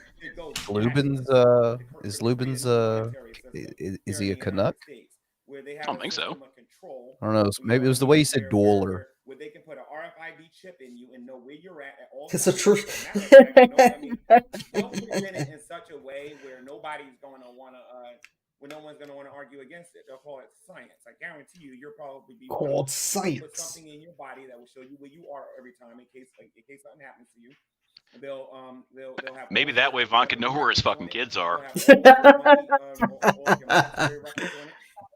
Lubin's is he a Canuck? I don't think so. I don't know. Maybe it was the way he said dollar. where they can put an RFID chip in you and know where you're at all It's times. the truth. They'll present it in such a way where nobody's going to want to, where no one's going to want to argue against it. They'll call it science. I guarantee you'll probably be Called put science. something in your body that will show you where you are every time in case something happens to you. they'll have Maybe that way Vaughn can know where his fucking kids are.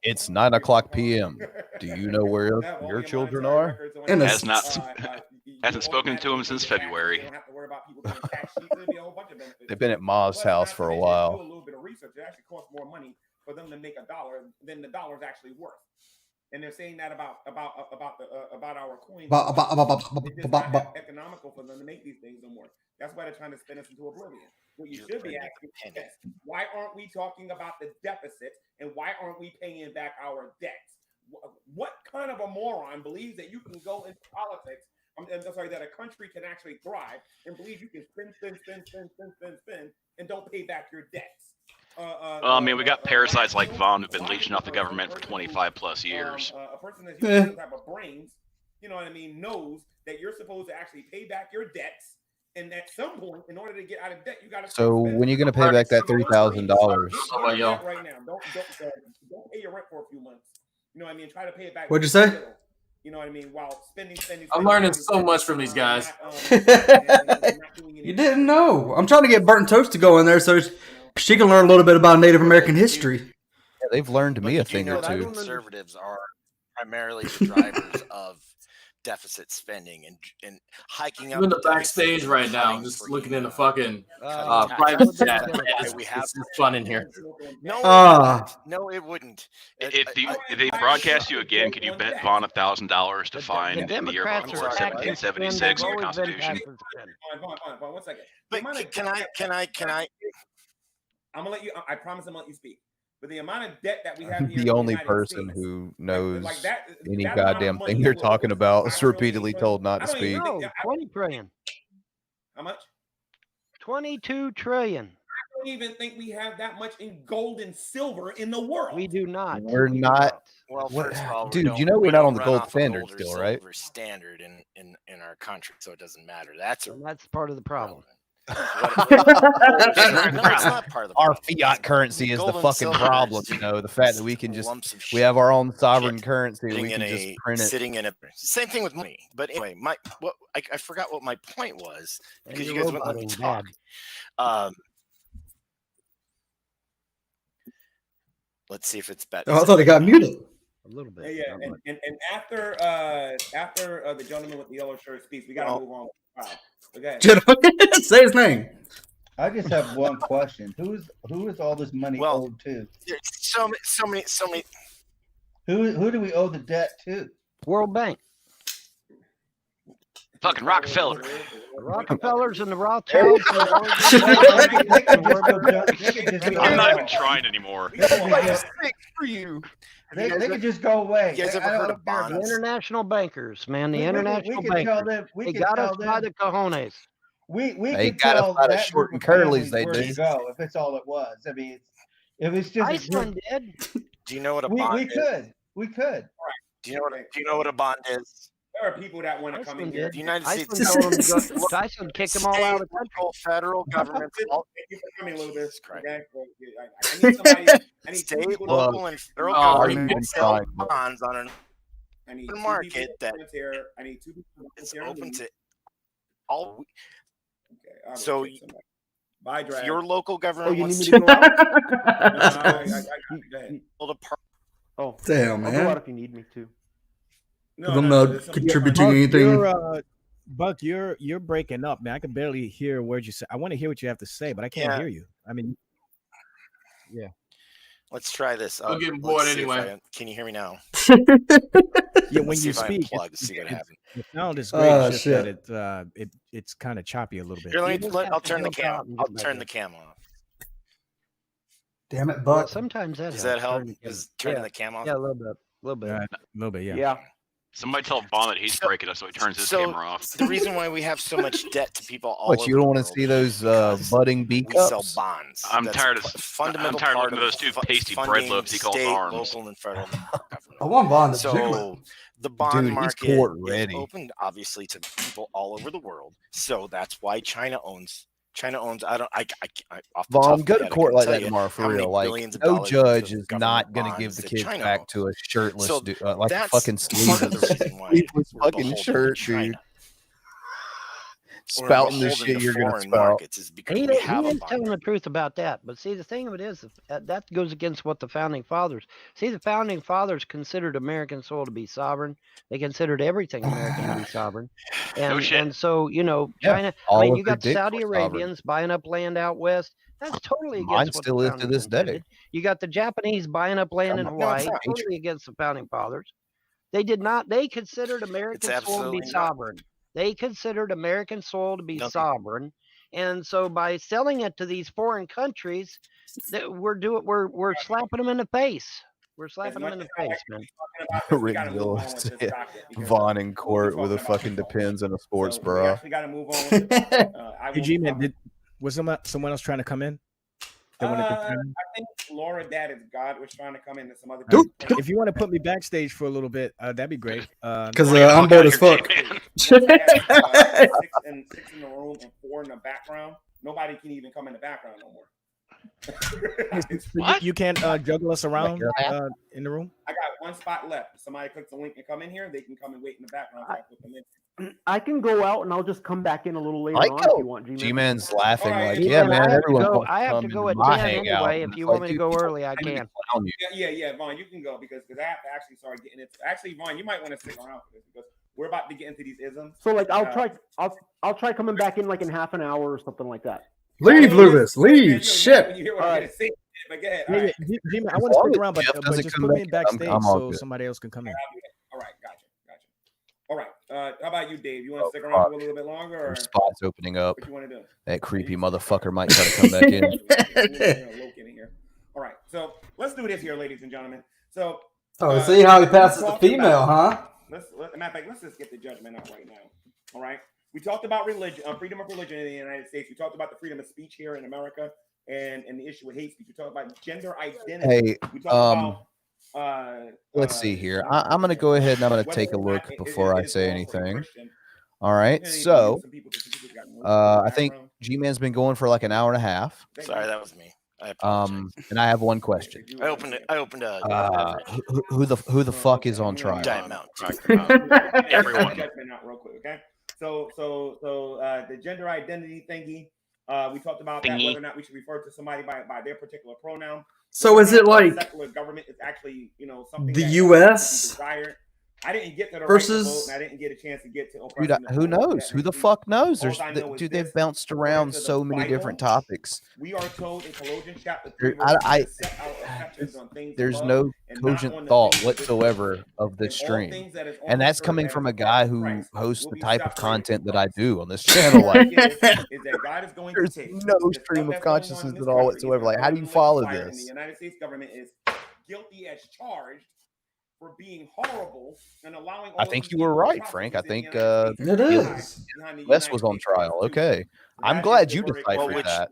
It's 9:00 p.m. Do you know where your children are? Hasn't spoken to him since February. They've been at Ma's house for a while. Do a little bit of research. It actually costs more money for them to make $1 than the dollar's actually worth. And they're saying that about our coins. It's not economical for them to make these things no more. That's why they're trying to spin us into oblivion. What you should be asking is, why aren't we talking about the deficit and why aren't we paying back our debts? What kind of a moron believes that you can go into politics? I'm sorry, that a country can actually thrive and believe you can spend and don't pay back your debts. I mean, we got parasites like Vaughn who've been leeching off the government for 25 plus years. A person that's using some type of brains, you know what I mean, knows that you're supposed to actually pay back your debts. And at some point, in order to get out of debt, you got to. So when are you going to pay back that $3,000? Right now, don't pay your rent for a few months. You know what I mean? Try to pay it back. What'd you say? You know what I mean? While spending. I'm learning so much from these guys. You didn't know. I'm trying to get Burnt Toast to go in there so she can learn a little bit about Native American history. Yeah, they've learned me a thing or two. Conservatives are primarily the drivers of deficit spending and hiking up. I'm in the backstage right now, just looking in the fucking private chat. It's fun in here. No, it wouldn't. If they broadcast you again, could you bet Vaughn $1,000 to find in the year before 1776 in your Constitution? Vaughn, 1 second. But can I? I'm gonna let you. I promise I'm gonna let you speak. But the amount of debt that we have here, The only person who knows any goddamn thing you're talking about is repeatedly told not to speak. No, 20 trillion. How much? 22 trillion. I don't even think we have that much in gold and silver in the world. We do not. We're not. Well, first of all, dude, you know we're not on the gold standard still, right? Standard in our country, so it doesn't matter. That's part of the problem. It's not part of the Our fiat currency is the fucking problem, you know. The fact that we can we have our own sovereign currency, we can just print it. Sitting in a same thing with money. But anyway, I forgot what my point was because you guys wouldn't let me talk. Let's see if it's better. Oh, I thought it got muted. A little bit. Yeah, and after the gentleman with the yellow shirt speaks, we gotta move on. Wow. Okay. Say his name. I just have one question. Who is all this money owed to? So many. Who do we owe the debt to? World Bank. Fucking Rockefeller. The Rockefellers and the Rothschilds. I'm not even trying anymore. For you. They could just go away. You guys ever heard of bonds? The international bankers, man. The international bankers. They can got tell us by the cojones. We They could got us tell by the that short group and of curlies, families they where do. to go if it's all it was. I mean, it was just Iceland did. Do you know what a bond is? We could. Do you know what a bond is? There are people that want to come in here. The United States Iceland kicked them all out of the country. Federal government. Thank you for coming, Luther. Okay? I need somebody. I need state, local, and federal government sell bonds on a market that I need 2 people. It's open to all. Okay, so bye, Drag. Your local government you need wants me to go out? Oh, damn, I'll man. go out if you need me to. I'm not contributing anything. Buck, you're breaking up, man. I can barely hear words you say. I want to hear what you have to say, but I can't hear you. I mean, yeah. Let's try this. I'm getting bored anyway. Can you hear me now? Yeah, when you speak, see what happens. The sound is great. It's just that it's kind of choppy a little bit. Here, I'll turn the camera. I'll turn the camera off. Damn it, Buck. Sometimes that does that help? Is turning the camera off? Yeah, a little bit, yeah. Yeah. Somebody tell Vaughn that he's breaking up, so he turns his camera off. The reason why we have so much debt to people all What, over you don't the want to world see those budding bee we sell cups? bonds. I'm That's tired of fundamental I'm tired of part looking at those two pasty bread funding loaves he calls state, arms. local, and federal government. I want Vaughn to do So the bond Dude, he's market court is ready. open, obviously, to people all over the world. So that's why China owns. I don't. Off the top Vaughn, of go my to head, I court can like tell that you tomorrow for how many real. Like, billions of no dollars judge of is government not going to bonds give the that kids China back owns. to a shirtless, So dude, like a that's fucking part of the sleeveless, reason why sleeveless we're fucking beholden shirt, to China. dude. spouting the shit you're going to spout. Markets is because He we is have a telling the truth about that. But see, the thing of it is, that goes against what the founding fathers. See, the founding fathers considered American soil to be sovereign. They considered everything American to be sovereign. And so, China, I mean, you got the Saudi Arabians buying up land out west. That's totally against Mine what still the is to founding this day. intended. You got the Japanese buying up land in Hawaii, totally against the founding fathers. They did not. They considered American soil to be sovereign. They considered American soil to be sovereign, and so by selling it to these foreign countries, that we're slapping them in the face. We're slapping them in the face, man. Vaughn in court with a fucking Depends and a sports bra. We got to move on. Hey, G-Man, was someone else trying to come in? I think Laura Dad is God was trying to come in and some other Dude, if you want to put me backstage for a little bit, that'd be great. Because I'm bored as fuck. 6 in the room and 4 in the background. Nobody can even come in the background no more. What? You can't juggle us around in the room? I got one spot left. If somebody clicks the link and come in here, they can come and wait in the background. I put them in. I can go out and I'll just come back in a little later on if you want. G-Man's laughing Right. like, yeah, man, everyone. I have to go at 10 anyway. If you want me to go early, I can. Yeah, Vaughn, you can go because I have to actually start getting into. Actually, Vaughn, you might want to stick around for this because we're about to get into these isms. So like I'll try coming back in like in half an hour or something like that. Leave, Lewis. Leave. Shit. Right. G-Man, I want to stick around, but just put me in backstage so somebody else can come in. All right, gotcha. All right, how about you, Dave? You want to stick around for a little bit longer? Or spots opening up. What you want to do? That creepy motherfucker might try to come back in. All right, so let's do this here, ladies and gentlemen. So, see how he passes the female, huh? Matter of fact, let's just get the judgment out right now. All right, we talked about religion, freedom of religion in the United States. We talked about the freedom of speech here in America, and the issue with hate speech. We talked about gender identity. Hey, we talked about. Let's see here. I'm going to go ahead and I'm going to take a look before I say anything. All right. So, I think G-Man's been going for like an hour and a half. Sorry, that was me. And I have one question. I opened who the fuck is on trial? Everyone. Judgment out real quick, okay? So the gender identity thingy. We talked about that, whether or not we should refer to somebody by their particular pronoun. So is it like secular government is actually, something the that U.S. desired? I didn't get to the versus. Right to vote, and I didn't get a chance to get to. Dude, who knows? Who the fuck knows? Dude, they've bounced around so many different topics. We are told in Colossians chapter 3, there's no cogent thought whatsoever of this stream, and that's coming from a guy who hosts the type of content that I do on this channel. Like, there's no stream of consciousness at all whatsoever. Like, how do you follow this? The United States government is guilty as charged for being horrible and allowing. I think you were right, Frank. I think it is. Wes was on trial. Okay, I'm glad you deciphered that.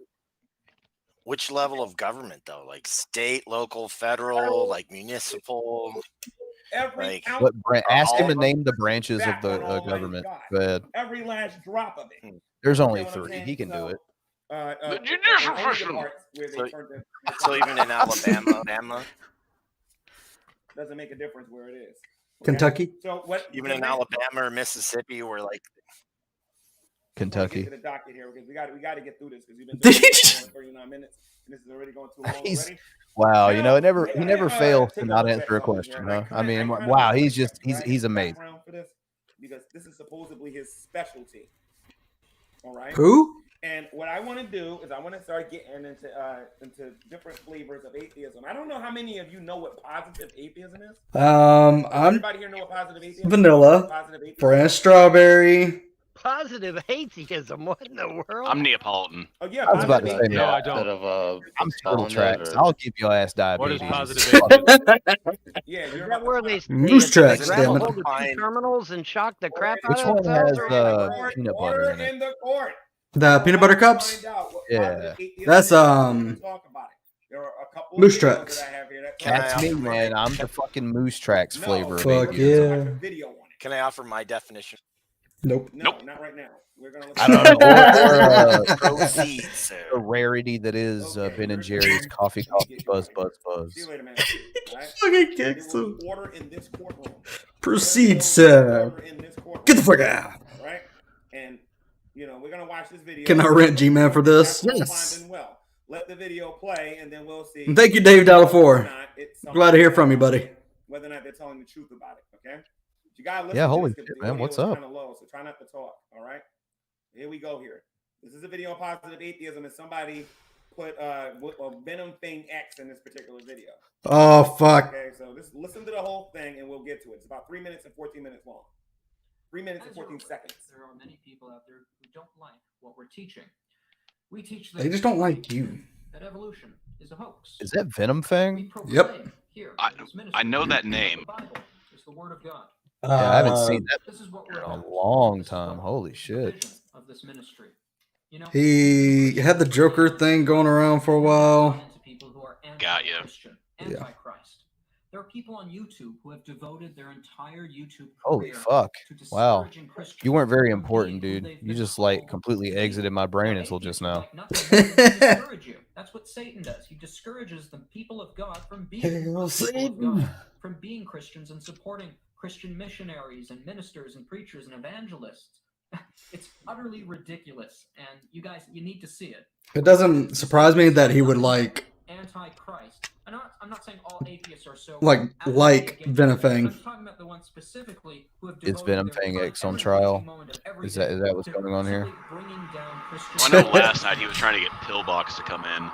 Which level of government though? Like state, local, federal, like municipal? Like ask him to name the branches of the government. Go ahead. Every last drop of it. There's only 3. He can do it. The judicial system. So even in Alabama. Doesn't make a difference where it is. Okay? Kentucky. So what? Even in Alabama or Mississippi, we're like Kentucky. Get the docket here because we got to get through this because we've been doing this for 39 minutes and this is already going too long already. Wow, he never fails to not answer a question, huh? I mean, wow, he's amazing. For this because this is supposedly his specialty. All right. Who? And what I want to do is I want to start getting into different flavors of atheism. I don't know how many of you know what positive atheism is. Everybody here know what positive atheism vanilla, is? Bran strawberry. Positive atheism. What in the world? I'm Neapolitan. Oh yeah, I was about to say no, I don't. I'm Turtle Tracks. I'll give your ass diabetes. What is positive atheism? Yeah, is that where they Moose tracks, grab a hold of 2 terminals and shock the crap out Which of one has peanut butter in it? the court. The peanut butter cups? Yeah. That's Moose tracks. That's me, man. I'm the fucking Moose Tracks flavor. Fuck yeah. Can I offer my definition? Nope. No, not right now. We're gonna I don't know. Proceed, sir. The rarity that is Ben and Jerry's coffee, buzz. See you later, man. Fucking kicks him. Order in this courtroom. Proceed, sir. Get the fuck out. Right? And You know, we're gonna watch this video. Can I rent G-Man for this? Yes. Well, let the video play, and then we'll see. And thank you, Dave Dallafor. Glad to hear from you, buddy. Whether or not they're telling the truth about it, okay? You gotta listen. Yeah, to holy this, shit, the man. audio What's is up? Kind of low, so try not to talk. All right. Here we go. Here. This is a video on positive atheism, and somebody put Venom Thing X in this particular video. Oh fuck. Okay, so just listen to the whole thing, and we'll get to it. It's about 3 minutes and 14 minutes long. 3 minutes and 14 seconds. There are many people out there who don't like what we're teaching. We teach They just don't like you. that evolution is a hoax. Is that Venom Thing? Yep. I know that name. It's the word of God. Yeah, I haven't seen that This is what in we're a long time. Holy shit. of this ministry. You know, He had the Joker thing going around for a while. Got you. Antichrist. There are people on YouTube who have devoted their entire YouTube Holy career fuck. to Wow. discouraging Christians. You weren't very important, dude. You just like completely exited my brain until just now. Discourage you. That's what Satan does. He discourages the people of God from being Hail Satan. from being Christians and supporting Christian missionaries and ministers and preachers and evangelists. It's utterly ridiculous, and you guys, you need to see it. It doesn't surprise me that he would like Antichrist. I'm not saying all atheists are so Venom Thing. I'm talking about the ones specifically who have Is Venom Thing X on trial? Is that what's going on here? Well, I know last night he was trying to get Pillbox to come in.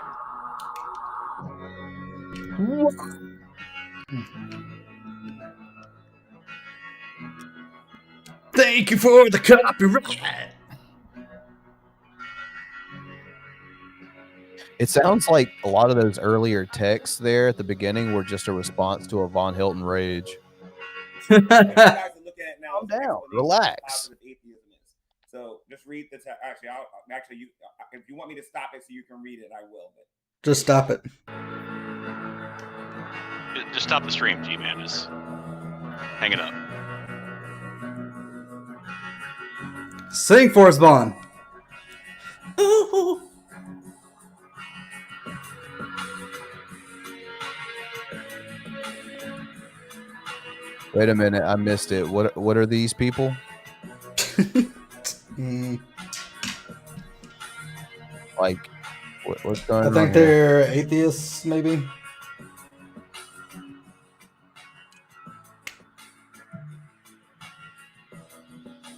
Thank you for the copyright. It sounds like a lot of those earlier texts there at the beginning were just a response to a Von Hilton rage. Calm down, relax. So just read the text. Actually, if you want me to stop it so you can read it, I will. But Just stop it. Just stop the stream, G-Man. Just hang it up. Sing for us, Vaughn. Wait a minute, I missed it. What are these people? Like, what's going on? I think they're atheists, maybe.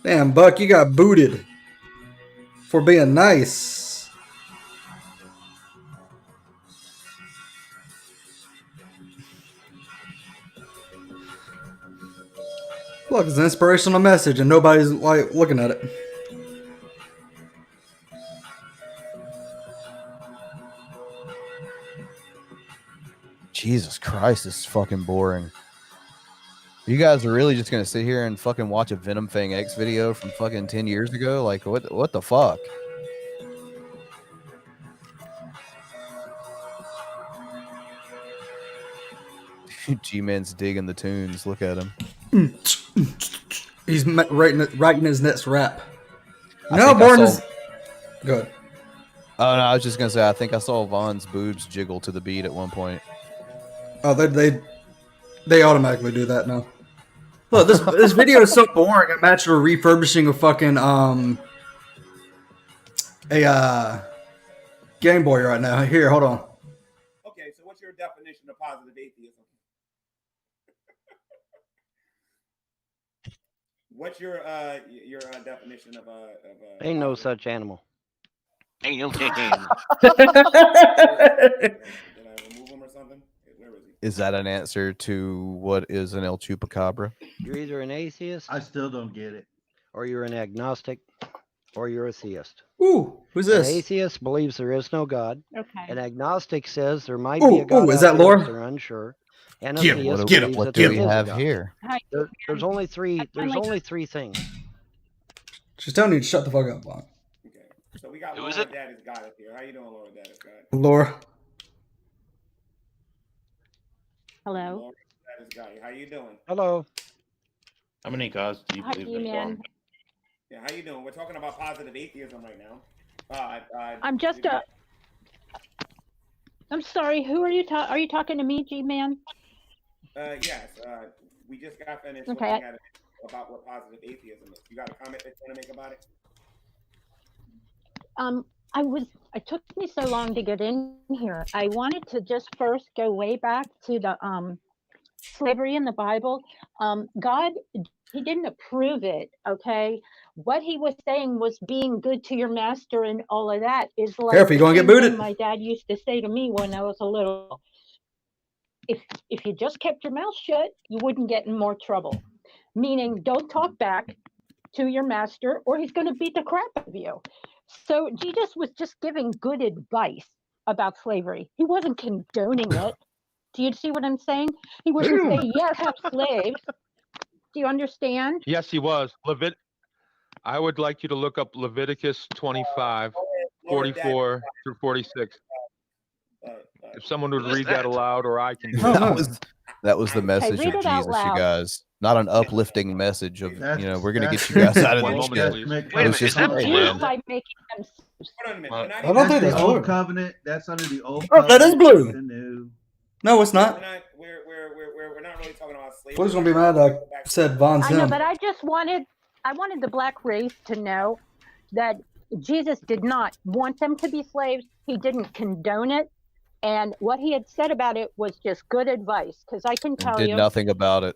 Damn, Buck, you got booted for being nice. Look, it's an inspirational message, and nobody's like looking at it. Jesus Christ, this is fucking boring. You guys are really just gonna sit here and fucking watch a Venom Thing X video from fucking 10 years ago? Like, what the fuck? G-Man's digging the tunes. Look at him. He's writing his next rap. No, Bjorn is good. Oh no, I was just gonna say I think I saw Vaughn's boobs jiggle to the beat at one point. Oh, they automatically do that now. Look, this video is so boring. I'm actually refurbishing a fucking Game Boy right now. Here, hold on. okay, so what's your definition of positive atheism? What's your definition of Ain't no such animal. Ain't no such animal. Did I remove him or something? Where was he? Is that an answer to what is an El Chupacabra? You're either an atheist. I still don't get it. Or you're an agnostic, or you're a theist. Ooh, who's this? An atheist believes there is no God. Okay. An agnostic says there might be a God. Ooh, is that out there, Laura? but they're unsure. And a Get him, theist get him, believes what that do there we is a have God. here? There's only three. There's only three things. She's telling you to shut the fuck up, Vaughn. Okay, so we got Laura Daddy's God up here. How you doing, Laura Daddy's God? Laura. Hello. Laura Daddy's God. How you doing? Hello. How many gods do you Hi, believe in? man. Vaughn? Yeah, how you doing? We're talking about positive atheism right now. I'm just I'm sorry. Who are you? Are you talking to me, G-Man? Yes. We just got finished Okay. looking at it about what positive atheism is. You got a comment that you want to make about it? It took me so long to get in here. I wanted to just first go way back to the slavery in the Bible. God, he didn't approve it, okay? What he was saying was being good to your master and all of that is like Careful, you're gonna get booted. my dad used to say to me when I was a little. If you just kept your mouth shut, you wouldn't get in more trouble. Meaning, don't talk back to your master or he's going to beat the crap out of you. So Jesus was just giving good advice about slavery. He wasn't condoning it. Do you see what I'm saying? He wasn't saying, yes, have slaves. Do you understand? Yes, he was. I would like you to look up Leviticus 25, 44 through 46. If someone would read that aloud, or I can. That was the message read of it out Jesus, you loud. guys. Not an uplifting message of, we're going to get you guys out of this shit. Wait It was just, hey, man. By making them I don't think the that's old blue. covenant. That's under the old Oh, that is covenant. blue. The new. No, it's not. We're not really talking about slavery. Blue's gonna be mad I said Vaughn's I know, him. but I wanted the black race to know that Jesus did not want them to be slaves. He didn't condone it. And what he had said about it was just good advice. Because I can tell Did you. nothing about it.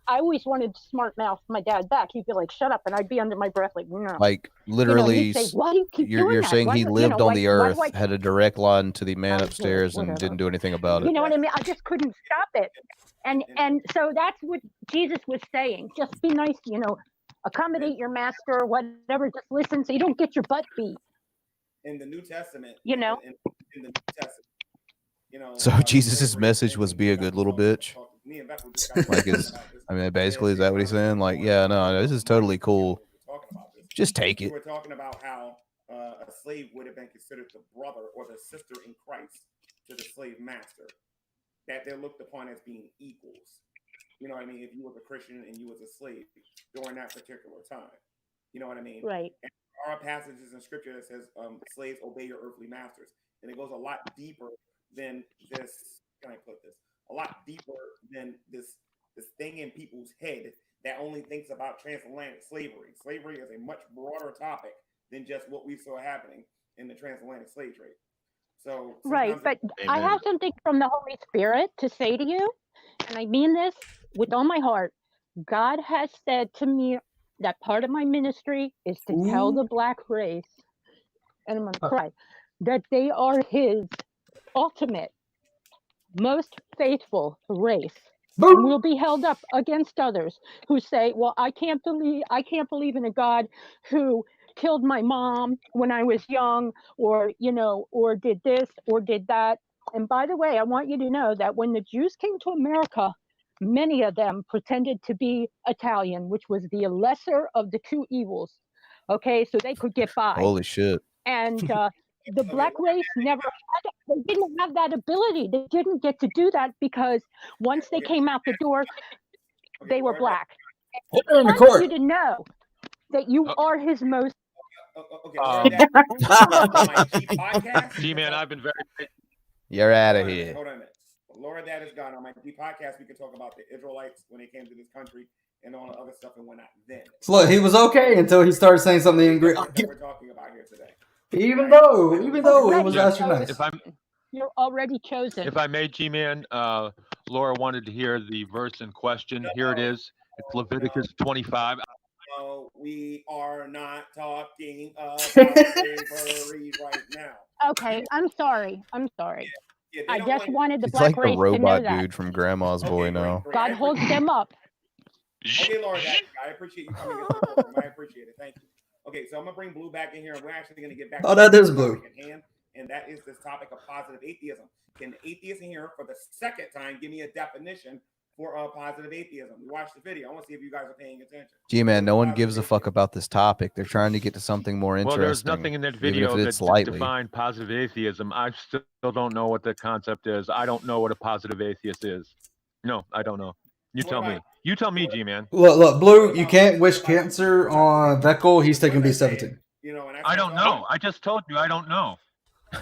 I always wanted to smart mouth my dad back. He'd be like, shut up. And I'd be under my breath like, no. Like, literally, he'd say, why do you keep doing you're that? saying Why he do- lived on the why earth, do I had a direct line to the man Okay, upstairs, and whatever. didn't do anything about it. You know what I mean? I just couldn't stop it. And so that's what Jesus was saying. Just be nice, accommodate your master or whatever. Just listen so you don't get your butt beat. In the New Testament, You know? in the New Testament, So Jesus' message was be a good little bitch. Like, basically, is that what he's saying? Like, yeah, no, this is totally cool. Just take we it. were talking about how a slave would have been considered the brother or the sister in Christ to the slave master, that they're looked upon as being equals. You know what I mean? If you was a Christian and you was a slave during that particular time, you know what I mean? Right. And there are passages in scripture that says, slaves, obey your earthly masters. And it goes a lot deeper than this. Can I put this? A lot deeper than this thing in people's head that only thinks about transatlantic slavery. Slavery is a much broader topic than just what we saw happening in the transatlantic slave trade. So Right, but I have something from the Holy Spirit to say to you, and I mean this with all my heart. God has said to me that part of my ministry is to tell the black race, and I'm going to cry, that they are his ultimate, most faithful race. And will be held up against others who say, well, I can't believe in a God who killed my mom when I was young, or did this or did that. And by the way, I want you to know that when the Jews came to America, many of them pretended to be Italian, which was the lesser of the two evils. Okay, so they could get by. Holy shit. And the black race never had it. They didn't have that ability. They didn't get to do that because once they came out the door, they were black. I want you to know that you are his most. G-Man, I've been very. You're out of here. Hold on a minute. Laura, that is gone. On my G podcast, we can talk about the Israelites when they came to this country and all the other stuff and whatnot. Then, So look, he was okay until he started saying something in Greek. that we're talking about here today. Even though it was actually nice. You're already chosen. If I may, G-Man, Laura wanted to hear the verse in question. Here it is. It's Leviticus 25. No, we are not talking about slavery right now. Okay, I'm sorry. Yeah, I just wanted the It's black like the race to know robot that. dude from Grandma's Boy now. God holds them up. Okay, Laura, I appreciate you coming in the program. I appreciate it. Thank you. Okay, so I'm gonna bring Blue back in here, and we're actually gonna get back. Oh, to that the is Blue. topic at hand, and that is this topic of positive atheism. Can the atheist in here, for the second time, give me a definition for positive atheism? We watched the video. I want to see if you guys are paying attention. G-Man, no one gives a fuck about this topic. They're trying to get to something more Well, interesting. there's nothing in that video even if that it's slightly. defined positive atheism. I still don't know what the concept is. I don't know what a positive atheist is. No, I don't know. You tell me. You tell me, G-Man. Look, Blue, you can't wish cancer on Veckel. He's taking B17. I don't know. I just told you I don't know.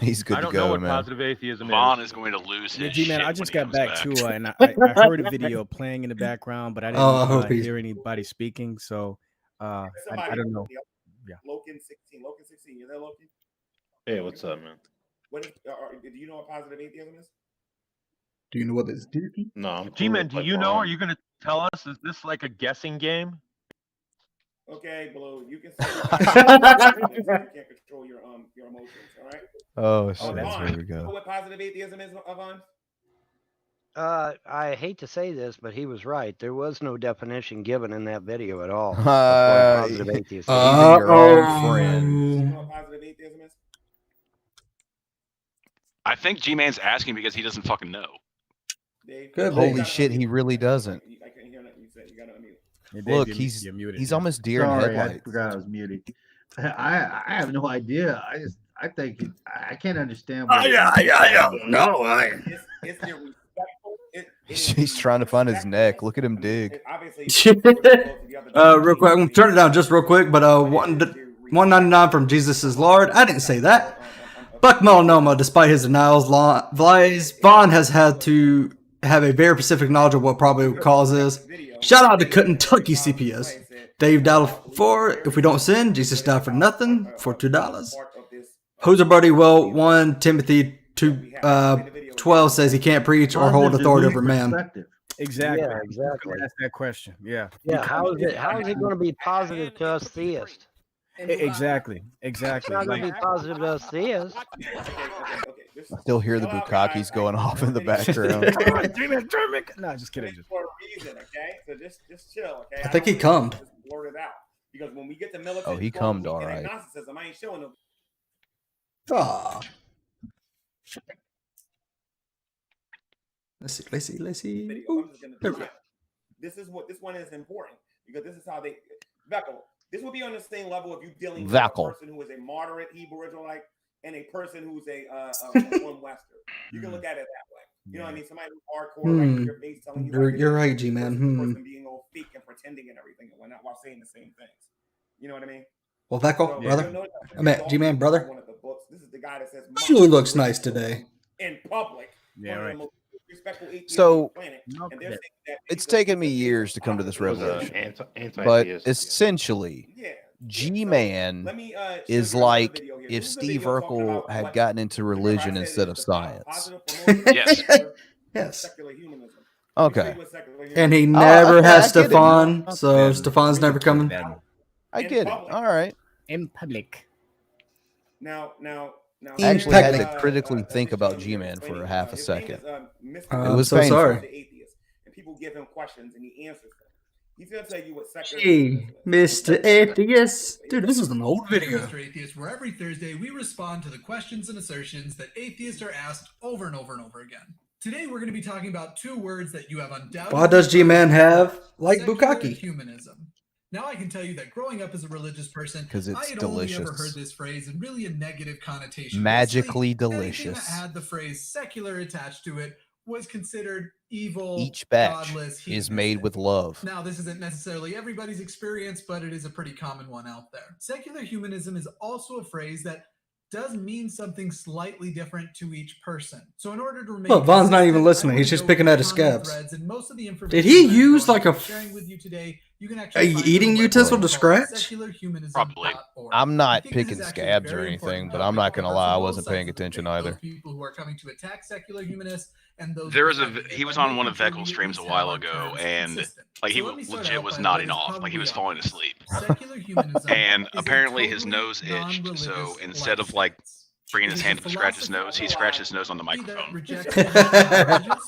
He's good I to don't know go, what man. positive atheism Vaughn is. is going to lose Yeah, his G-Man, shit I just when he got comes back back. too, and I heard a video playing in the background, but I didn't hear anybody speaking, so I don't know. Yeah. Loken 16. Loken 16. You there, Loken? Hey, what's up, man? What is? Do you know what positive atheism is? Do you know what this is? No, I'm G-Man, do you know? Are you going to tell us? Is this like a guessing game? Okay, Blue, you can say you can't control your emotions, all right? Oh shit! Vaughn, Here we you know go. what positive atheism is, Vaughn? I hate to say this, but he was right. There was no definition given in that video at all. Positive atheism. Even your own friend. Do you know what positive atheism is? I think G-Man's asking because he doesn't fucking know. Holy shit, he really doesn't. I can't hear nothing you said. You gotta unmute. Look, he's almost deer in Sorry, I headlights. forgot I was muted. I have no idea. I think I can't understand. It's irrespectful. He's trying to find his neck. Look at him dig. Real quick, I'm gonna turn it down just real quick. But $1.99 from Jesus is Lord. I didn't say that. Buck Melanoma, despite his denials, Vaughn has had to have a very specific knowledge of what probable cause is. Shout out to Kentucky CPS. Dave died for if we don't sin, Jesus died for nothing for $2. Hoser Buddy, 1 Timothy 2:12 says he can't preach or hold authority over man. Exactly. Yeah, exactly. That's that question. Yeah. Yeah, how is it going to be positive to us theists? Exactly. It's not going to be positive to us theists. I still hear the bukakis going off in the background. No, just kidding. For a reason, okay? So just chill, okay? I think he cummed. Just blurt it out. Because when we get to militant, Oh, he cummed all right. agnosticism, I ain't showing them. Ah. Let's see. Ooh, this one is important because this is how they Veckel. This will be on the same level if you're dealing with a person who is a moderate Hebrew Israelite and a person who's a one Western. You can look at it that way. You know what I mean? Somebody who's hardcore, like in your face, telling you You're right, G-Man. person being all fake and pretending and everything and whatnot while saying the same things. You know what I mean? Well, Veckel, brother. I meant G-Man, brother. One of the books. This is the guy that says Really looks nice today. in public. Yeah, right. So it's taken me years to come to this revelation, but essentially, G-Man is like if Steve Urkel had gotten into religion instead of science. Yes. Yes. Okay. And he never had I get it. Stefan, so Stefan's never coming. I get it. All right. In public. Now. I actually had to critically think about G-Man for a half a second. It was so painful. sorry. And people give him questions and he answers them. He's gonna tell you what secular Hey, Mr. Atheist. Dude, this is an old video. Mr. Atheist, where every Thursday we respond to the questions and assertions that atheists are asked over and over and over again. Today we're going to be talking about two words that you have undoubtedly. Why does G-Man have like secular Bukkake? Humanism. Now I can tell you that growing up as a religious person, 'Cause it's I had delicious. only ever heard this phrase in really a negative connotation. Magically Basically, anything delicious. that had the phrase secular attached to it was considered evil. Each batch godless, is made with love. Now, this isn't necessarily everybody's experience, but it is a pretty common one out there. Secular humanism is also a phrase that does mean something slightly different to each person. So in order to remain Look, Vaughn's not even consistent, listening. I He's wanna just go picking over at his common scabs. threads, and most of the Did information he that I'm use going like to a be sharing with you today, you can a actually find eating on the utensil website to scratch? secularhumanism.org. Probably. I'm not I think this picking is actually scabs or very anything, important but I'm not topic gonna for lie, I both wasn't sides paying of the attention debate, either. those people who are coming to attack secular humanists and those There was a defending it, he was by on one of making sure Veckel's we streams a at least have while our ago, terms and consistent. like he So let me start legit out was by nodding what is off, like he was probably falling asleep. Secular humanism And is a apparently his totally nose itched, so non-religious instead of life like stance. bringing It his is hand a up to scratch his nose, he philosophy scratched his nose on the that microphone. rejects religious,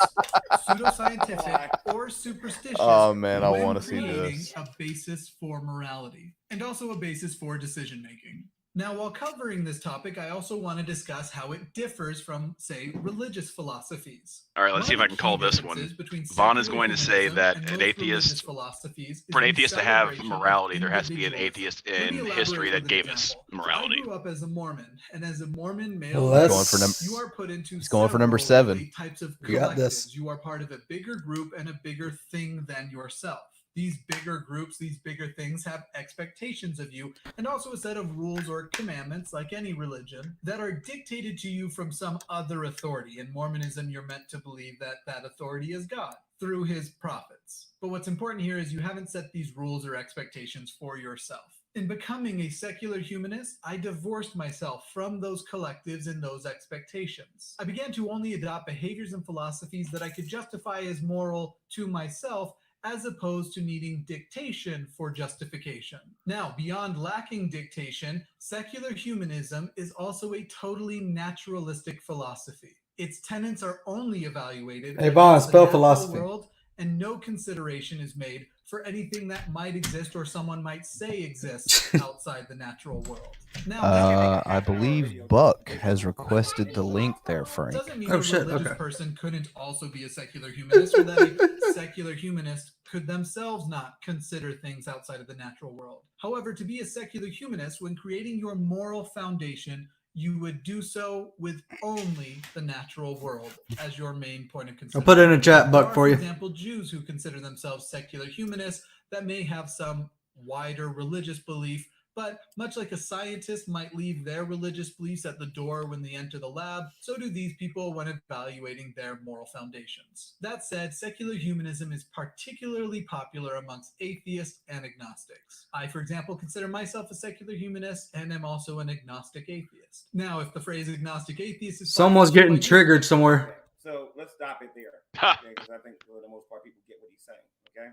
pseudoscientific, or superstitious Oh man, I when want to see creating this. a basis for morality and also a basis for decision making. Now, while covering this topic, I also want to discuss how it differs from, say, religious philosophies. All right, let's see if I can call this one. Vaughn is going to say that an atheist, for an atheist to have morality, there has to be an atheist in history that gave us morality. I grew up as a Mormon, and as a Mormon male, Well, you are put into he's going for number several 7. types of You got this. collectives. You are part of a bigger group and a bigger thing than yourself. These bigger groups, these bigger things have expectations of you, and also a set of rules or commandments, like any religion, that are dictated to you from some other authority. In Mormonism, you're meant to believe that that authority is God through his prophets. But what's important here is you haven't set these rules or expectations for yourself. In becoming a secular humanist, I divorced myself from those collectives and those expectations. I began to only adopt behaviors and philosophies that I could justify as moral to myself, as opposed to needing dictation for justification. Now, beyond lacking dictation, secular humanism is also a totally naturalistic philosophy. Its tenets are only evaluated Hey, Vaughn, against the spell natural philosophy. world, and no consideration is made for anything that might exist or someone might say exists outside the natural world. Now, I believe Buck has requested the link there, Frank. doesn't mean a religious person couldn't also be a secular humanist, or that a secular humanist could themselves not consider things outside of the natural world. However, to be a secular humanist, when creating your moral foundation, you would do so with only the natural world as your main point of I'll consideration. put it in a chat, There Buck, are, for you. example, Jews who consider themselves secular humanists that may have some wider religious belief, but much like a scientist might leave their religious beliefs at the door when they enter the lab, so do these people when evaluating their moral foundations. That said, secular humanism is particularly popular amongst atheists and agnostics. I, for example, consider myself a secular humanist and am also an agnostic atheist. Now, if the phrase agnostic atheist is Someone's getting triggered somewhere. So let's stop it there, because I think for the most part people get what he's saying. Okay,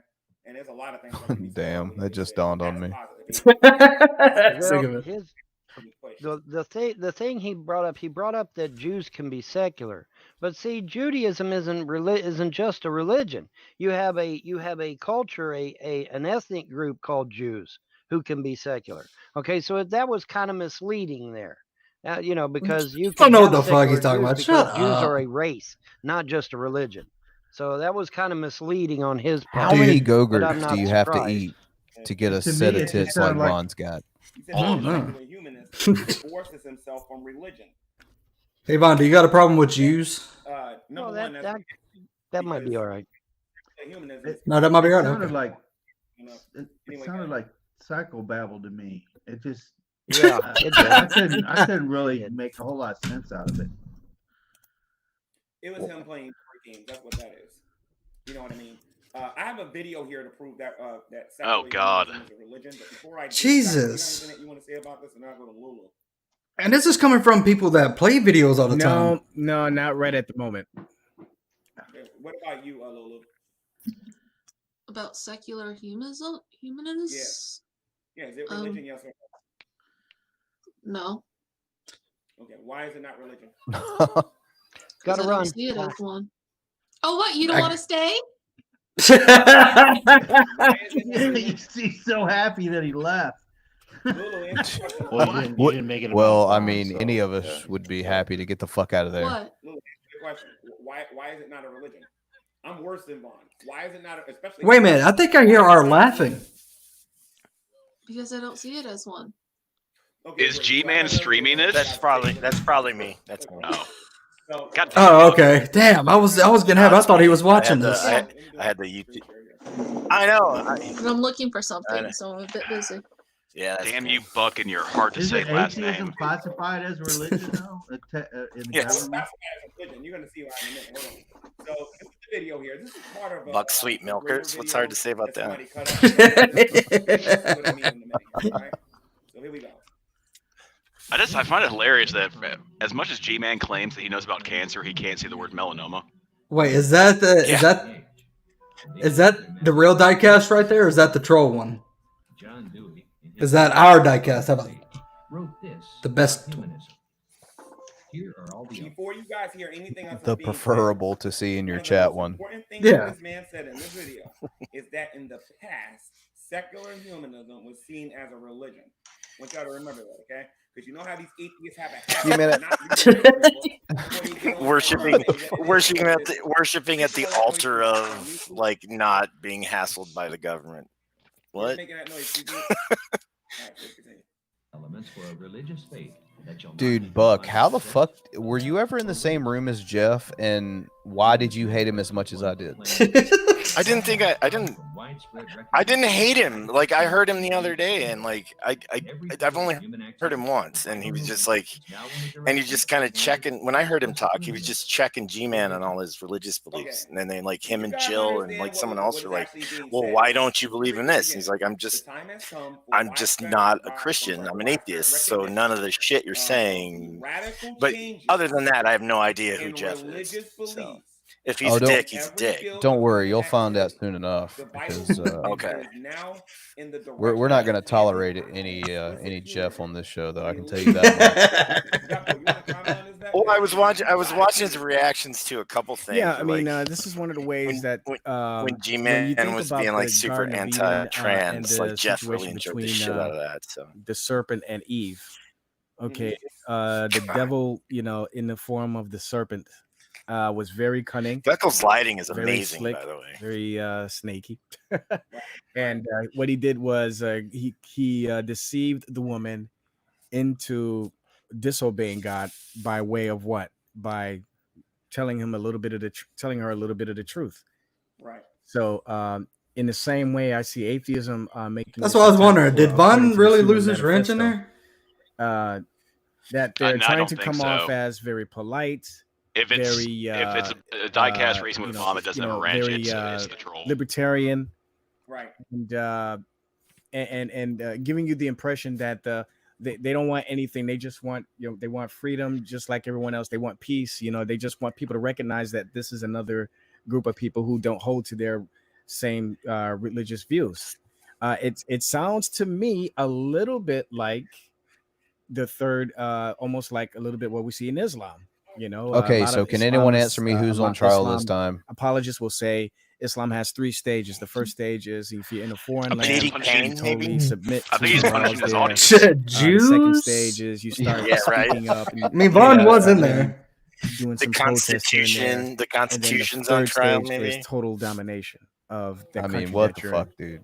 and there's a lot of things. That can be Damn, that just dawned on me. Well, the thing he brought up that Jews can be secular, but see, Judaism isn't just a religion. You have a culture, an ethnic group called Jews who can be secular. Okay, so that was kind of misleading there. Because you I can don't know what have the fuck he's secular talking Jews about. because Shut Jews up. are a race, not just a religion. So that was kind of misleading on his part. How many but I'm Go-Gurts not do you have to surprised. eat to get a To set me, of it just tits like sounded like- Vaughn's got? He said I don't he's a know. secular humanist who divorces himself from religion. Hey, Vaughn, do you got a problem with Jews? Number Well, one, that might be all right. humanism. No, that might be It right. sounded Okay. like it sounded like psychobabble to me. It just Yeah, I couldn't really make a whole lot of sense out of it. It was him playing board games. That's what that is. You know what I mean? I have a video here to prove that that Oh, God. humanism is a religion. But before I do Jesus. that, you know anything that you want to say about this, and I'll go to Lola. And this is coming from people that play videos all the time. No, not right at the moment. What about you, Lola? About secular humanism? Humanists? Yeah, is it religion? Yes or no? No. Okay, why is it not religion? Gotta I run. don't see it as one. Oh, what? You don't want to stay? He's so happy that he left. Well, you didn't make it. Well, about I Vaughn, mean, so, any of us would be happy to get the fuck out of there. What? Lola, good question. Why is it not a religion? I'm worse than Vaughn. Why is it not? Especially. Wait a minute. I think I hear our laughing. Because I don't see it as one. Is G-Man streaming this? That's probably me. That's me. Oh. God damn. Oh, okay. Damn, I was gonna have. I thought he was watching this. I had the YouTube. I know. And I'm looking for something, so I'm a bit busy. Yeah. Damn you, Buck, and your hard to Is say last atheism name. classified as religion though? In the Yes. government? You're gonna see why in a minute. Hold on. So this is the video here. This is part of Buck Sweet Milkers. What's hard to say about that? So here we go. I find it hilarious that as much as G-Man claims that he knows about cancer, he can't see the word melanoma. Wait, is that is that the real diecast right there, or is that the troll one? Is that our diecast? How about the best? Before you guys hear anything else, The preferable to see in your chat one. important thing Yeah. this man said in this video is that in the past, secular humanism was seen as a religion. I want y'all to remember that, okay? Because you know how these atheists have a worshiping at the altar of like not being hassled by the government. What? Elements for a religious faith. Dude, Buck, how the fuck were you ever in the same room as Jeff, and why did you hate him as much as I did? I didn't think I didn't I didn't hate him. Like I heard him the other day, and like I've only heard him once, and he was just like, and he just kind of checking. When I heard him talk, he was just checking G-Man on all his religious beliefs, and then they like him and Jill and like someone else were like, well, why don't you believe in this? And he's like, I'm just not a Christian. I'm an atheist. So none of the shit you're saying. But other than that, I have no idea who Jeff is. So. If he's a dick, he's a dick. Don't worry, you'll find out soon enough. Because okay, we're not going to tolerate any Jeff on this show, though. I can tell you that. Well, I was watching his reactions to a couple things. Yeah, I mean, this is one of the ways that when G-Man was being like super anti-trans, like Jeff really enjoyed the shit out of that. So the serpent and Eve. Okay, the devil, in the form of the serpent. Was very cunning. Beckle's lighting is amazing, slick, by the way. Very snaky. And what he did was he deceived the woman into disobeying God by way of what? By telling her a little bit of the truth. Right. So in the same way, I see atheism making. That's what I was wondering. Did Vaughn really lose his wrench in there? That they're trying to come off as very polite. If it's a diecast racing with Vaughn that doesn't have a wrench, very, it's the troll. Libertarian, right? And giving you the impression that they don't want anything. They just want they want freedom, just like everyone else. They want peace. They just want people to recognize that this is another group of people who don't hold to their same religious views. It sounds to me a little bit like the third, almost like a little bit what we see in Islam. Okay, so can anyone answer me who's on trial this time? Apologists will say Islam has 3 stages. The first stage is if you're in a foreign land, you totally submit to the laws there. The second stage is you start speaking up. I mean, Vaughn was in there. Doing the some Constitution, the Constitution's on trial, maybe? Is total domination of the country. I mean, what that the you're fuck, in. dude?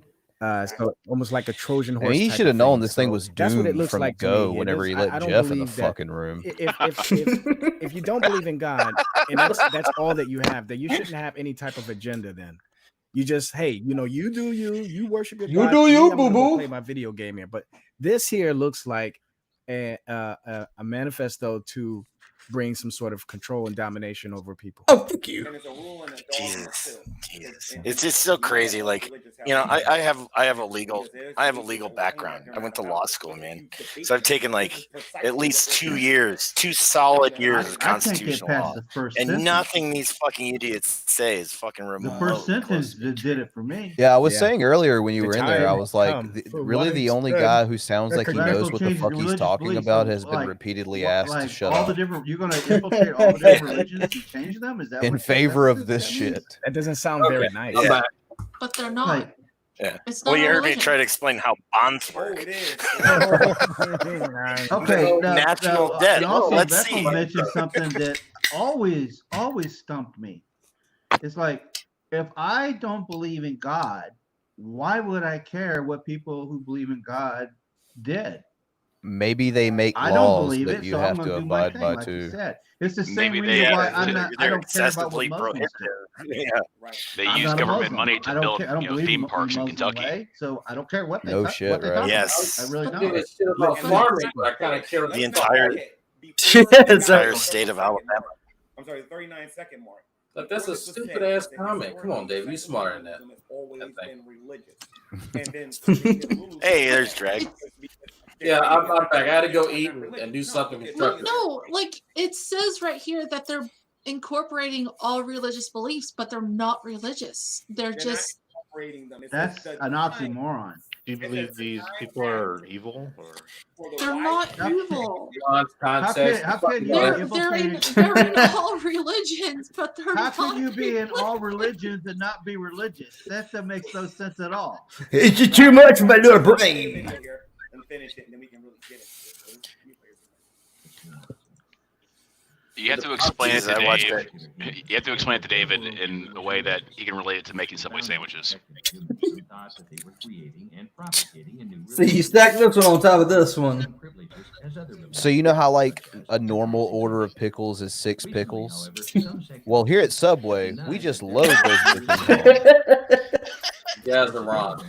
So almost like a Trojan horse. I mean, he type should have of known thing. this thing was That's what it doomed looks from like to go me. whenever he I let don't Jeff in the believe that fucking room. If you don't believe in God, and that's all that you have, then you shouldn't have any type of agenda. Then you just, hey, you do you worship your God. Do you, I'm boo gonna boo. go play my video game here. But this here looks like a manifesto to bring some sort of control and domination over people. Oh, thank you. Jesus. It's just so crazy. Like, I have a legal background. I went to law school, man. So I've taken like at least 2 solid years of constitutional law, and nothing these fucking idiots say is fucking remote. The first sentence did it for me. Yeah, I was saying earlier when you were in there, I was like, really the only guy who sounds like he knows what the fuck he's talking about has been repeatedly asked to shut up. You're going to infiltrate all the different religions and change them? Is that in favor of this shit? That doesn't sound very nice. Yeah. But they're not. Yeah. It's Well, not you a heard me religion. try to explain how bonds work. Okay, National debt. Let's Bethel see. mentioned something that always stumped me. It's like, if I don't believe in God, why would I care what people who believe in God did? Maybe they make I don't laws believe that it, you so have I'm to gonna do my abide thing, by like you too. said. It's the same Maybe reason why I they're don't care about excessively what Muslims do. prohibitive. They I'm use not a government Muslim. money I to don't build care. I don't believe theme in parks in Muslim Kentucky. way, so I don't care what they No talk, shit, what they right? talk Yes. about. I really Dude, don't. it's shit about farming. I kind of care. The entire state of Alabama. I'm sorry, the 39-second mark. But that's a stupid ass comment. Come on, Dave, you smarter than that. Hey, there's Drag. Yeah, I'm back. I had to go eat and do something constructive. No, like it says right here that they're incorporating all religious beliefs, but they're not religious. They're just. That's an oxymoron. Do you believe these people are evil? They're not evil. How can you They're infiltrate they're in all religions, but they're How not. can you be in all religions and not be religious? That makes no sense at all. It's just too much for my little brain. And finish it, and then we can really get into it. You have to explain it to Dave. You have to explain it to David in a way that he can relate it to making Subway sandwiches. See, you stack this one on top of this one. So you know how like a normal order of pickles is 6 pickles? Well, here at Subway, we just load those pickles. Yeah, the Ron.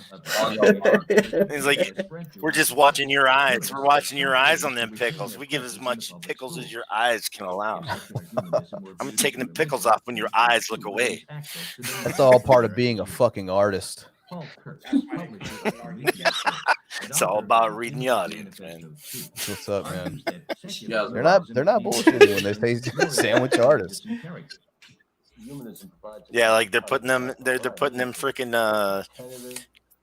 He's like, we're just watching your eyes. We're watching your eyes on them pickles. We give as much pickles as your eyes can allow. I'm taking the pickles off when your eyes look away. That's all part of being a fucking artist. It's all about reading the audience, man. What's up, man? They're not bullshitting when they say sandwich artist. Yeah, like they're putting them freaking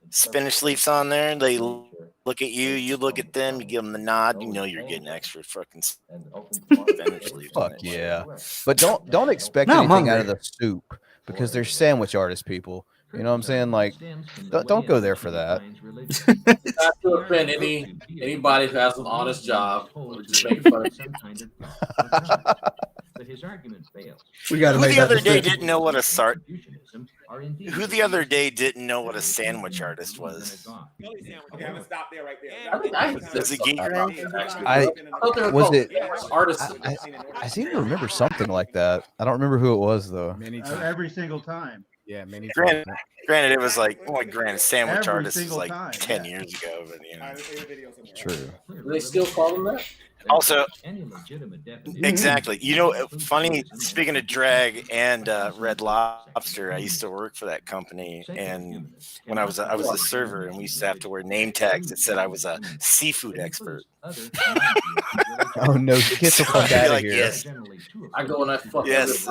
spinach leaves on there, and they look at you, you look at them, you give them the nod, you know you're getting extra fucking spinach leaves. Fuck yeah. But don't expect No, I'm anything out hungry. of the soup because they're sandwich artist people. You know what I'm saying? Like, don't go there for that. Not to offend anybody who has an honest job. We're just making fun of But his argument fails. We got to Who make the that other day distinction. didn't know what a Who the other day didn't know what a sandwich artist was? Okay, I'm gonna stop there right there. Was it Geek? I seem to remember something like that. I don't remember who it was though. Every single time. Yeah, many Granted, it was like, granted, sandwich Every artist was single like time, 10 years ago, but you know. True. Do they still call them that? Also, exactly. You know, funny. Speaking of drag and Red Lobster, I used to work for that company, and when I was a server, and we used to have to wear name tags that said I was a seafood expert. Oh no, get the fuck out of Like, here. yes. I go and I fuck. Yes,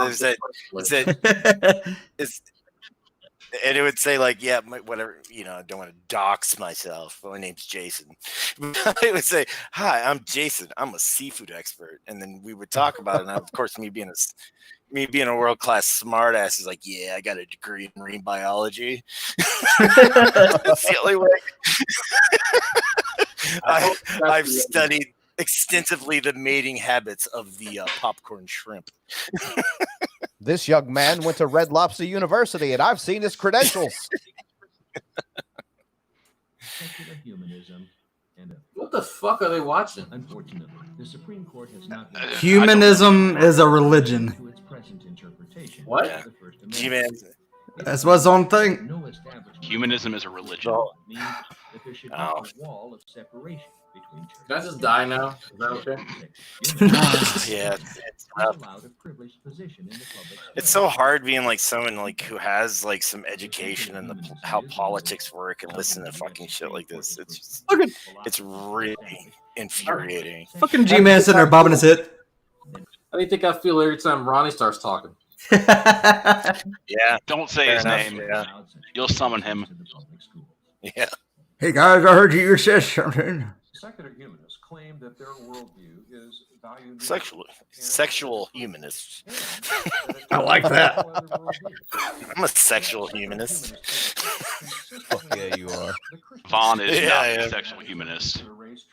and it would say like, yeah, whatever, you know, I don't want to dox myself. My name's Jason. It would say, hi, I'm Jason. I'm a seafood expert. And then we would talk about it. And of course, me being a world-class smart ass is like, yeah, I got a degree in marine biology. That's the only way. I've studied extensively the mating habits of the popcorn shrimp. This young man went to Red Lobster University, and I've seen his credentials. What the fuck are they watching? Unfortunately, the Supreme Court has not Humanism is a religion. to its present interpretation. What? of the First Amendment. G-Man. That's what's on thing. No establishment Humanism is a religion. means that there should be a wall of separation between church. Can I just die now? Is that okay? Yeah, it's tough. allowed a privileged position in the public It's so hard being like someone like who has like some education in how politics work and listen to fucking shit like this. It's just, it's really infuriating. Fucking G-Man sitting there bobbing his head. How do you think I feel every time Ronnie starts talking? Yeah. Don't say Fair his enough, name. yeah. You'll summon him. Yeah. Hey guys, I heard you said something. Secular humanists claim that their worldview is value Sexual humanist. I like that. I'm a sexual humanist. Fuck yeah, you are. Vaughn is Yeah, not yeah. a sexual humanist.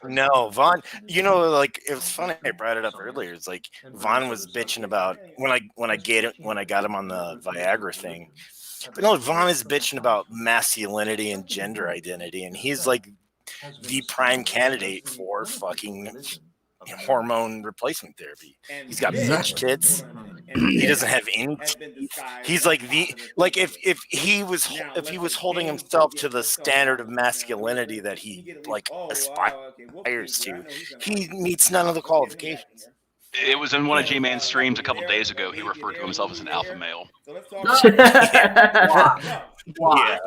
No, Vaughn. You know, like it was funny. I brought it up earlier. It's like Vaughn was bitching about when I got him on the Viagra thing. But no, Vaughn is bitching about masculinity and gender identity, and he's like the prime candidate for fucking hormone replacement therapy. He's got bitch tits. He doesn't have any teeth. He's like if he was holding himself to the standard of masculinity that he like aspires to, he meets none of the qualifications. It was in one of G-Man's streams a couple days ago. He referred to himself as an alpha male. Why?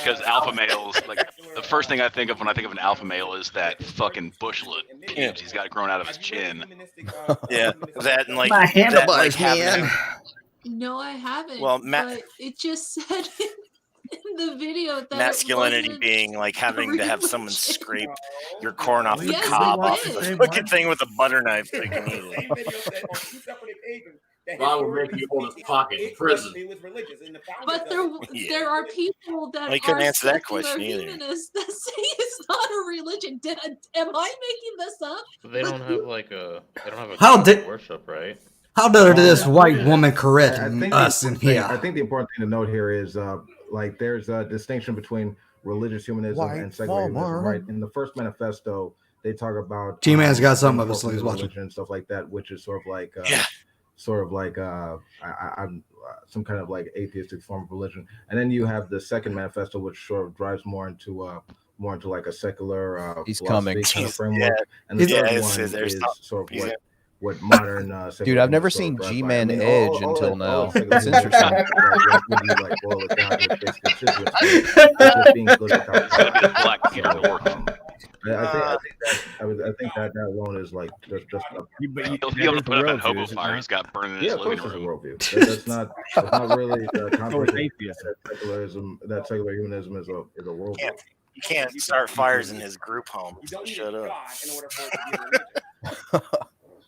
Because alpha males, like the first thing I think of when I think of an alpha male is that fucking bushlet pubes he's got growing out of his chin. Yeah, that and like My handlebars, that, like, having man. him- No, I haven't. Well, but it just said in the video that masculinity it wasn't being like having to have someone scrape your corn off the Yes, cob it off did. the fucking thing with a butter knife so you can eat it. Ron will make you hold his pocket in prison. But there are people that Well, you couldn't are answer that secular question either. humanists that say it's not a religion. Am I making this up? They don't have like a. They don't have a How God did- of worship, right? How dare this white woman I correct think us in here? I think the important thing to note here is like there's a distinction between religious humanism and secular humanism, right? In the first manifesto, they talk about G-Man's got something up his sleeves, watch it. religion and stuff like that, which is sort of like sort of like I'm some kind of like atheistic form of religion, and then you have the second manifesto, which sort of drives more into like a secular He's philosophy coming. kind of framework, and the Yeah, third it's- one there's is not- sort of he's what modern Dude, I've never seen G-Man Edge until now. That's interesting. When you like boil it down to its basic constituents, it's just being good without It's gonna be the black kid at work. I think that alone is like just He'll be able to put up that hobo fire he's got burning in his living it's a room. worldview. That's not really the concept that secularism, that secular humanism is a worldview. You can't start fires in his group home. So shut up.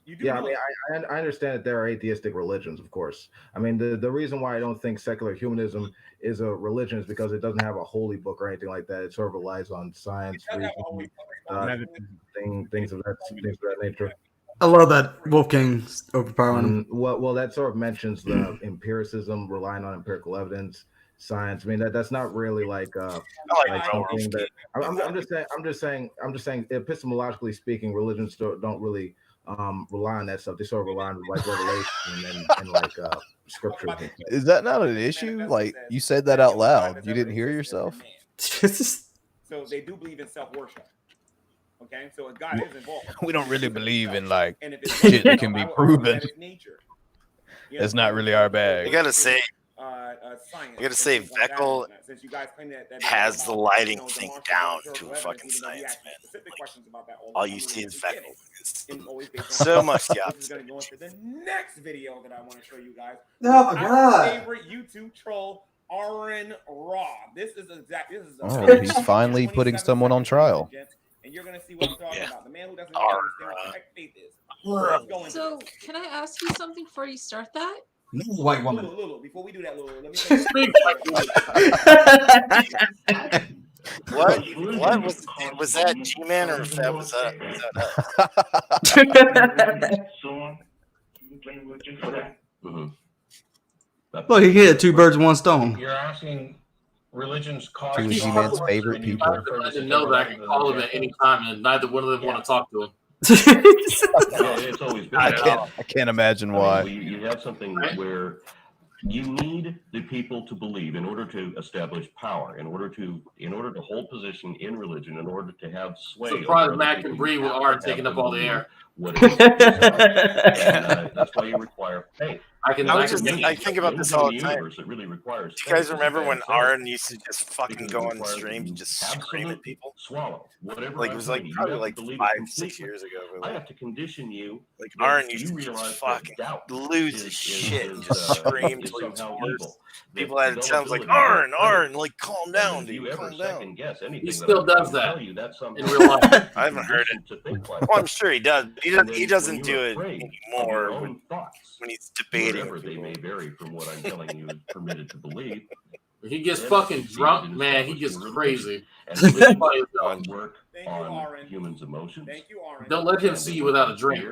Yeah, I mean, I understand that there are atheistic religions, of course. I mean, the reason why I don't think secular humanism is a religion is because it doesn't have a holy book or anything like that. It sort of relies on science, reason, things of that nature. I love that Wolfgang's overpowering. Well, that sort of mentions the empiricism, relying on empirical evidence, science. I mean, that's not really like something that I'm just saying epistemologically speaking, religions don't really rely on that stuff. They sort of rely on like revelation and like scriptures. Is that not an issue? Like, you said that out loud. You didn't hear yourself? So they do believe in self-worship. Okay, so if God is involved, We don't really believe in like shit that can be proven. It's not really our bag. You gotta say, Veckel has the lighting thing down to a fucking science, man. Like, all you see is Veckel. It's so much the opposite. Going to go into the next video that I want to show you guys. Oh my Our God. favorite YouTube troll, Aaron Raw. This is Oh, he's finally putting someone on trial. And you're going to see what I'm talking about. The man who doesn't understand what faith is. Let's go into So, can I ask you something before you start that? White woman. Lulu, before we do that, Lulu, let me What was that G-Man or if that was that Look, he hit two birds with one stone. You're asking religion's cause. Two of G-Man's favorite people. I didn't know that I can call him at any time, and neither one of them want to talk to him. It's always been I can't imagine why. You have something where you need the people to believe in order to establish power, in order to hold position in religion, in order to have sway. Surprised Matt can breathe with Art taking up all the air. What it is, and that's why you require faith. I think about this all the time. It really requires. Do you guys remember when Aaron used to just fucking go on streams and just scream at people? Swallow whatever. Like it was like probably like 5-6 years ago. I have to condition you. Like Aaron used to just fucking lose his shit and just scream till he was worse. People had times like Aaron, like calm down, dude, calm down. He still does that in real life. I haven't heard it. Well, I'm sure he does. He doesn't do it anymore when he's debating. They may vary from what I'm telling you is permitted to believe. He gets fucking drunk, man. He gets crazy. And work on humans' emotions. Don't let him see you without a drink.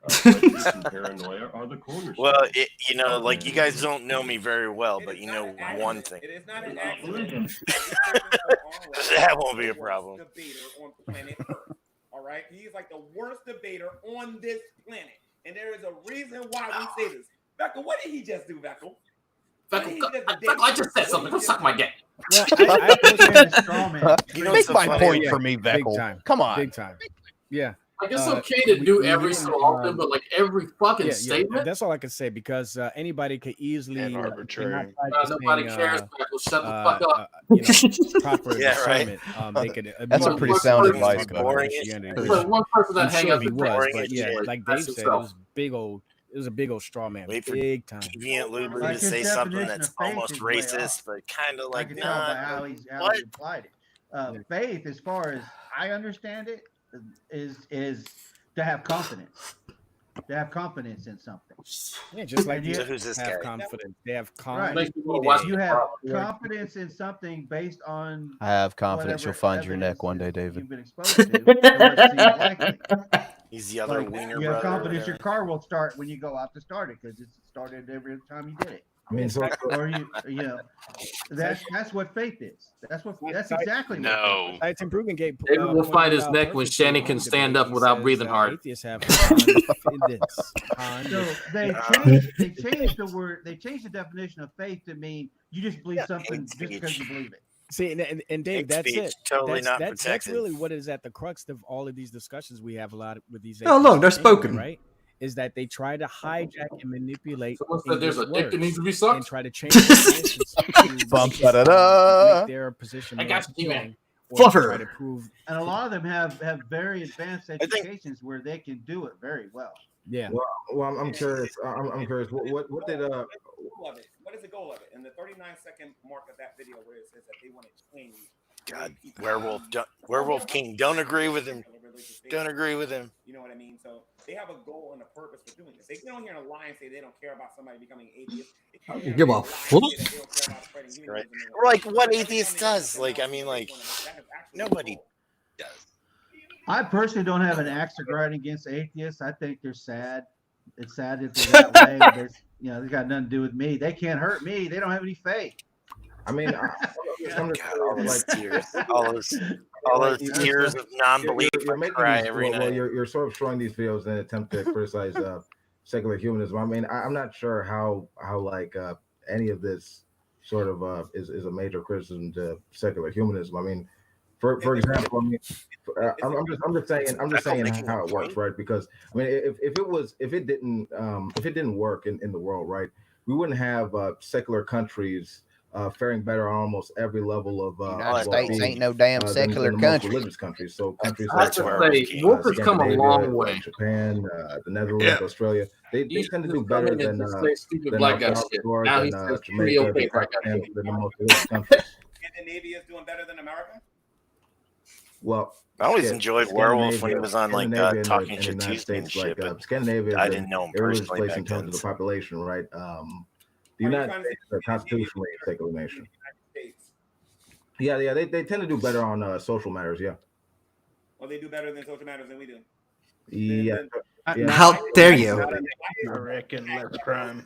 Paranoia are the cornerstones. Well, like you guys don't know me very well, but you know one thing. That won't be a problem. All right, he's like the worst debater on this planet, and there is a reason why we say this. Veckel, what did he just do, Veckel? I just said something. Go suck my dick. Yeah, I understand the straw man. Make my point for me, Veckel. Come on. Big time. Yeah. Like, it's okay to do every so often, but like every fucking statement. That's all I can say because anybody could easily and arbitrary. Nobody cares. Shut the fuck up. Proper discernment. They could. That's a pretty sound advice. One person that hang up he was, but yeah, like Dave said, it was big old. It was a big old straw man. Wait for big time. Deviant Lulu to say something that's almost racist, but kind of like how he applied it. Faith, as far as I understand it, is to have confidence. To have confidence in something. Yeah, just like you who's this have guy? confidence. They have confidence. Right. You have confidence in something based on. I have confidence you'll find your neck one day, David. You've been exposed to. He's the other wiener You have brother. confidence your car will start when you go out to start it because it started every time you did it. I mean, so or that's what faith is. That's exactly No. Science Improvement Gate. David will fight his neck when Shanny can stand up without breathing hard. Atheists have So they changed the word. They changed the definition of faith to mean you just believe something just because you believe it. See, and Dave, that's it. Totally That's really what is at the crux of all of these discussions we have a lot with these. Oh, look, they're atheists spoken. right? Is that they try to hijack and manipulate Someone said there's a English dick that needs to be words sucked. and try to change to make their position I more got you, man. appealing, or to Fluffer. try to prove. And a lot of them have very advanced educations where they can do it very well. Yeah. Well, I'm curious. I'm curious. What did What is the goal of it? And the 39-second mark of that video where it says that they want to change. God, Werewolf King. Don't agree with him. Don't agree with him. You know what I mean? So they have a goal and a purpose for doing this. They get on here and lie and say they don't care about somebody becoming atheist. Give a fuck. Right. Like what atheist does? Like I mean, like nobody does. I personally don't have an axe to grind against atheists. I think they're sad. It's sad that they're that way. They got nothing to do with me. They can't hurt me. They don't have any faith. I mean, all those tears, all those tears of non-belief. You're making cry these, every night. you're sort of showing these videos in an attempt to criticize secular humanism. I mean, I'm not sure how like any of this sort of is a major criticism to secular humanism. I mean, for example, I mean, I'm just saying how it works, right? Because I mean, if it didn't work in the world, right, we wouldn't have secular countries faring better on almost every level of United States ain't no damn secular than country. religious countries. So countries I have to say, Wolf has come a long way. Japan, the Netherlands, Australia, they tend to do better than stupid black guy shit. Now he says pretty Jamaica, okay right now. than the most religious countries. Scandinavia is doing better than America? Well, I always enjoyed Werewolf when he was on like Scandinavia Talking in the Shit United Tuesday and States, shit. like, But Scandinavia, I didn't know him irreligious personally place in back terms then. of the population, right? The United States is a constitutionally secular nation. Yeah, they tend to do better on social matters. Yeah. Well, they do better than social matters than we do. Yeah. How dare you? I reckon less crime.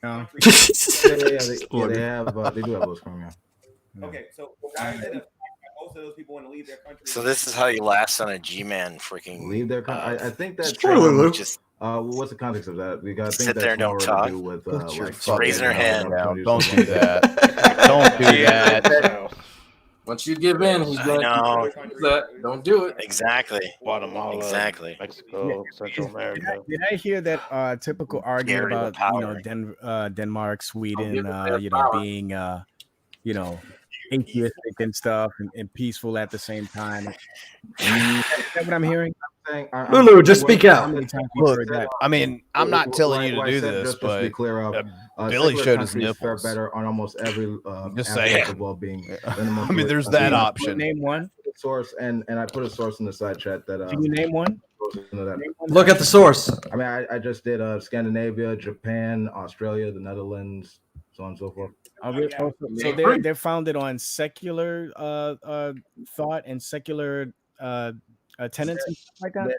Yeah, they have. They do have those crime. Yeah. Okay, so why is it that most of those people want to leave their country? So this is how you last on a G-Man freaking leave their country. I think that's just what's the context of that? Because I think sit that's there and don't more to talk. do with Raising her hand. Don't do that. Don't do that. Once you give in, he's going know. to don't do it. Exactly. Guatemala, Exactly. Mexico, Central America. Did I hear that typical argument Gary the about Power. Denmark, Sweden, give it being atheistic and stuff and peaceful at the same time? Is that what I'm hearing? Lulu, just speak out. Look, I mean, I'm not telling you to do this, just to be but clear, Billy secular showed his countries fare nipples. better on almost every Just aspect saying. of well-being. I mean, there's that option. Name one. Source and I put a source in the side chat that. Can you name one? Look at the source. I mean, I just did Scandinavia, Japan, Australia, the Netherlands, so on and so forth. So they're founded on secular thought and secular tenets and stuff like that.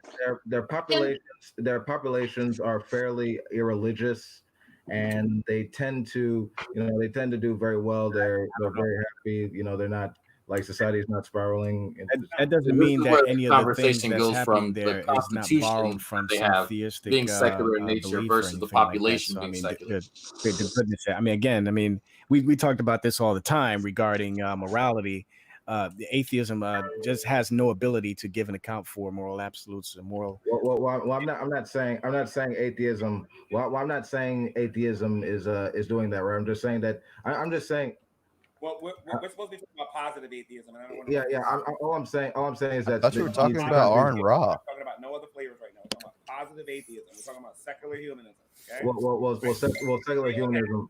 Their populations are fairly irreligious, and they tend to do very well. They're very happy. They're not like society's not spiraling. That doesn't mean that any of the things that's happening there is not borrowed from some theistic being secular in nature belief or versus the anything like that. population So, being secular. the goodness, I mean, again, we talked about this all the time regarding morality. The atheism just has no ability to give an account for moral absolutes and moral. Well, I'm not saying atheism. Well, I'm not saying atheism is doing that. Right? I'm just saying that. I'm just saying. Well, we're supposed to be talking about positive atheism. And I don't want to All I'm saying is that. I thought you were talking about R and Raw. We're talking about no other flavors right now. We're talking about positive atheism. We're talking about secular humanism. Okay. Well, secular humanism.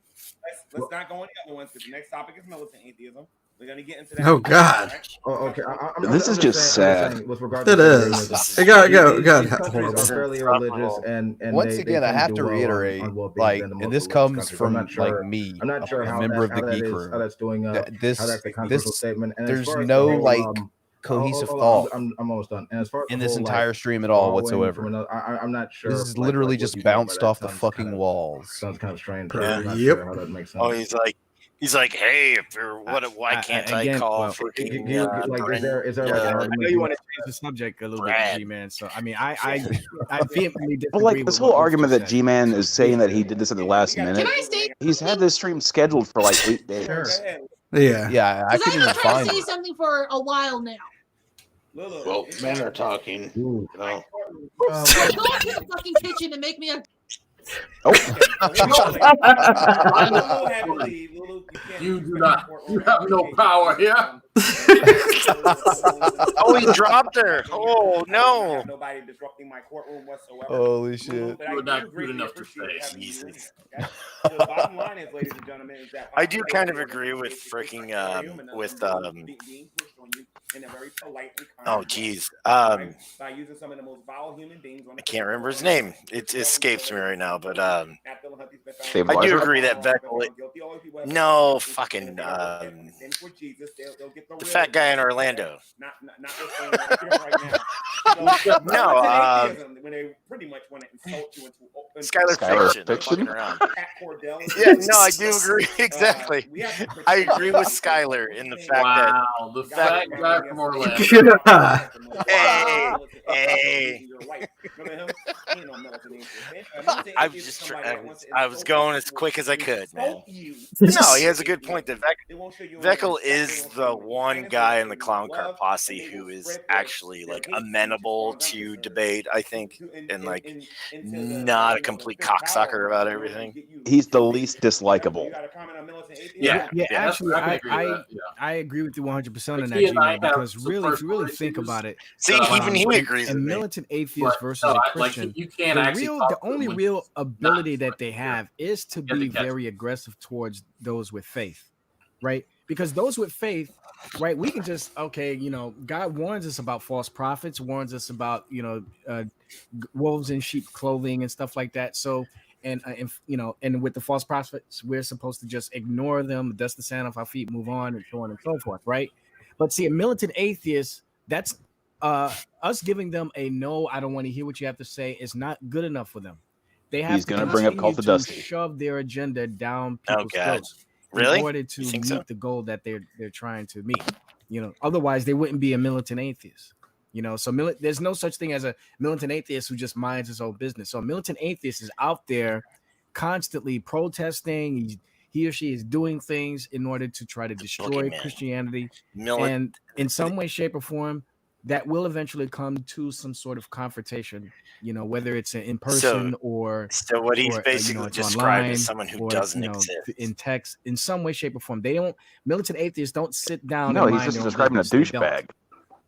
Let's not go on the other ones because the next topic is militant atheism. We're gonna get into that. Oh God. Okay. This is just sad. It is. Hey, go. Countries are fairly religious, and once they again, I tend to have do to well reiterate, on well-being like, than the and most this religious comes countries. from I'm not sure, like me, I'm not sure a how member of the how that Geek is, room. how that's doing. This how that's a controversial statement. And as there's far as no the whole, like cohesive thought I'm almost done. And as far as in the this whole, entire like, stream at all borrowing whatsoever. from another, I'm not sure. This is literally just what you mean by bounced that. off the Sounds fucking kind of- walls. Sounds kind of strange. Yeah. I'm not sure how that makes sense. Oh, he's like, hey, if you're why can't I call fucking like, is there like an I argument? know you want to change the subject a little bit, G-Man. So I mean, I vehemently disagree. But like with this what whole Rooster argument that said. G-Man is saying that he did this at the last minute. Can I say He's had this stream scheduled for like 8 days. Yeah, I Because couldn't I've even been trying find to say it. something for a while now. Well, men are talking. You know. Go to the fucking kitchen and make me a. You do not. You have no power here. Oh, he dropped her. Oh no! Nobody disrupting my courtroom whatsoever. Holy shit! You're not good enough to say. Jesus. The bottom line is, ladies and gentlemen, is that I do kind of agree with freaking oh geez by using some of the most vile human beings on I can't remember his name. It escapes me right now, but I Dave do Weiser? agree that Veckel. No, fucking the fat guy in Orlando. No, when they pretty much want to insult you into Skylar Fiction. Yeah, no, I do agree exactly. I agree with Skylar in the fact that the fat guy from Orlando. Hey. I was going as quick as I could, man. No, he has a good point that Veckel is the one guy in the clown car posse who is actually like amenable to debate, I think, and like not a complete cocksucker about everything. He's the least dislikable. Yeah. Actually, I agree with you 100% on that, G-Man, because really, if you really think about it, See, even he agrees a with me. militant atheist versus a Christian, the only real ability that they have is to be very aggressive towards those with faith, right? Because those with faith, right, we can just, God warns us about false prophets, warns us about, wolves in sheep clothing and stuff like that. So, and with the false prophets, we're supposed to just ignore them, dust the sand off our feet, move on, and so on and so forth, right? But see, a militant atheist, that's us giving them a no, I don't want to hear what you have to say, is not good enough for them. They have He's going to bring up Cult of Dusty. Shove their agenda down people's throats really? in order to meet the goal that they're trying to meet. Otherwise they wouldn't be a militant atheist. So there's no such thing as a militant atheist who just minds his own business. So a militant atheist is out there constantly protesting. He or she is doing things in order to try to destroy Christianity. And in some way, shape, or form, that will eventually come to some sort of confrontation, whether it's in person or so what he's basically described as someone who doesn't exist in text, in some way, shape, or form. Militant atheists don't sit down. No, he's just describing a douchebag.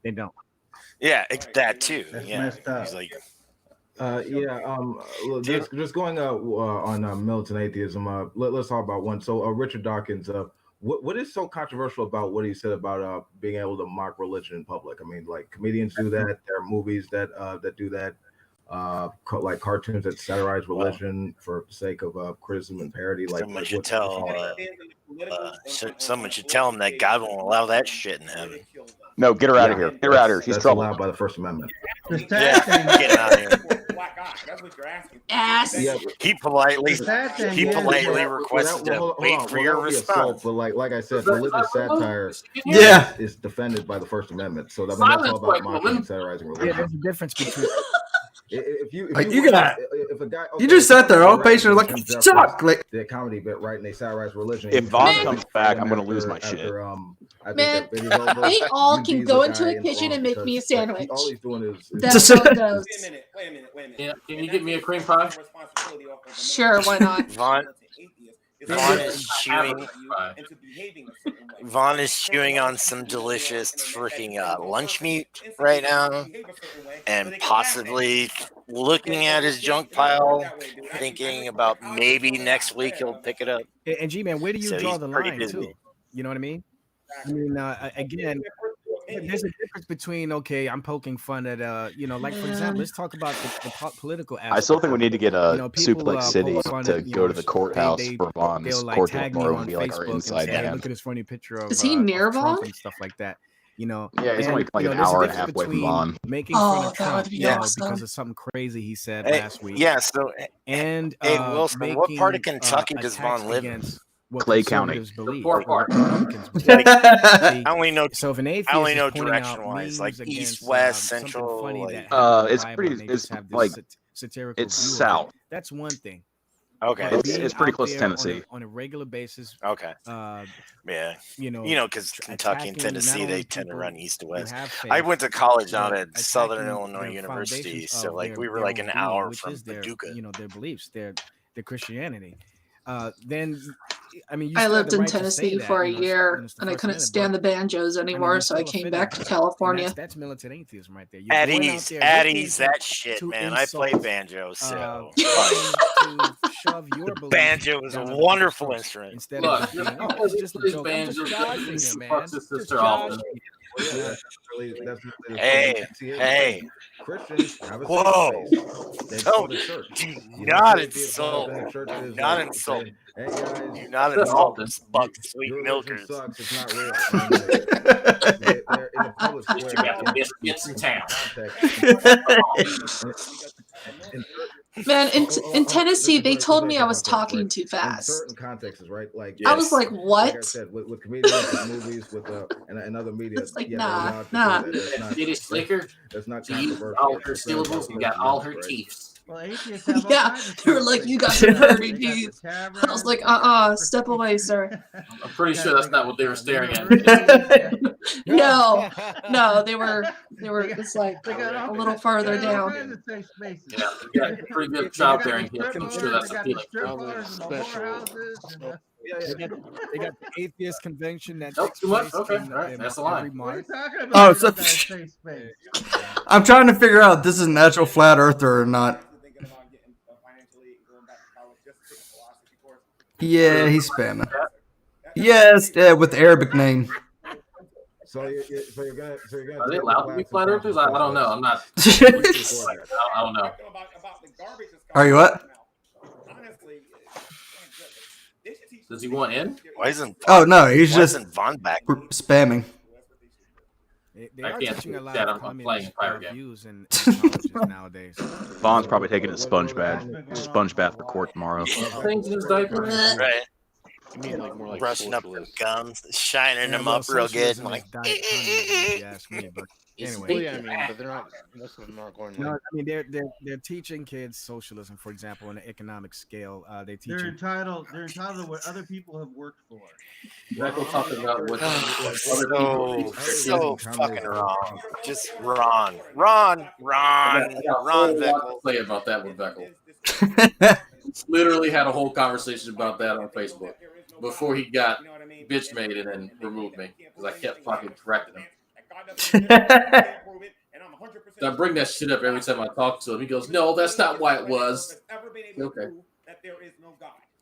They don't. Yeah, that too. That's Yeah, messed up. he's like. Just going on militant atheism. Let's talk about one. So Richard Dawkins, what is so controversial about what he said about being able to mock religion in public? I mean, like comedians do that. There are movies that do that. Like cartoons that satirize religion for the sake of criticism and parody. Like someone should tell him that God won't allow that shit in heaven. No, get her out of here. Get her out of here. She's that's trouble. allowed by the First Amendment. Get out of here. Ass. Yeah, He politely requested to wait for your response. But like I said, religious satire is defended by the First Amendment. So that's all about mocking and satirizing religion. Yeah, there's a difference between. If a guy, you just sat there all patient, like suck, like the comedy bit, right? And they satirize religion. If Vaughn comes back, I'm going to lose my shit. Man, they all can go into a kitchen and make me a sandwich. All he's doing is that's how it goes. Wait a minute. Yeah, can you get me a cream pie? Sure, why not? Vaughn is chewing on some delicious freaking lunch meat right now, and possibly looking at his junk pile, thinking about maybe next week he'll pick it up. And G-Man, where do you draw the line busy. too? You know what I mean? Again, there's a difference between I'm poking fun at like for example, let's talk about the political aspect. I still think we need to get Suplex City to go to the courthouse for Vaughn's court tomorrow and be like our inside man. Look at this funny picture of is he near Vaughn and stuff like that. You know, Yeah, he's and, only like you know, an there's a hour and a difference half away from between Vaughn. making fun Oh, of that Trump, would be you know, awesome. because of something crazy he said Hey, last week. yeah. So, And hey, Wilson, what part of making Kentucky does attacks Vaughn live in? against what Clay County. conservatives believe, poor or part. what Republicans believe. Like, See, I only know. so if an I atheist only is know pointing out direction-wise, like memes east, against west, something central. funny Like, that happened in the It's Bible, pretty. and they It's just have this like satirical it's view of south. it, that's one thing. okay. But It's being pretty out close to there Tennessee. on a regular basis, Okay. Yeah. you know, Because Kentucky and attacking not Tennessee, they only tend to people run east to who west. have I faith, went to college out but at Southern attacking Illinois the University, foundations so of like we were their like own an being, hour which from is their, Paducah. you know, their beliefs, their Christianity. Then, I mean, you I still have lived the in right to say Tennessee that, for a you know, it's year, the and I First couldn't Amendment, stand the banjos but I mean, anymore, you're so I still came offended back by to it. And California. that's militant atheism right there. You're At going out ease, there at looking ease, that to shit, man. I play insult, banjo, so trying to shove your the belief banjo is a down other people's wonderful throats instrument. instead of Look, just you're being, oh, because it's he just a plays joke. I'm just banjo joshing doesn't him, mean man. fucks his Just sister often. joshing him. Well, yeah, You know? that's really the Hey, thing. hey, Christians have a whoa! safe space. They call Don't the church. do You know, not people insult. think church Do is not like insult. saying, "Hey guys, Do not you know, insult Often. this buck sweet your religion milkers. sucks. It's not real." I mean, like, they're in a public At least square. you got the best bits in town. Man, in Tennessee, they told me I was talking too In fast. certain contexts, right? Like I was like, like I what? said, with comedians, with movies, with and other media, It's like, yeah, nah, they're allowed to do that. That's not Swedish slicker. that's not She used controversial. all her It's not about syllables and First got all her Amendment, right? teeths. Well, atheists have all Yeah, kinds of they were safe like, you got spaces. some dirty They got the teeth. taverns, I was like, they got the- step away, sir. I'm pretty sure that's not what they were staring at. No, they were. It's like They got a all little kinds- farther they got all down. kinds of safe spaces. Yeah, you got a pretty good childbearing They gift. got I'm the sure strip that's bars, appealing. they got the strip bars and the whorehouses. And They got the atheist convention that Nope, takes too much? place Okay, in, all right, in that's the every line. what are you month. talking about? Oh, They so don't got a safe space. I'm trying to figure out if this is an actual flat earther or not. Yeah, he's spamming. Yes, with the Arabic name. So you're gonna Are they take allowed the to be class flat in earthers? I don't know. I'm not. I don't know. Are you what? Does he want in? Why isn't? Oh no, he's why just isn't Vaughn back? spamming. They I are can't teaching do a lot that. of I'm playing a pirate game. views in colleges nowadays. Vaughn's probably taking a sponge bath for court tomorrow. Changing his diaper. Right. I mean, like more like Brushing up their socialist. gums, shining Yeah, them well, up real good. socialism And is like, diet communism, if you ask me, but It's anyway. Well, yeah, I mean, but they're not. Most of them aren't going. No, Like, I mean they're teaching kids socialism, for example, on an economic scale. They teach They're them entitled. They're entitled to what other people have worked for. Beck will talk about what other so people. fucking wrong. Just Ron, I got a whole lot to Veckel. say about that with Beckel. Literally had a whole conversation about that on Facebook before he got bitch made and then removed me because I kept fucking correcting him. I bring that shit up every time I talk to him. He goes, "No, that's not why it was." Okay.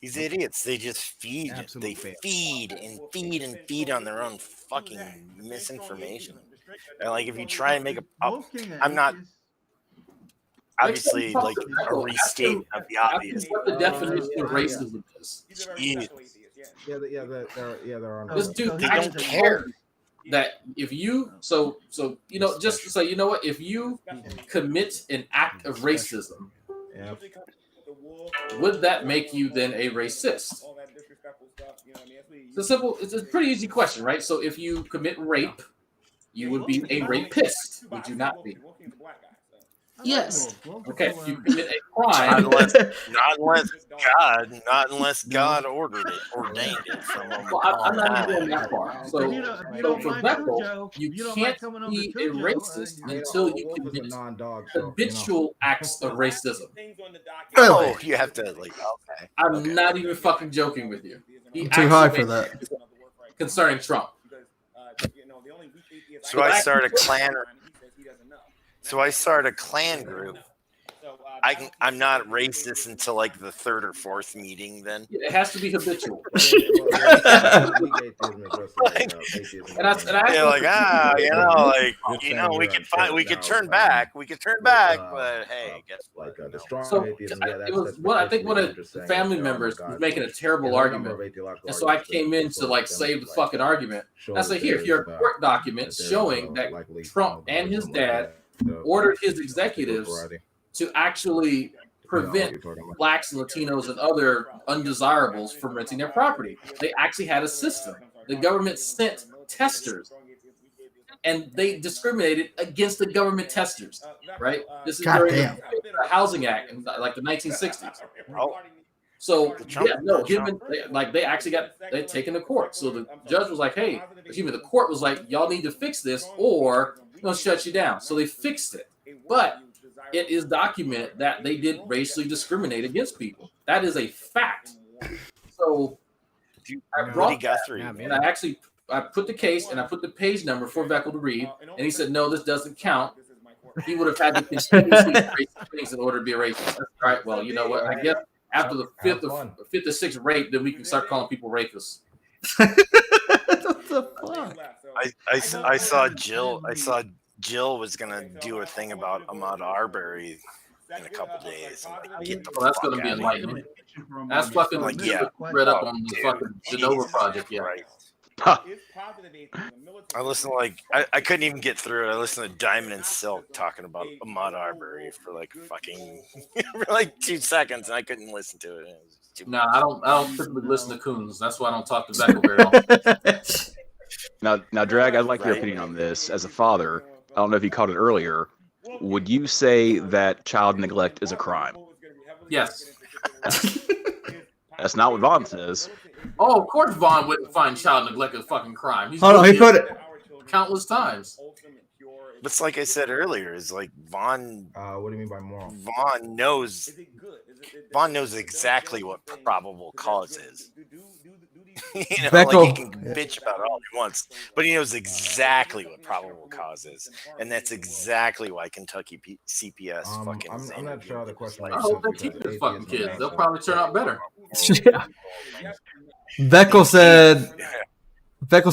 These idiots, they just feed. Absolute They fail. feed and feed and feed on their own fucking misinformation. And like, if you try and make I'm not obviously like a restatement of the obvious. What the definition of racism is? Jeez. They're on. This dude They actually don't care. that if you just to say, you know what, if you commit an act of racism, Yeah. would that make you then a racist? It's a pretty easy question, right? So if you commit rape, you would be a rapist, would you not be? Yes. Okay, if you commit a crime, not unless God ordered it, ordained it from well, I'm not even going that far. So, If you don't for like Beckel, Cujo, you you don't can't like coming over be to a Cujo, racist you know. until you Wolf is a commit non-dog, so, habitual acts of racism. Oh, you have to like. Okay. I'm not even fucking joking with you. He Too high actually for that. Concerning Trump. So I start a clan. So I start a clan group I'm not racist until like the third or fourth meeting. Then it has to be habitual. We could turn back. We could turn back, but hey, guess what? So I think one of the family members was making a terrible argument, and so I came in to like save the fucking argument. And I said, here are court documents showing that Trump and his dad ordered his executives to actually prevent blacks and Latinos and other undesirables from renting their property. They actually had a system. The government sent testers, and they discriminated against the government testers, right? This is during the Housing Act in like the 1960s. So they actually got taken to court. So the judge was like, "Hey," the court was like, "Y'all need to fix this, or they'll shut you down." So they fixed it, but it is documented that they did racially discriminate against people. That is a fact. So I brought that, and I put the case and I put the page number for Veckel to read, and he said, "No, this doesn't count." He would have had to continuously racist things in order to be a racist. All right. Well, you know what? I guess after the fifth or sixth rape, then we can start calling people rapists. What the fuck? I saw Jill was gonna do a thing about Ahmaud Arbery in a couple days. That's gonna be enlightening. That's fucking read up on the fucking Genova project, yeah. Right. I listened I couldn't even get through it. I listened to Diamond and Silk talking about Ahmaud Arbery for like fucking for like 2 seconds, and I couldn't listen to it. No, I don't typically listen to Coons. That's why I don't talk to Veckel very often. Now, Drag, I'd like your opinion on this. As a father, I don't know if you caught it earlier. Would you say that child neglect is a crime? Yes. That's not what Vaughn says. Oh, of course Vaughn wouldn't find child neglect a fucking crime. He's Hold on, he put it countless times. But like I said earlier, is like Vaughn. What do you mean by moral? Vaughn knows exactly what probable cause is. Veckel, he can bitch about it all he wants, but he knows exactly what probable cause is, and that's exactly why Kentucky CPS fucking. I'm not sure how the question. I hope they keep these fucking kids. They'll probably turn out better. Veckel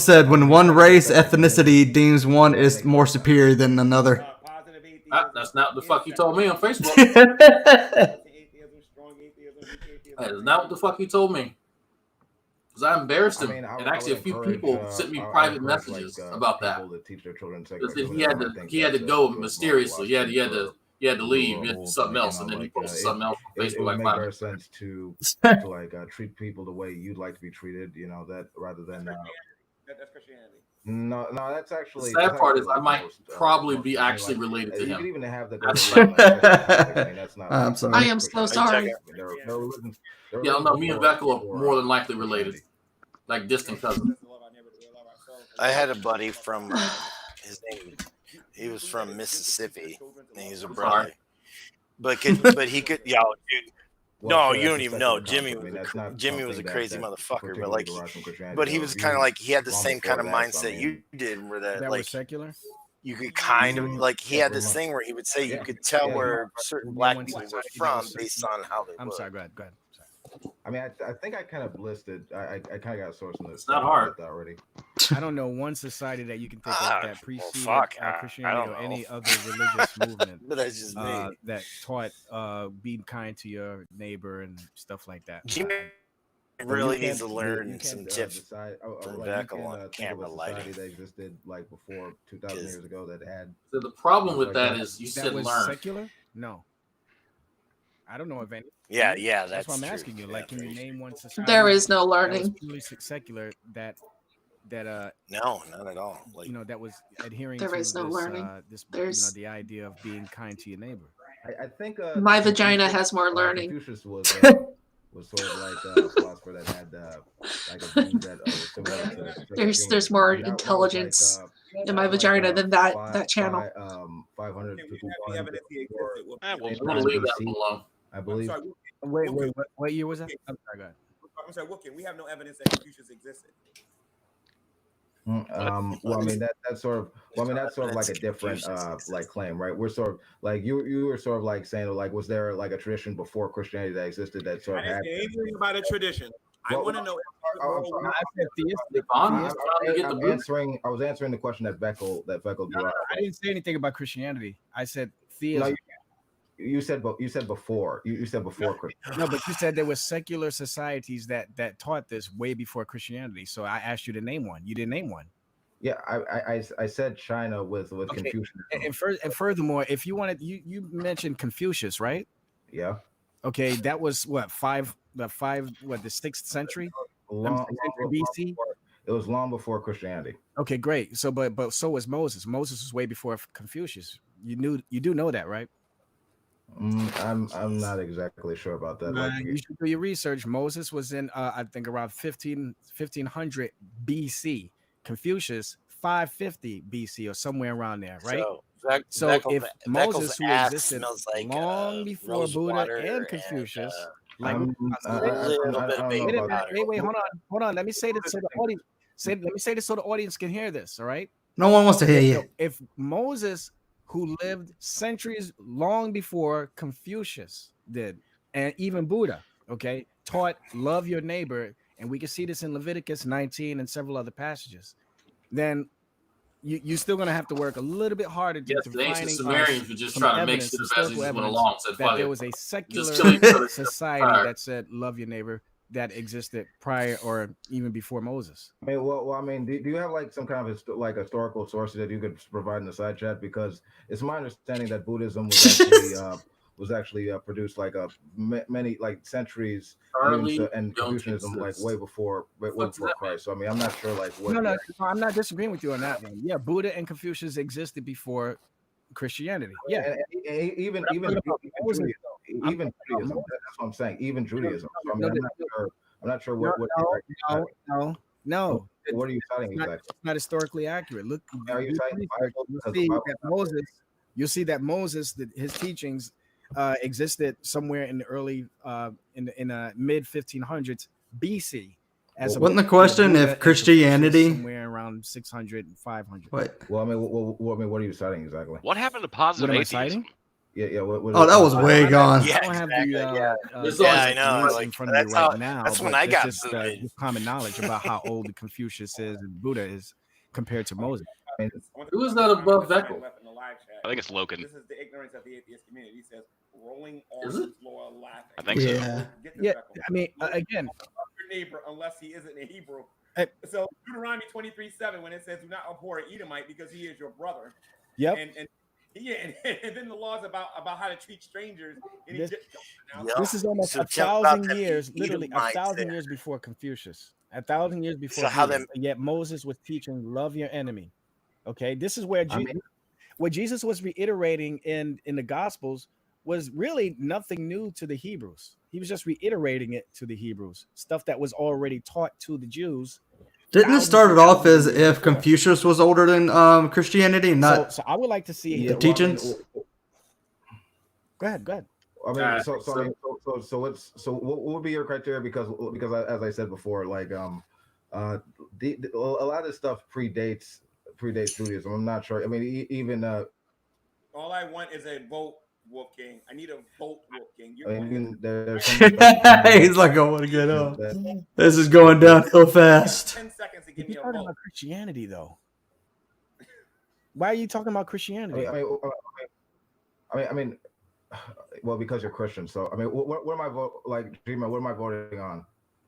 said, when one race ethnicity deems one is more superior than another. That's not the fuck you told me on Facebook. That is not what the fuck you told me. Because I embarrassed him, and actually a few people sent me private messages about that. Because he had to go mysteriously. He had to leave. He had to do something else, and then he posted something else on Facebook like 5 minutes. Sense to treat people the way you'd like to be treated. You know that rather than. That's Christianity. No, that's actually. The sad part is I might probably be actually related to him. You could even have that. That's not. I'm sorry. I am so sorry. Yeah, no, me and Veckel are more than likely related, like distant cousins. I had a buddy from he was from Mississippi, and he's a brother. But he could, dude. No, you don't even know. Jimmy was a crazy motherfucker, but he was kind of like he had the same kind of mindset you did, where that like secular. You could kind of like he had this thing where he would say you could tell where certain black people were from based on how they. I'm sorry. Go ahead. I mean, I think I kind of listed. I kind of got a source in this. It's not hard already. I don't know one society that you can think of that preceded Christianity or any other religious movement But that's just me. that taught being kind to your neighbor and stuff like that. Jimmy really needs to learn some tips from Veckel on camera lighting. That existed like before 2,000 years ago that had. So the problem with that is you said was learn. Secular? No, I don't know if any. Yeah, that's why I'm true. asking you. Like, can you name one society? There is no that learning. was purely secular that no, not at all. Like that was adhering There to is no this, learning. This the idea of being kind to your neighbor. I think My vagina has more learning. Confucius was sort of like a philosopher that had like a view that was similar to There's more intelligence in my vagina than that channel. 500 people. I'm gonna leave that alone. I believe. Wait, what year was that? I'm sorry, go ahead. I'm sorry, we have no evidence that Confucius existed. Well, I mean that's sort of like a different like claim, right? We're sort of like you were sort of like saying like, was there like a tradition before Christianity that existed that sort of I had? didn't say anything about a tradition. I want to know. I was answering the question that Beckel drew out. I didn't say anything about Christianity. I said theism. No, you said before. You said before Christianity. No, but you said there were secular societies that taught this way before Christianity. So I asked you to name one. You didn't name one. Yeah, I said China with Confucius. And furthermore, if you wanted, you mentioned Confucius, right? Yeah. Okay, that was what the 6th century, BC. It was long before Christianity. Okay, great. So, but so was Moses. Moses was way before Confucius. You do know that, right? I'm not exactly sure about that. You should do your research. Moses was in I think around 1500 BC. Confucius 550 BC or somewhere around there, right? So if Moses, who existed long before Buddha and Confucius, wait, hold on. Let me say this so the audience. Let me say this so the audience can hear this. All right. No one wants to hear you. If Moses, who lived centuries long before Confucius did, and even Buddha, okay, taught love your neighbor, and we can see this in Leviticus 19 and several other passages, then you're still going to have to work a little bit harder to the ancient finding Sumerians were just trying to make shit up as they just went along. Said, that there was a secular society that said love your neighbor that existed prior or even before Moses. I mean, well, I mean, do you have like some kind of historical sources that you could provide in the side chat? Because it's my understanding that Buddhism was actually produced like many like centuries, and Confucianism like way before Christ. So I mean, I'm not sure like what. No, I'm not disagreeing with you on that one. Yeah, Buddha and Confucius existed before Christianity. Yeah, and even Judaism. That's what I'm saying. Even Judaism. So, I mean, I'm not sure what. No. What are you citing exactly? It's not historically accurate. Look, are you citing you'll see that Moses, his teachings existed somewhere in the early in the mid 1500s BC. Wasn't the question if Christianity somewhere around 600 and 500? What? Well, I mean, what are you citing exactly? What happened to positive atheism? Yeah. That was way gone. I don't have the I know. Like, in front of me right now. That's when I got just common knowledge about how old the Confucius is and Buddha is compared to Moses. Who is that above Beckel? I think it's Loken. This is the ignorance of the atheist community. He says, rolling on the floor laughing. I think so. Yeah. I mean, again, your neighbor unless he isn't a Hebrew. So Deuteronomy 23:7, when it says, "Do not abhor an Edomite because he is your brother." Yep. And then the laws about how to treat strangers. This is almost 1,000 years, literally 1,000 years before Confucius. 1,000 years before. Yet Moses was teaching, love your enemy. Okay, this is where what Jesus was reiterating in the Gospels was really nothing new to the Hebrews. He was just reiterating it to the Hebrews, stuff that was already taught to the Jews. Didn't it start it off as if Confucius was older than Christianity? Not so I would like to see the teachings. Go ahead. I mean, so what would be your criteria? Because as I said before, like a lot of this stuff predates Judaism. I'm not sure. I mean, even all I want is a vote, Wolf King. I need a vote, Wolf King. He's like, I want to get up. This is going downhill fast. 10 seconds to give me You're a talking vote. about Christianity, though. Why are you talking about Christianity? I mean, well, because you're Christian. So I mean, what am I vote like, Dreamer? What am I voting on?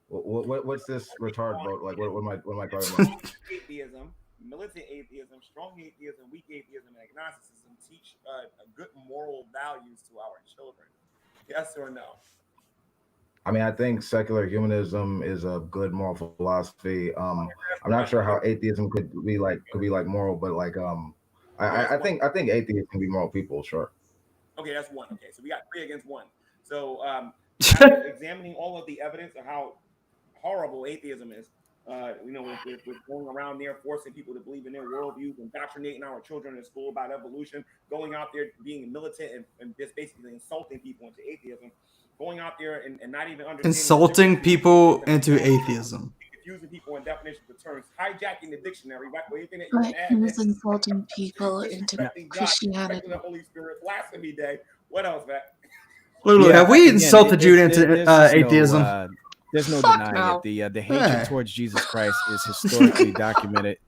What's this retard vote? Like, what am I voting on? Atheism, militant atheism, strong atheism, weak atheism, and agnosticism teach good moral values to our children. Yes or no? I mean, I think secular humanism is a good moral philosophy. I'm not sure how atheism could be like moral, but like I think atheists can be moral people, sure. Okay, that's one. Okay, so we got 3 against 1. So after examining all of the evidence of how horrible atheism is, with going around there forcing people to believe in their worldviews, indoctrinating our children in school about evolution, going out there being militant and just basically insulting people into atheism, going out there and not even understanding insulting people into atheism. confusing people on definitions of terms, hijacking the dictionary, right? Anything that you But can add. he was insulting people into Christianity. The Holy Spirit, blasphemy day. What else, Matt? Lulu, have we insulted you into atheism? There's no Fuck denying no. it. The hatred towards Jesus Christ is historically documented.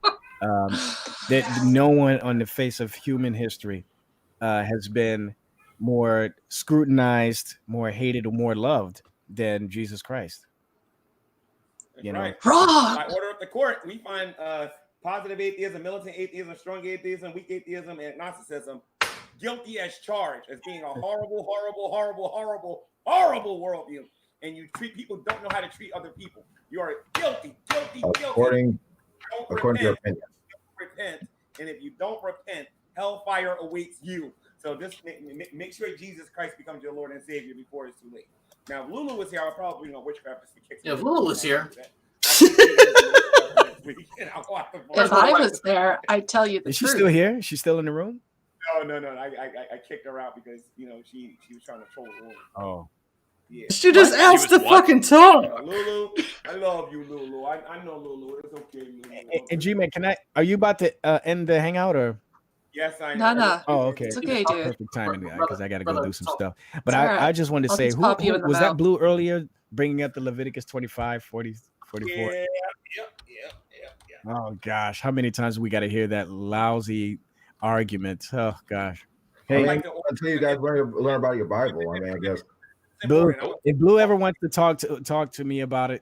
That no one on the face of human history has been more scrutinized, more hated, or more loved than Jesus Christ. That's right. By order of the court, we find positive atheism, militant atheism, strong atheism, weak atheism, and agnosticism guilty as charged as being a horrible, horrible, horrible, horrible, horrible worldview. And you treat people don't know how to treat other people. You are guilty. According to your opinion. Repent, and if you don't repent, hellfire awaits you. So just make sure Jesus Christ becomes your Lord and Savior before it's too late. Now, if Lulu was here, I would probably witchcraft just to kick. Yeah, if Lulu was here. If I was there, I'd tell you the Is truth. she still here? She's still in the room? No. I kicked her out because she was trying to troll Lulu. Oh. Yeah. She just asked to fucking talk. Lulu, I love you, Lulu. I know Lulu. It's okay, Lulu. And G-Man, are you about to end the hangout or? Yes, I am. No. Oh, okay. It's okay, dude. Perfect timing because I got to go do some stuff. But It's all right. I just wanted to I'll say, just who pop you in the was that mouth. Blue earlier bringing up the Leviticus 25, 40, 44? Yeah. Oh, gosh. How many times we got to hear that lousy argument? Oh, gosh. Hey, Hey, until you guys learn about your Bible, I mean, I guess. Blue, if Blue ever wants to talk to me about it,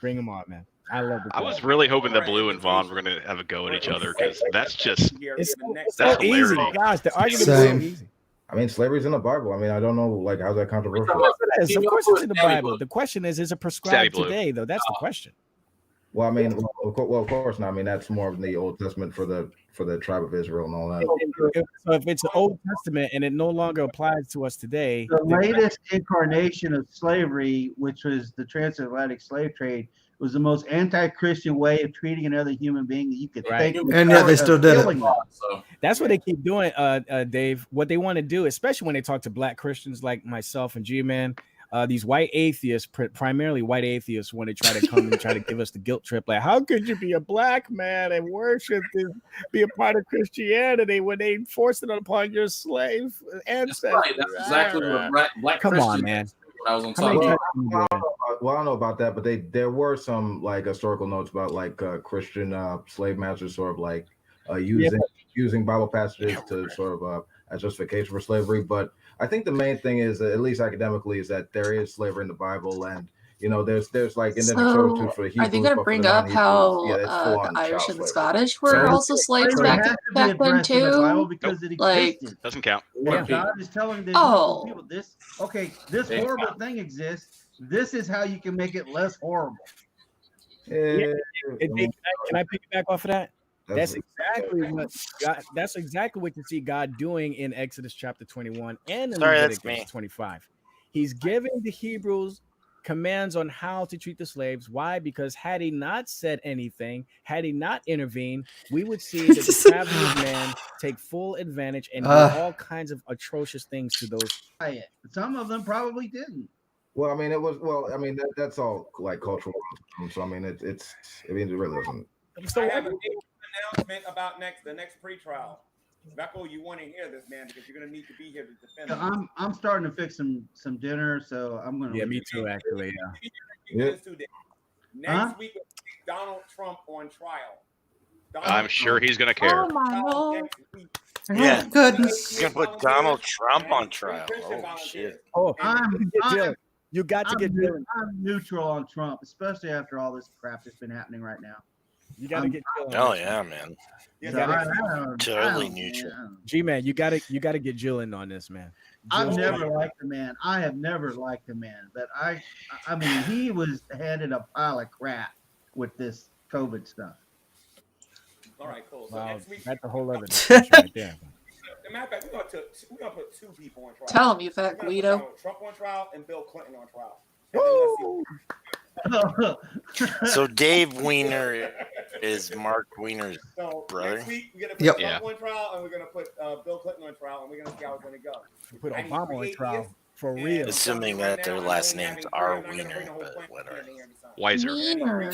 bring him on, man. I love it. I was really hoping that Blue and Vaughn were going to have a go at each other because that's just It's that's so easy. hilarity. Gosh, the argument is so easy. I mean, slavery's in the Bible. I mean, I don't know, like, how's that controversial? Of course it is. Of course it's in the Bible. The question is it prescribed Blue. today, though? That's the question. Well, I mean, of course not. I mean, that's more of the Old Testament for the tribe of Israel and all that. So if it's the Old Testament and it no longer applies to us today, The latest incarnation of slavery, which was the transatlantic slave trade, was the most anti-Christian way of treating another human being that you could think of. And yet they still did it. Killing them. that's what they keep doing, Dave. What they want to do, especially when they talk to Black Christians like myself and G-Man, these white atheists, primarily white atheists, when they try to come and try to give us the guilt trip, like, how could you be a Black man and worship this, be a part of Christianity when they forced it upon your slave ancestors? Right. That's exactly what Black Come Christians on, man. did when I was on How many top. times- Well, I don't know about that, but there were some like historical notes about like Christian slave masters sort of like using Bible passages to sort of as justification for slavery. But I think the main thing is, at least academically, is that there is slavery in the Bible, and there's like indentured servitude for the Hebrews. Are they going to bring up how the Irish and the Scottish were also slaves back then too? Because it Like, existed. Doesn't count. And God is telling the people this horrible thing exists. This is how you can make it less horrible. Can I piggyback off of that? That's exactly what you see God doing in Exodus chapter 21 and in Leviticus 25. He's giving the Hebrews commands on how to treat the slaves. Why? Because had he not said anything, had he not intervened, we would see that the traveling of man take full advantage and do all kinds of atrocious things to those. Some of them probably didn't. Well, I mean, that's all like cultural. So I mean, it really doesn't. I have a big announcement about the next pretrial. Becco, you want to hear this, man, because you're going to need to be here to defend it. I'm starting to fix some dinner, so I'm going to. Yeah, me too, actually. Next week, Donald Trump on trial. I'm sure he's going to care. oh my lord. Yeah, goodness. You're gonna put Donald Trump on trial. Oh shit. Oh, you got to get Dylan. I'm neutral on Trump, especially after all this crap that's been happening right now. You got to get Dylan. Oh yeah, man. Totally neutral. G-Man, you got to get Jill in on this, man. I've never liked the man. I have never liked the man, but I mean, he was handed a pile of crap with this COVID stuff. All right, cool. So Wow, next week, that's a whole other discussion right there. As a matter of fact, we're gonna put two people on trial. Tell him, you fat We're gonna Guido. put Trump on trial and Bill Clinton on trial. And then let's see. So Dave Weiner is Mark Weiner's So brother. next week we're gonna put Trump on trial and we're gonna put Bill Clinton on trial and we're gonna see how it's gonna go. Put Obama on trial. For real. Assuming that their last names are Wiener, but whatever. Wiser. Wiener.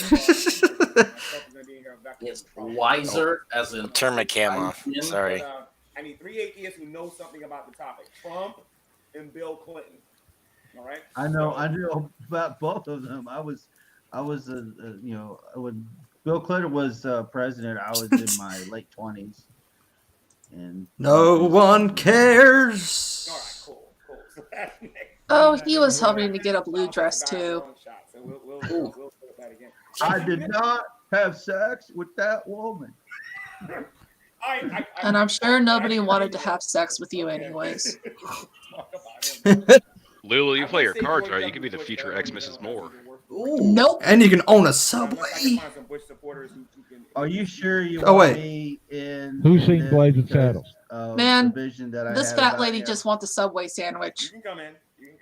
Yes, wiser as in Turn my cam off. Sorry. I need 3 atheists who know something about the topic: Trump and Bill Clinton. All right. I know about both of them. I was, when Bill Clinton was president, I was in my late 20s, and no one cares. All right, cool. Oh, he was hoping to get a blue dress too. I did not have sex with that woman. And I'm sure nobody wanted to have sex with you anyways. Lulu, you play your cards right. You could be the future ex-Mrs. Moore. Nope. And you can own a Subway. Are you sure you Oh, want wait. me in? Who's seen Blazing Saddles? Man, the vision that I this had fat about lady him? just wants a Subway sandwich.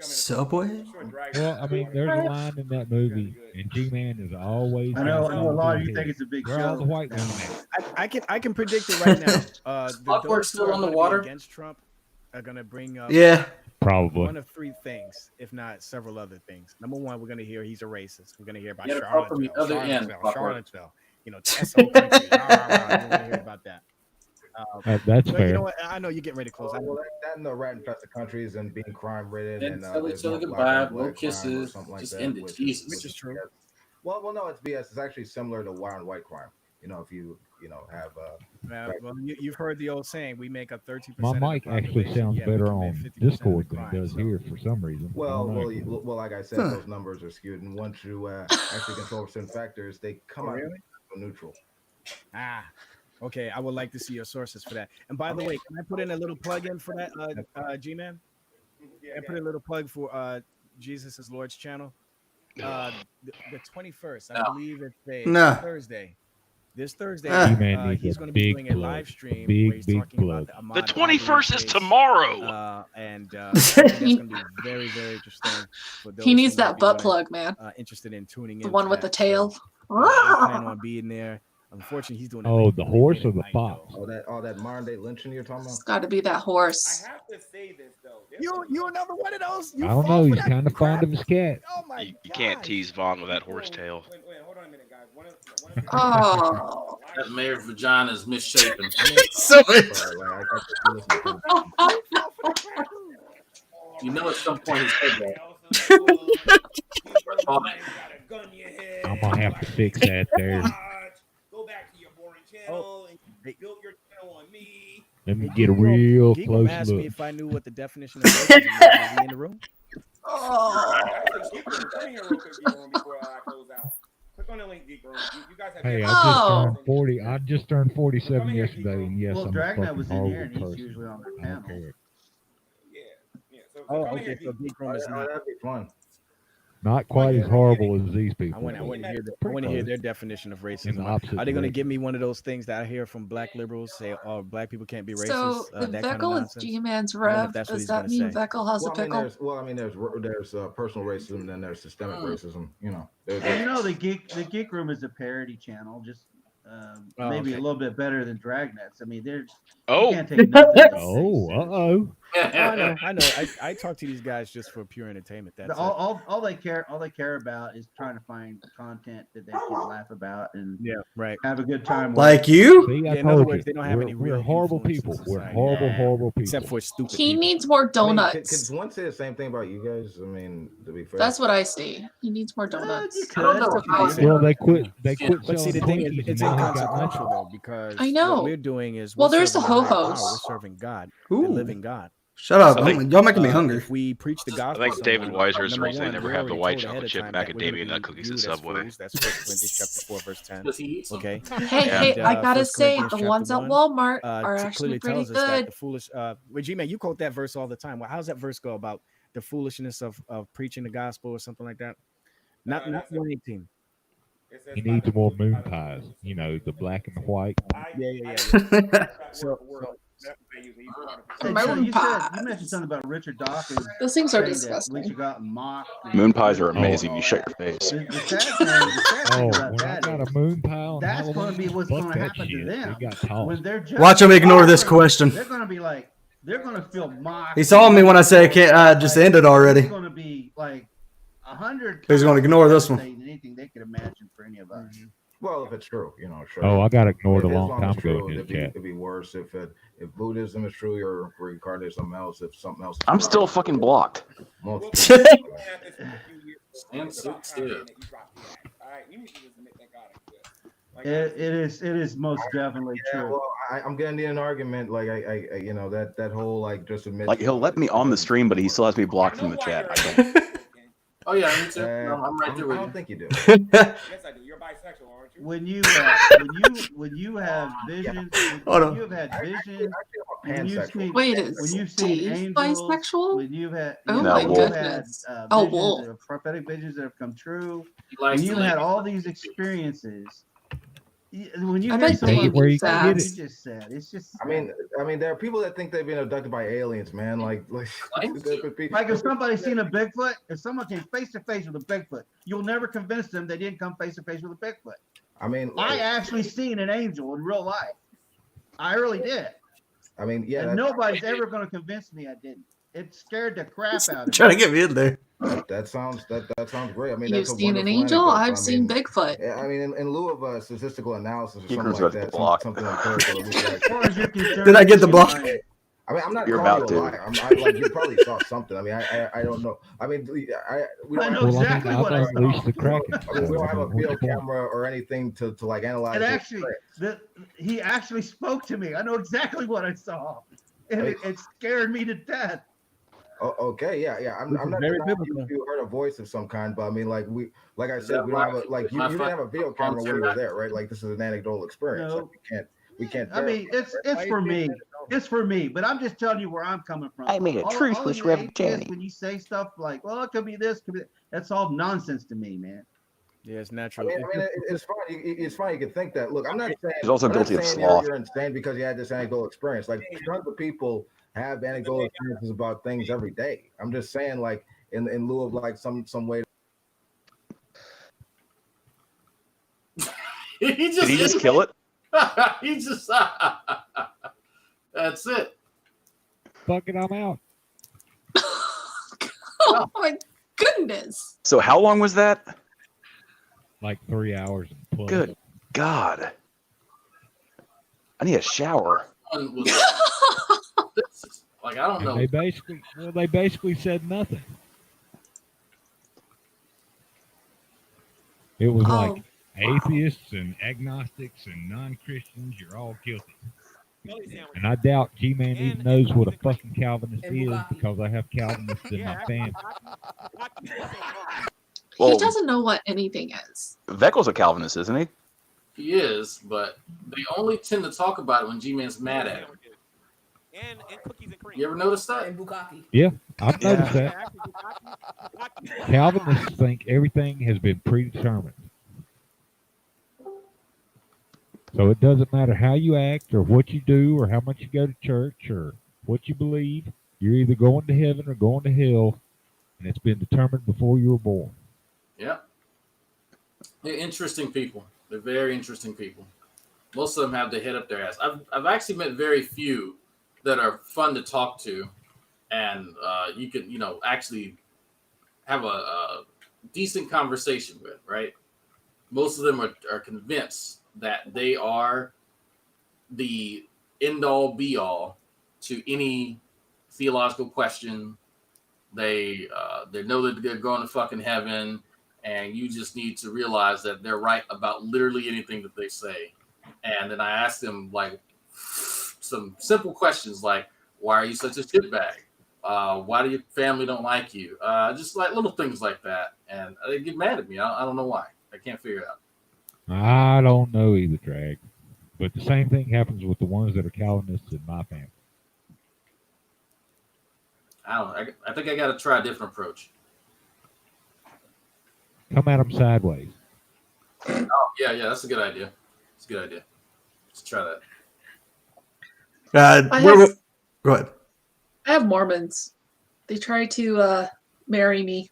Subway? Well, I mean, there's a line in that movie, and G-Man is always. I know a lot of you think it's a big Where all show. the white women at? I can predict it right now. Sparkboard's still on the water? Against Trump are going to bring up Yeah. Probably. one of three things, if not several other things. Number one, we're going to hear he's a racist. We're going to hear about You gotta come from the other end, Charlottesville. That's whole country. We're going to hear about that. That's but fair. You know what? I know you're getting ready to close. Well, that and the rat infested countries and being crime ridden And and tell there's each other no goodbye, black on no black crime or kisses, something like just that, end it. which Jesus. is true. Well, no, it's BS. It's actually similar to white on white crime. If you have well, you've heard the old saying: we make up 13%. My mic actually sounds better on Discord than it does here for some reason. I Well, don't know. well, like I said, those numbers are skewed, and once you actually control certain factors, they come out neutral. Okay. I would like to see your sources for that. And by the way, can I put in a little plug in for that, G-Man? I put in a little plug for Jesus is Lord's channel. The 21st, I believe it's a Thursday. This Thursday, he's going to be doing a live stream where he's talking about the Ahmaud The 21st is tomorrow. And that's going to be very, very interesting. For those He needs who might that be butt wanting- plug, man. Interested in tuning in. The one with the tail. I plan on being there. Unfortunately, he's doing. Oh, the horse or the fox? All that modern day lynching you're talking about. It's got to be that horse. I have to say this though. You another one of those? I don't know. He's kind of fond of his cat. You can't tease Vaughn with that horse tail. Oh. That mayor's vagina is misshapen. You know, at some point he said that. I'm gonna have to fix that there. Go back to your boring channel and you built your channel on me. Let me get a real Geek close asked me look. if I knew what the definition of racism is. Is he in the room? Hey, I just turned 40. I just turned 47 yesterday, and yes, Well, I'm a Dragnauct fucking was in here, horrible and he's person. usually on the I don't panel. care. Oh, okay. So Geek Room is not. That'd be fun. Not quite as horrible as these people. I want to hear their definition of In the racism. opposite Are they going to direction. give me one of those things that I hear from black liberals say, "Oh, black people can't be racist"? So if that kind of Veckel is nonsense? G-Man's I wonder if rev, that's what does he's that gonna mean say. Veckel has a pickle? There's personal racism, and then there's systemic racism. And the Geek Room is a parody channel, just maybe a little bit better than Dragnauts. I mean, you can't take nothing. I know. I talk to these guys just for pure entertainment. That's all they care about is trying to find content that they can laugh about and have a good time with. Like you? See, I in other told words, you. they don't have any We're real horrible influence in people. We're society. horrible people. Except for stupid. He people. needs more donuts. Could one say the same thing about you guys? I mean, to be fair. That's what I see. He needs more donuts. could. I don't know how. Well, they quit. They quit But see, selling the thing is, Twinkies, it's and now they got inconsequential lunch. though, because I know. what we're doing is Well, there's the serving a higher ho-hos. power. We're serving God, Ooh. the living God. Shut up. I think- Y'all making me hungry. If we preach the I gospel, think to David someone, Weiser is the number reason they one, never we're have the already white told ahead chocolate of chip time that we're macadamia gonna nut be cookies at viewed as Subway. fools. That's 1 Corinthians chapter 4, verse 10. Does he eat some? Okay. Hey, I gotta 1 say, Corinthians the chapter ones at 1, Walmart are actually clearly pretty tells us that good. the foolish. Well, G-Man, you quote that verse all the time. Well, how's that verse go about the foolishness of preaching the gospel or something like that? Not 118. He needs more moon pies. The black and the white. Yeah. So Hey, so you mentioned something about Richard Dawkins. Those things are saying that disgusting. We should go out and mock. Moon pies are amazing. You shut your face. The sad thing Oh, about when I that got is a moon pie on that's going to be Halloween, what's fuck going to that happen to shit. them It got tossed. when they're judged. Watch them ignore this question. They're going to be like, they're gonna feel mocked. He saw me when I said I can't just end it already. It's gonna be like 100. He's gonna ignore this one. Anything they could imagine for any of us. Well, if it's true, sure. Oh, I got ignored a If long Islam time is ago true, in his it'd chat. be worse if Buddhism is true or reincarnated something else. If something else, I'm still fucking blocked. And sit still. It is most definitely true. Well, I'm getting in an argument like I you know that whole like just admit Like he'll let me on the stream, but he still has to be blocked from the chat. I don't. Oh yeah, me too. No, I'm right there with you. I don't think you do. Yes, I do. You're bisexual, aren't you? When you have visions, Hold when on. you have had visions, when you've pansexual. seen, Wait, is when you've seen Dave angels, bisexual? when you've had, Oh you No, know, my when Wolf. you've had goodness. Oh, visions, Wolf. prophetic visions that have come true, He when likes you to had like- all these experiences, when you I hear bet someone Dave say is what sad. you just said, it's just I mean, there are people that think they've been abducted by aliens, man. Like if somebody's seen a Bigfoot, if someone came face to face with a Bigfoot, you'll never convince them they didn't come face to face with a Bigfoot. I mean, I actually seen an angel in real life. I really did. I mean, yeah. And nobody's ever going to convince me I didn't. It scared the crap out of Trying me. to get me in there. That sounds great. I mean, You've that's a seen an wonderful angel? anecdote. I've seen Bigfoot. Yeah, I mean, in lieu of statistical analysis or Geek something like reserves that, the block. something empirical. That we could As far as you're concerned, Did I get the block? I mean, I'm not You're calling about you a to. liar. Like you probably saw something. I mean, I don't know. I mean, we don't I know have, exactly what I I've unleashed saw. the Kraken. I mean, we don't have a What's the video point? camera or anything to like analyze. And it. actually, he actually spoke to me. I know exactly what I saw. And it scared me to death. Oh, okay, yeah. I'm not very denying biblical. you heard a voice of some kind, but I mean, like I said, we don't have you didn't have a video camera when you were there, right? Like this is an anecdotal experience. No. Like we can't. I mean, it's for me. It's for me. But I'm just telling you where I'm coming from. I made a truthless all you Reverend atheists, Danny. when you say stuff like, well, it could be this, could be that, that's all nonsense to me, man. Yeah, it's I natural. mean, it's fine. It's fine. You can think that. Look, I'm not saying He's also I'm not guilty of saying sloth. you're insane because you had this anecdotal experience. Like tons of people have anecdotal experiences about things every day. I'm just saying, like in lieu of like some way. Did Did he just kill it? He just that's it. Fuck it, I'm out. Oh my goodness. So how long was that? Like 3 hours and plus. Good God. I need a shower. One was- like I don't know. They basically said nothing. It was like atheists and agnostics and non-Christians, you're all guilty. And I doubt G-Man even knows what a fucking Calvinist is because I have Calvinists in my family. Well, He doesn't know what anything is. Veckel's a Calvinist, isn't he? He is, but they only tend to talk about it when G-Man's mad at him. And cookies and cream. You ever notice that? And bukkake. Yeah, I've noticed that. Calvinists think everything has been predetermined. So it doesn't matter how you act or what you do or how much you go to church or what you believe. You're either going to heaven or going to hell, and it's been determined before you were born. Yep. They're interesting people. They're very interesting people. Most of them have their head up their ass. I've actually met very few that are fun to talk to, and you can actually have a decent conversation with. Right. Most of them are convinced that they are the end all be all to any theological question. They know that they're going to fucking heaven, and you just need to realize that they're right about literally anything that they say. And then I ask them like some simple questions like, why are you such a shitbag? Why do your family don't like you? Just like little things like that. And they get mad at me. I don't know why. I can't figure it out. I don't know either, Drag. But the same thing happens with the ones that are Calvinists in my family. I don't know. I think I got to try a different approach. Come at them sideways. Oh, yeah, that's a good idea. It's a good idea. Let's try that. Go ahead. I have Mormons. They try to marry me.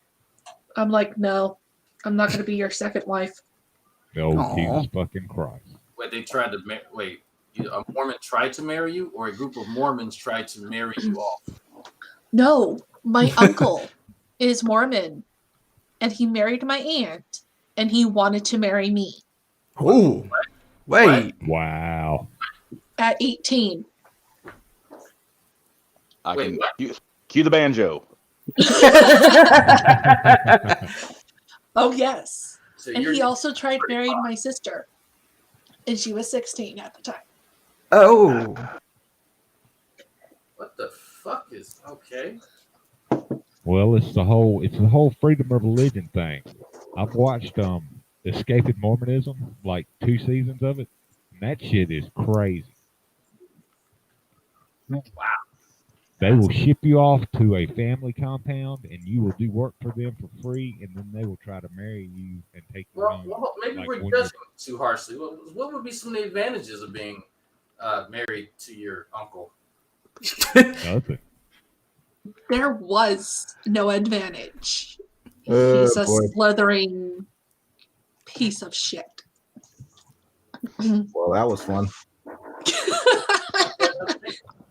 I'm like, no, I'm not going to be your second wife. Oh, Jesus fucking Christ. Wait, they tried to wait. A Mormon tried to marry you, or a group of Mormons tried to marry you off? No, my uncle is Mormon, and he married my aunt, and he wanted to marry me. Oh, wait. Wow. At 18. I can cue the banjo. Oh, yes. So And he also tried marrying my sister, and she was 16 at the time. Oh. What the fuck is okay? Well, it's the whole freedom of religion thing. I've watched Escaping Mormonism, like 2 seasons of it, and that shit is crazy. Wow. They will ship you off to a family compound, and you will do work for them for free, and then they will try to marry you and take you home. Well, maybe like we're when judging too harshly. What would be some of the advantages of being married to your uncle? Nothing. There was no advantage. Oh, He's a boy. slithering piece of shit. Well, that was fun.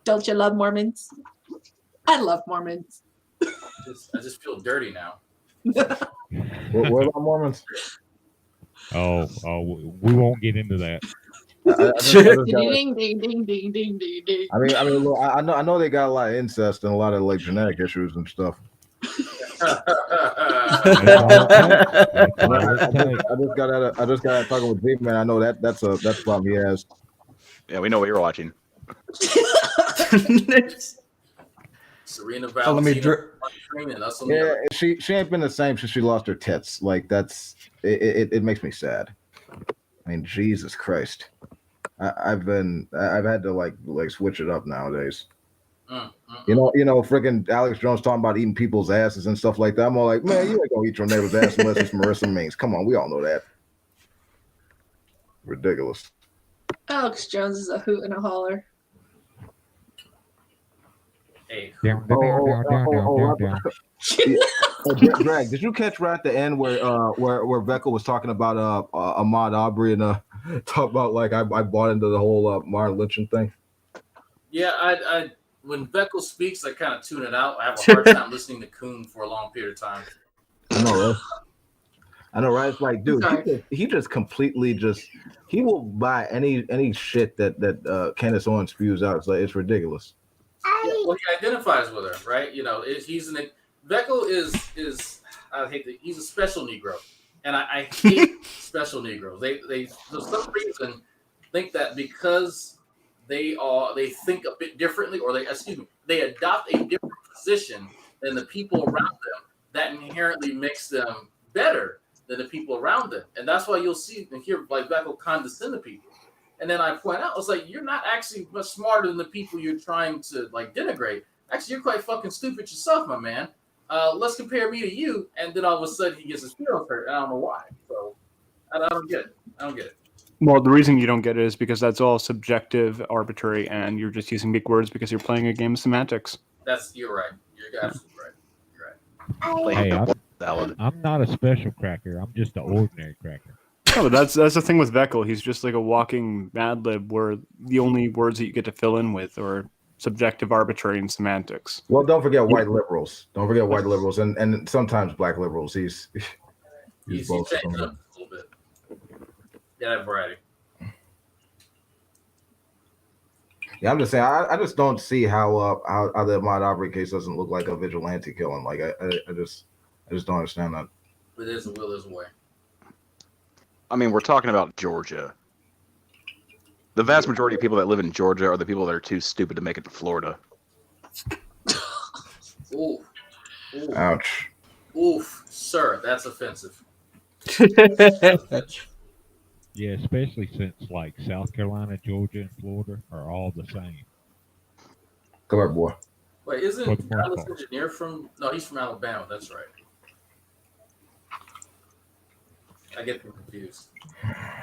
Don't you love Mormons? I love Mormons. I just feel dirty now. What about Mormons? Oh, we won't get into that. Ding, ding, ding, ding, ding, ding, ding. I mean, look, I know they got a lot of incest and a lot of like genetic issues and stuff. I just got talking with Big Man. I know that's a problem he has. Yeah, we know what you're watching. Serena Oh, let me Valentina. Yeah, she ain't been the same since she lost her tits. Like that's it makes me sad. I mean, Jesus Christ. I've had to like switch it up nowadays. You know, freaking Alex Jones talking about eating people's asses and stuff like that. I'm all like, man, you ain't gonna eat your neighbor's ass unless it's Marissa Mings. Come on, we all know that. Ridiculous. Alex Jones is a hoot and a holler. Hey. Greg, did you catch right at the end where Becca was talking about Ahmaud Arbery and talk about like I bought into the whole Martin lynching thing? Yeah, I when Beckel speaks, I kind of tune it out. I have a hard time listening to Coon for a long period of time. I know, right? It's like, dude, he just completely he will buy any shit that Candace Owens spews out. It's like it's ridiculous. Yeah, well, he identifies with her, right? You know, Beckel is he's a special Negro, and I hate special Negroes. They for some reason think that because they think a bit differently, or they adopt a different position than the people around them, that inherently makes them better than the people around them, and that's why you'll see and hear like Beckel condescend to people. And then I point out, it's like, you're not actually much smarter than the people you're trying to like denigrate. Actually, you're quite fucking stupid yourself, my man. Let's compare me to you. And then all of a sudden he gets his feelings hurt. And I don't know why. So I don't get it. Well, the reason you don't get it is because that's all subjective, arbitrary, and you're just using big words because you're playing a game of semantics. You're right. You're absolutely right. You're right. Hey, I'm not a special cracker. I'm just an ordinary cracker. No, but that's the thing with Beckel. He's just like a walking Mad Lib where the only words that you get to fill in with are subjective, arbitrary, and semantics. Well, don't forget white liberals. Don't forget white liberals and sometimes black liberals. He's both. Changed up a little bit. Yeah, that variety. Yeah, I'm just saying. I just don't see how the Ahmaud Arbery case doesn't look like a vigilante killing. Like I just don't understand that. But there's a will, there's a way. I mean, we're talking about Georgia. The vast majority of people that live in Georgia are the people that are too stupid to make it to Florida. Ooh. Ouch. Oof, sir, that's offensive. Yeah, especially since like South Carolina, Georgia, and Florida are all the same. Come here, boy. Wait, isn't Dallas Engineer from? No, he's from Alabama. That's right. I get them confused.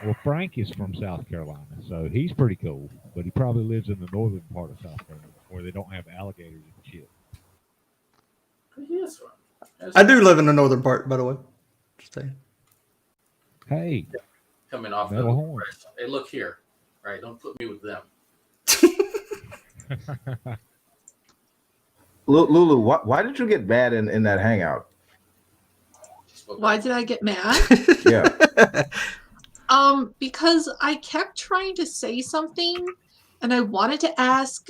Well, Frank is from South Carolina, so he's pretty cool. But he probably lives in the northern part of South Carolina, where they don't have alligators and shit. He is from. I do live in the northern part, by the way. Just saying. Hey. Coming off Metal the horn. Hey, look here, right? Don't put me with them. Lulu, why did you get mad in that hangout? Why did I get mad? Yeah. Because I kept trying to say something, and I wanted to ask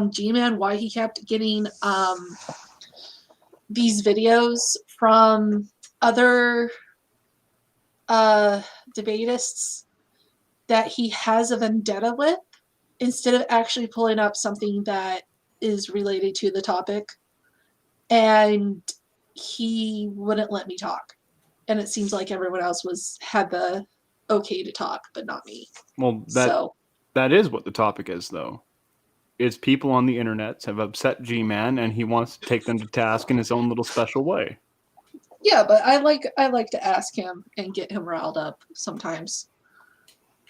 G-Man why he kept getting these videos from other debatists that he has a vendetta with, instead of actually pulling up something that is related to the topic. And he wouldn't let me talk. And it seems like everyone else had the okay to talk, but not me. Well, that is what the topic is, though. It's people on the internet have upset G-Man, and he wants to take them to task in his own little special way. Yeah, but I like to ask him and get him riled up sometimes.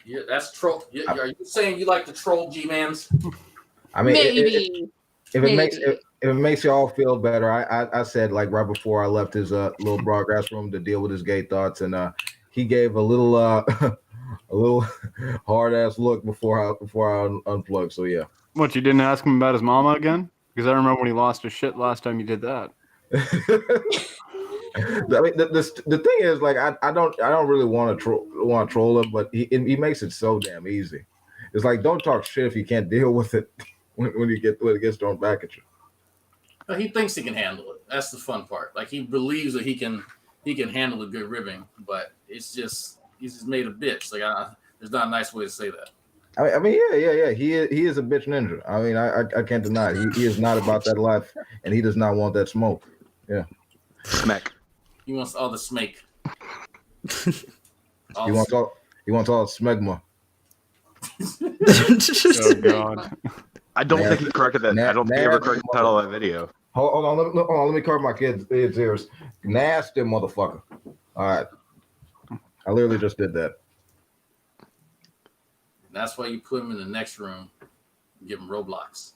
Yeah, that's troll. Are you saying you like to troll G-Mans? I mean, Maybe. if it makes y'all feel better, I said like right before I left his little broadcast room to deal with his gay thoughts, and he gave a little a little hard ass look before I unplugged. So yeah. What, you didn't ask him about his mama again? Because I remember when he lost his shit last time you did that. I mean, the thing is, like, I don't really want to troll him, but he makes it so damn easy. It's like, don't talk shit if you can't deal with it when it gets thrown back at you. But he thinks he can handle it. That's the fun part. Like, he believes that he can handle a good ribbing, but he's just made a bitch. Like, there's not a nice way to say that. I mean, yeah. He is a bitch ninja. I mean, I can't deny it. He is not about that life, and he does not want that smoke. Yeah. Smack. He wants all the smake. He wants all the smegma. Oh God. I don't think he corrected that. I don't think he ever corrected the title of that video. Hold on, let me cover my kids' ears. Nasty motherfucker. All right. I literally just did that. That's why you put him in the next room and give him Roblox.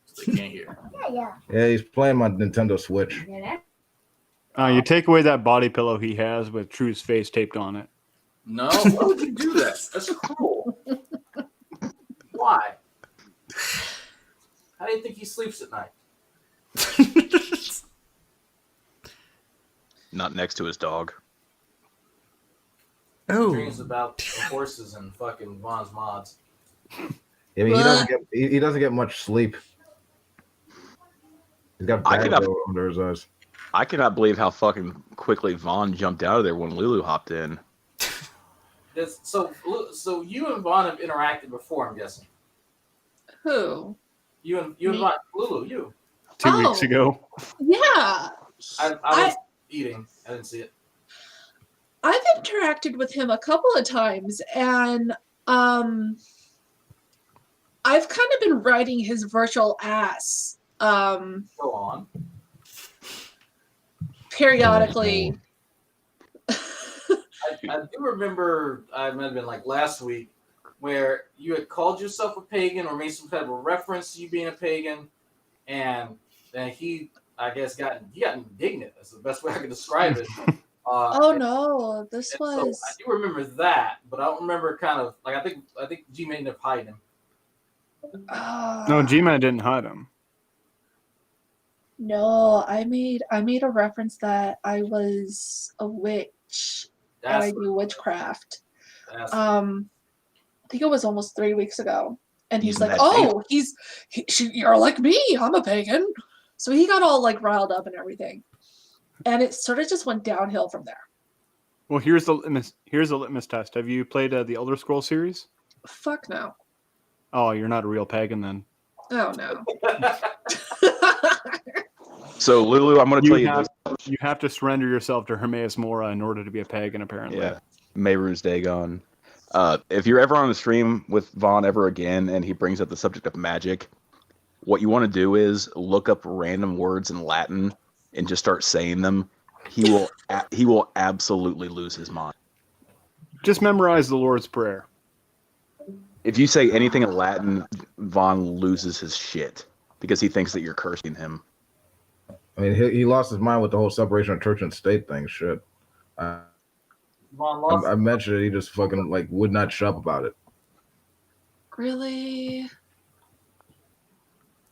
So they can't hear. Yeah, he's playing my Nintendo Switch. You take away that body pillow he has with True's face taped on it. No, why would you do that? That's cruel. Why? How do you think he sleeps at night? Not next to his dog. Oh. Dreams about horses and fucking Vaughn's mods. I mean, he doesn't get much sleep. He's got bags under his eyes. I cannot believe how fucking quickly Vaughn jumped out of there when Lulu hopped in. So you and Vaughn have interacted before, I'm guessing. Who? You and Vaughn, Lulu, you. 2 weeks ago. Yeah. I was eating. I didn't see it. I've interacted with him a couple of times, and I've kind of been riding his virtual ass. Go on. Periodically. I do remember, I might have been like last week, where you had called yourself a pagan or made some kind of a reference to you being a pagan, and then he, I guess, got indignant. That's the best way I can describe it. No, this was. So I do remember that, but I don't remember kind of like I think G-Man ended up hiding him. No, G-Man didn't hide him. No, I made a reference that I was a witch and I do witchcraft. I think it was almost 3 weeks ago, and he's like, "Oh, you're like me. I'm a pagan." So he got all like riled up and everything, and it sort of just went downhill from there. Well, here's the litmus test. Have you played the Elder Scrolls series? Fuck no. Oh, you're not a real pagan then. Oh no. So Lulu, I'm going to tell you this. You have to surrender yourself to Hermaeus Mora in order to be a pagan, apparently. Yeah. Mehru's Dagon. If you're ever on the stream with Vaughn ever again and he brings up the subject of magic, what you want to do is look up random words in Latin and just start saying them. He will absolutely lose his mind. Just memorize the Lord's Prayer. If you say anything in Latin, Vaughn loses his shit because he thinks that you're cursing him. I mean, he lost his mind with the whole separation of church and state thing. Shit. I mentioned it. He just fucking like would not shut up about it. Really?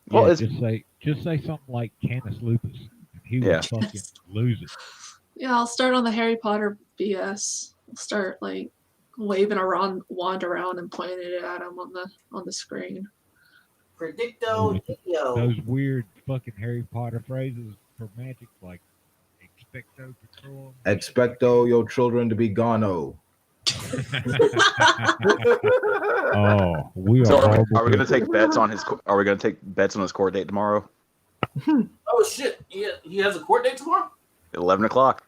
Well, just say something like Canis Lupus. He would fucking lose it. Yeah, I'll start on the Harry Potter BS. I'll start like waving a wand around and pointing it at him on the screen. Predicto Dio. Those weird fucking Harry Potter phrases for magic, like expecto patronum. Expecto your children to be gono. Oh, we are. So horrible are we going to people. take bets on his? Are we going to take bets on his court date tomorrow? Oh shit! He has a court date tomorrow. 11 o'clock.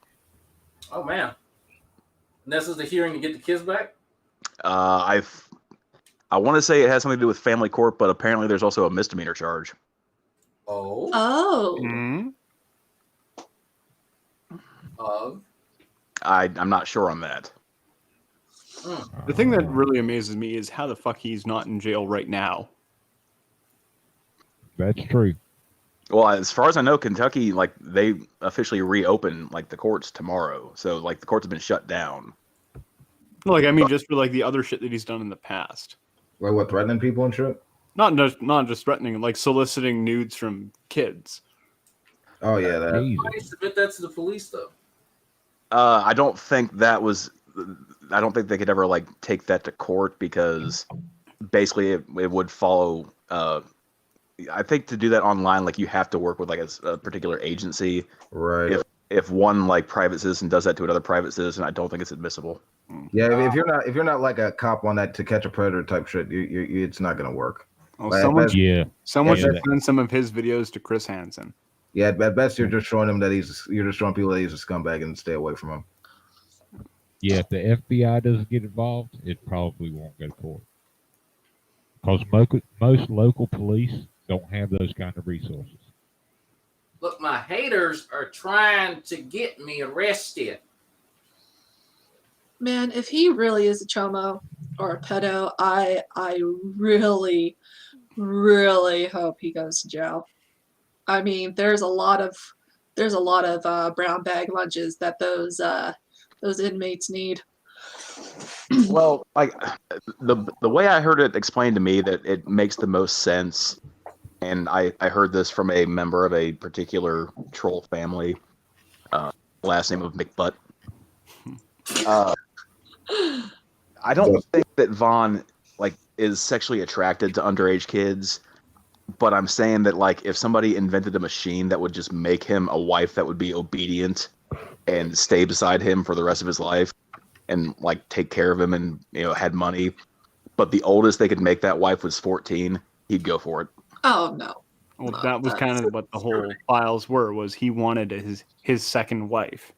Oh man! And this is the hearing to get the kids back. I want to say it has something to do with family court, but apparently there's also a misdemeanor charge. Oh. Oh. Mm-hmm. Of. I'm not sure on that. The thing that really amazes me is how the fuck he's not in jail right now. That's true. Well, as far as I know, Kentucky, like, they officially reopen like the courts tomorrow. So like the courts have been shut down. Like, I mean, just for like the other shit that he's done in the past. Like what, threatening people and shit? Not just threatening, like soliciting nudes from kids. Oh yeah, that. Why you submit that to the police though? I don't think that was. I don't think they could ever like take that to court because basically it would follow. I think to do that online, like you have to work with like a particular agency. Right. If one like private citizen does that to another private citizen, I don't think it's admissible. Yeah, if you're not like a cop on that To Catch a Predator type shit, you it's not gonna work. Oh, Like, someone should send some of his videos to Chris Hansen. Yeah, at best you're just showing him that you're just showing people that he's a scumbag and stay away from him. Yeah, if the FBI doesn't get involved, it probably won't go to court. Because most local police don't have those kind of resources. Look, my haters are trying to get me arrested. Man, if he really is a chomo or a pedo, I really, really hope he goes to jail. I mean, there's a lot of brown bag lunches that those inmates need. Well, like the way I heard it explained to me that it makes the most sense, and I heard this from a member of a particular troll family, last name of McButt. I don't think that Vaughn like is sexually attracted to underage kids, but I'm saying that like if somebody invented a machine that would just make him a wife that would be obedient and stay beside him for the rest of his life and like take care of him and had money, but the oldest they could make that wife was 14, he'd go for it. Oh no. Well, that was kind of what the whole files were, was he wanted his second wife.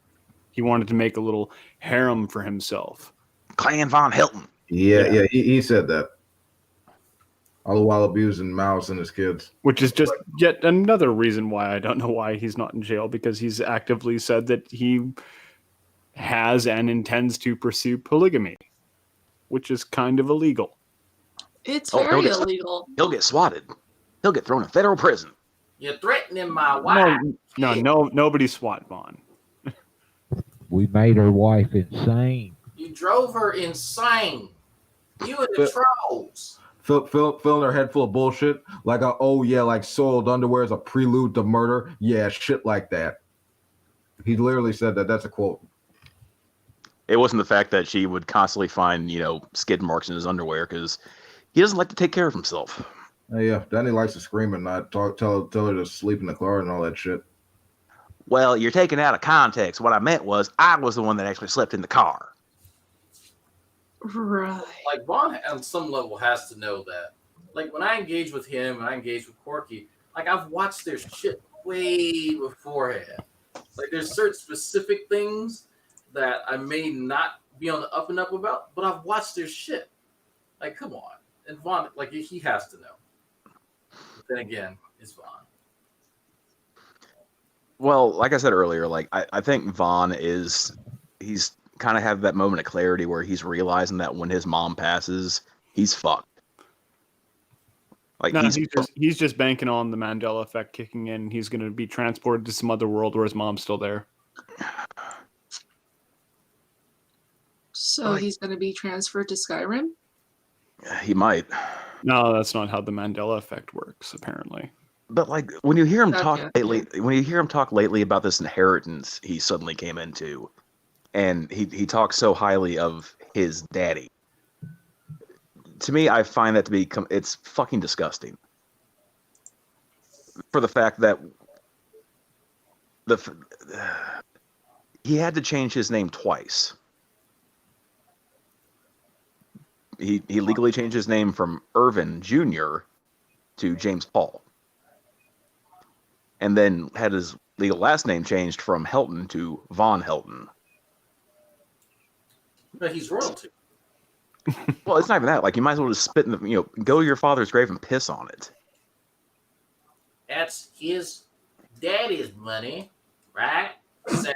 He wanted to make a little harem for himself. Clan Von Hilton. Yeah, he said that. All the while abusing Mouse and his kids. Which is just yet another reason why I don't know why he's not in jail, because he's actively said that he has and intends to pursue polygamy, which is kind of illegal. It's very illegal. He'll get swatted. He'll get thrown in federal prison. You're threatening my wife. No, nobody swat Vaughn. We made her wife insane. You drove her insane. You and the trolls. Filling her head full of bullshit. Like, like soiled underwear is a prelude to murder. Yeah, shit like that. He literally said that. That's a quote. It wasn't the fact that she would constantly find, skid marks in his underwear, because he doesn't like to take care of himself. Yeah, Danny likes to scream at night. Tell her to sleep in the car and all that shit. Well, you're taking out of context. What I meant was I was the one that actually slept in the car. Right. Like, Vaughn on some level has to know that. Like, when I engage with him and I engage with Corky, like, I've watched their shit way beforehand. Like, there's certain specific things that I may not be on the up and up about, but I've watched their shit. Like, come on. And Vaughn, like, he has to know. But then again, it's Vaughn. Well, like I said earlier, like I think Vaughn he's kind of have that moment of clarity where he's realizing that when his mom passes, he's fucked. Like he's just banking on the Mandela effect kicking in. He's going to be transported to some other world where his mom's still there. So he's going to be transferred to Skyrim? He might. No, that's not how the Mandela effect works, apparently. But like when you hear him Okay. talk lately, about this inheritance he suddenly came into, and he talks so highly of his daddy. To me, I find that to be it's fucking disgusting. For the fact that he had to change his name twice. He legally changed his name from Irvin Jr. to James Paul. And then had his legal last name changed from Hilton to Vaughn Hilton. But he's royalty. Well, it's not even that. Like, you might as well just spit in the, go to your father's grave and piss on it. That's his daddy's money, right? So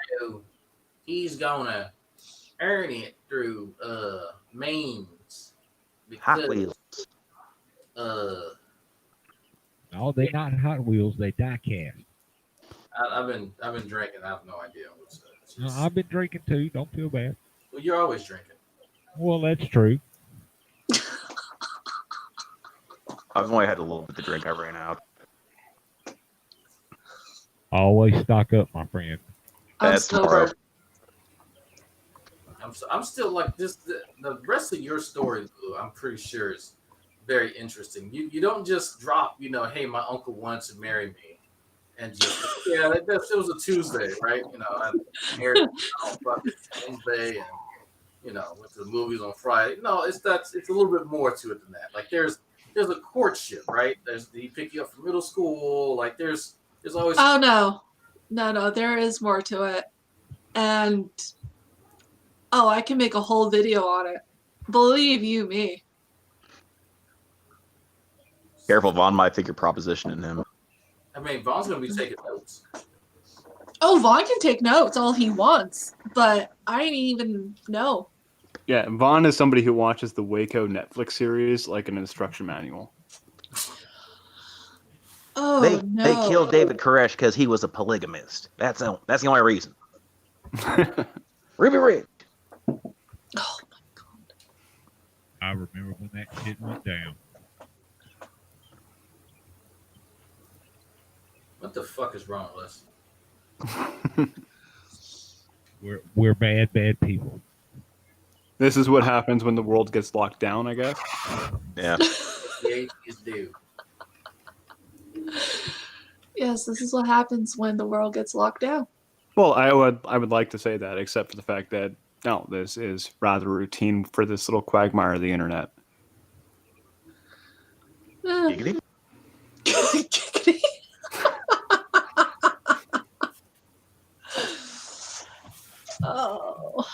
he's gonna earn it through means. Hot Wheels. No, they're not Hot Wheels. They die-cast. I've been drinking. I have no idea what's No, I've been drinking too. Don't feel bad. Well, you're always drinking. Well, that's true. I've only had a little bit to drink. I ran out. Always stock up, my friend. That's tomorrow. I'm still like this. The rest of your story, Lou, I'm pretty sure is very interesting. You don't just drop, hey, my uncle wanted to marry me, and just it was a Tuesday, right? I married on fucking Wednesday, and went to the movies on Friday. No, it's a little bit more to it than that. Like there's a courtship, right? He pick you up from middle school. Like there's always. Oh no, there is more to it, and I can make a whole video on it. Believe you me. Careful, Vaughn might think you're propositioning him. I mean, Vaughn's gonna be taking notes. Oh, Vaughn can take notes all he wants, but I didn't even know. Yeah, Vaughn is somebody who watches the Waco Netflix series like an instruction manual. Oh, They killed David Koresh because he was a polygamist. That's the only reason. Ruby Ridge. Oh my god! I remember when that shit went down. What the fuck is wrong with us? We're bad people. This is what happens when the world gets locked down, I guess. Yeah. The atheists do. Yes, this is what happens when the world gets locked down. Well, I would like to say that, except for the fact that no, this is rather routine for this little quagmire of the internet. Giggity. Giggity. Oh.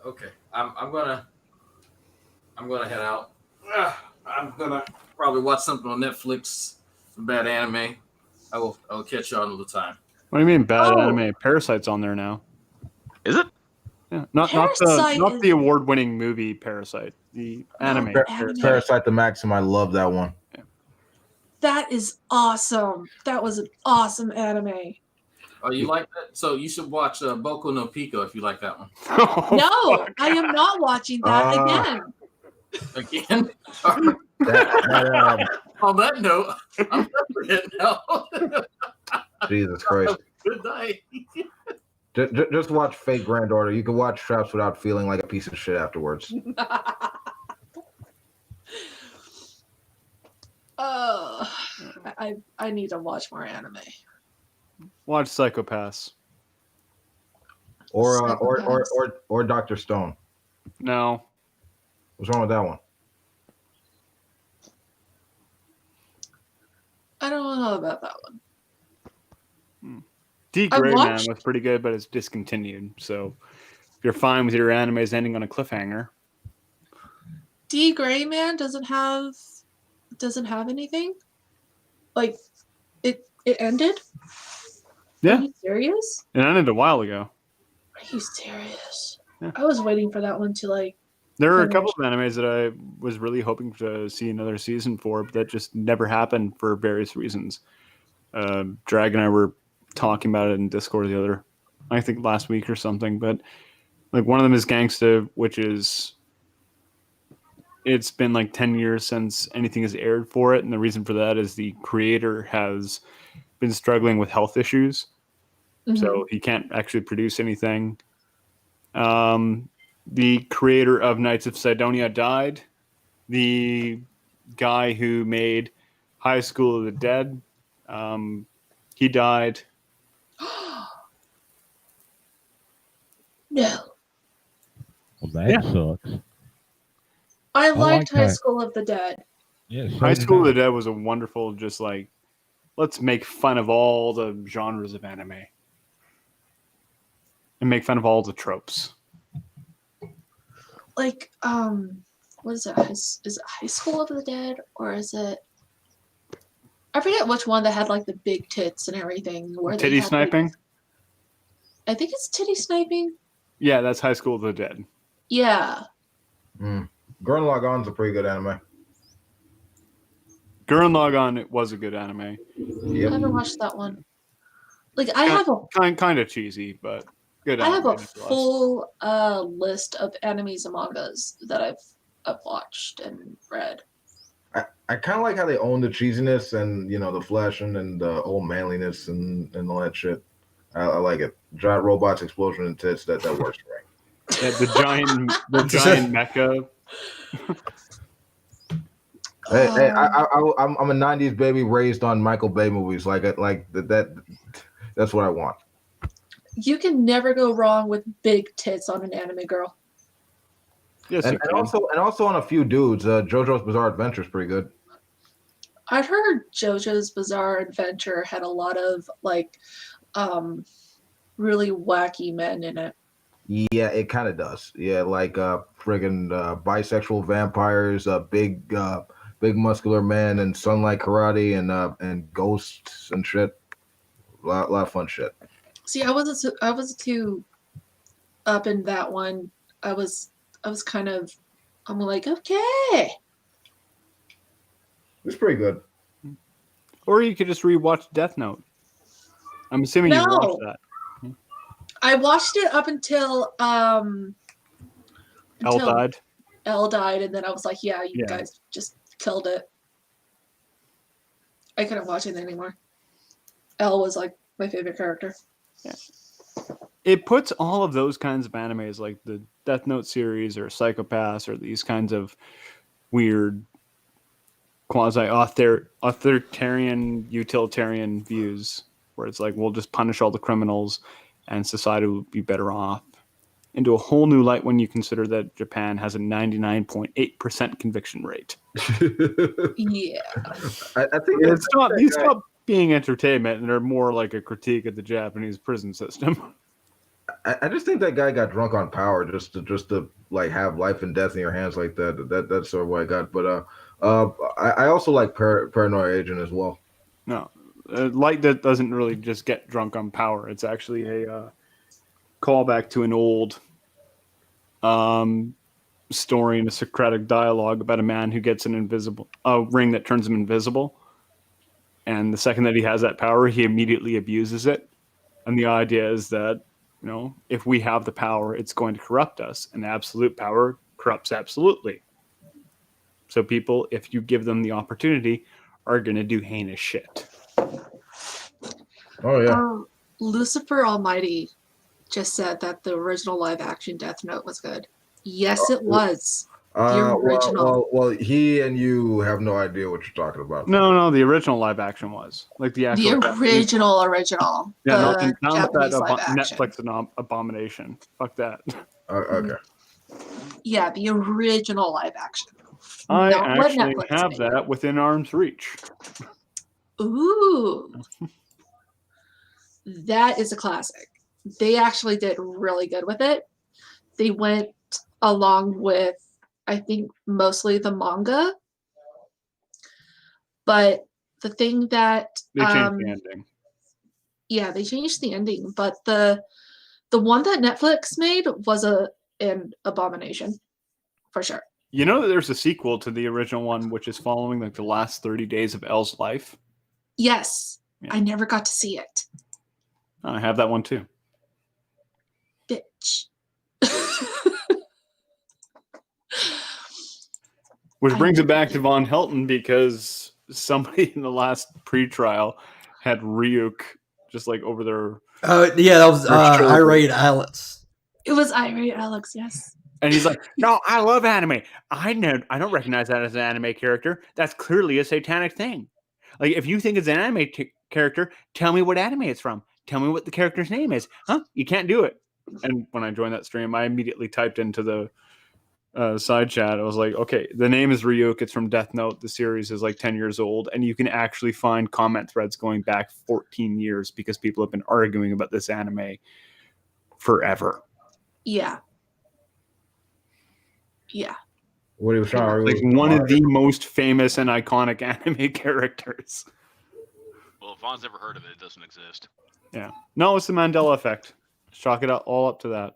Okay, I'm gonna head out. I'm gonna probably watch something on Netflix, some bad anime. I will catch you on another time. What do you mean bad anime? Parasite's on there now. Is it? Yeah, not the award-winning movie Parasite. The anime. Parasite the Maxim. I love that one. Yeah. That is awesome. That was an awesome anime. Oh, you like that? So you should watch Boku no Pico if you like that one. No, I am not watching that again. Again? That, On that note, I'm forgetting now. Jesus Christ. Good night. Just watch Fake Granddaughter. You can watch Traps without feeling like a piece of shit afterwards. I need to watch more anime. Watch Psychopaths. Or Dr. Stone. No. What's wrong with that one? I don't know about that one. D. Gray Man was pretty good, but it's discontinued. So if you're fine with your animes ending on a cliffhanger. D. Gray Man doesn't have anything? Like it ended? Yeah. Are you serious? It ended a while ago. Are you serious? Yeah. I was waiting for that one to like. There are a couple of animes that I was really hoping to see another season for, but that just never happened for various reasons. Drag and I were talking about it in Discord I think last week or something, but like one of them is Gangsta, which is it's been like 10 years since anything has aired for it, and the reason for that is the creator has been struggling with health issues, so he can't actually produce anything. The creator of Knights of Sidonia died. The guy who made High School of the Dead, he died. No. Well, that sucks. I liked like High that. School of the Dead. Yeah, so High did School of I. the Dead was a wonderful, just like, let's make fun of all the genres of anime. And make fun of all the tropes. Like, what is it? Is it High School of the Dead, or is it? I forget which one that had like the big tits and everything. Where Titty they had, sniping? Like, I think it's titty sniping. Yeah, that's High School of the Dead. Yeah. Gurren Lagann's a pretty good anime. Gurren Lagann, it was a good anime. I haven't watched that one. Like, I have a kind of cheesy, but good. I have anime a full list of animes and mangas that I've watched and read. I kind of like how they own the cheesiness and, you know, the flesh and the old manliness and all that shit. I like it. Giant robots, explosion, and tits. That works for me. Yeah, the giant mecha. Hey, I'm a '90s baby raised on Michael Bay movies. Like that. That's what I want. You can never go wrong with big tits on an anime girl. Yes, and also on a few dudes. JoJo's Bizarre Adventure is pretty good. I'd heard JoJo's Bizarre Adventure had a lot of like really wacky men in it. Yeah, it kind of does. Yeah, like friggin' bisexual vampires, big muscular men, and sunlight karate, and ghosts and shit. A lot of fun shit. See, I wasn't too up in that one. I was kind of, I'm like, okay. It's pretty good. Or you could just rewatch Death Note. I'm assuming you watched that. I watched it up until Elle died. Elle died, and then I was like, yeah, you guys just killed it. I couldn't watch it anymore. Elle was like my favorite character. Yeah. It puts all of those kinds of animes, like the Death Note series or Psychopaths or these kinds of weird quasi-authoritarian, utilitarian views, where it's like, we'll just punish all the criminals and society will be better off, into a whole new light when you consider that Japan has a 99.8% conviction rate. Yeah. I think these stop being entertainment, and they're more like a critique of the Japanese prison system. I just think that guy got drunk on power just to like have life and death in your hands like that. That's sort of what I got. But I also like Paranoia Agent as well. No, Light that doesn't really just get drunk on power. It's actually a callback to an old story and a Socratic dialogue about a man who gets a ring that turns him invisible. And the second that he has that power, he immediately abuses it. And the idea is that, you know, if we have the power, it's going to corrupt us. And absolute power corrupts absolutely. So people, if you give them the opportunity, are going to do heinous shit. Oh, yeah. Lucifer Almighty just said that the original live-action Death Note was good. Yes, it was. The original. Well, he and you have no idea what you're talking about. No, the original live action was like the actual. The original. Yeah, the not that live action. Netflix abomination. Fuck that. Okay. Yeah, the original live action. I Not what actually Netflix have made. that within arm's reach. Ooh. That is a classic. They actually did really good with it. They went along with, I think, mostly the manga. But the thing that They changed the ending. Yeah, they changed the ending, but the one that Netflix made was an abomination, for sure. You know that there's a sequel to the original one, which is following like the last 30 days of Elle's life. Yes, Yeah. I never got to see it. I have that one too. Bitch. Which brings it back to Von Hilton because somebody in the last pre-trial had Ryuk just like over their. Oh yeah, that was irate Alex. It was irate Alex, yes. And he's like, "No, I love anime. I don't recognize that as an anime character. That's clearly a satanic thing. Like, if you think it's an anime character, tell me what anime it's from. Tell me what the character's name is. Huh? You can't do it." And when I joined that stream, I immediately typed into the side chat. I was like, "Okay, the name is Ryuk. It's from Death Note. The series is like 10 years old, and you can actually find comment threads going back 14 years because people have been arguing about this anime forever." Yeah. Yeah. What he was trying to like one of the most famous and iconic anime characters. Well, if Vaughn's never heard of it, it doesn't exist. Yeah. No, it's the Mandela effect. Chalk it up all up to that.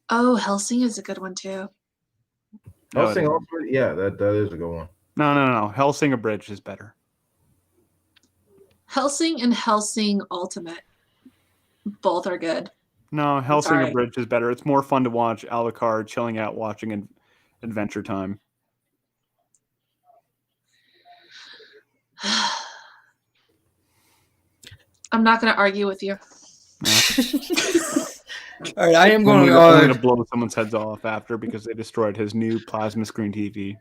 Oh, Hellsing is a good one too. Hellsing also, yeah, that is a good one. No. Hellsing Abridged is better. Hellsing and Hellsing Ultimate. Both are good. No, Hellsing Abridged is better. It's more fun to watch a la carte, chilling out, watching Adventure Time. I'm not going to argue with you. All right, I am going I'm going to blow someone's heads off after because they destroyed his new plasma screen TV.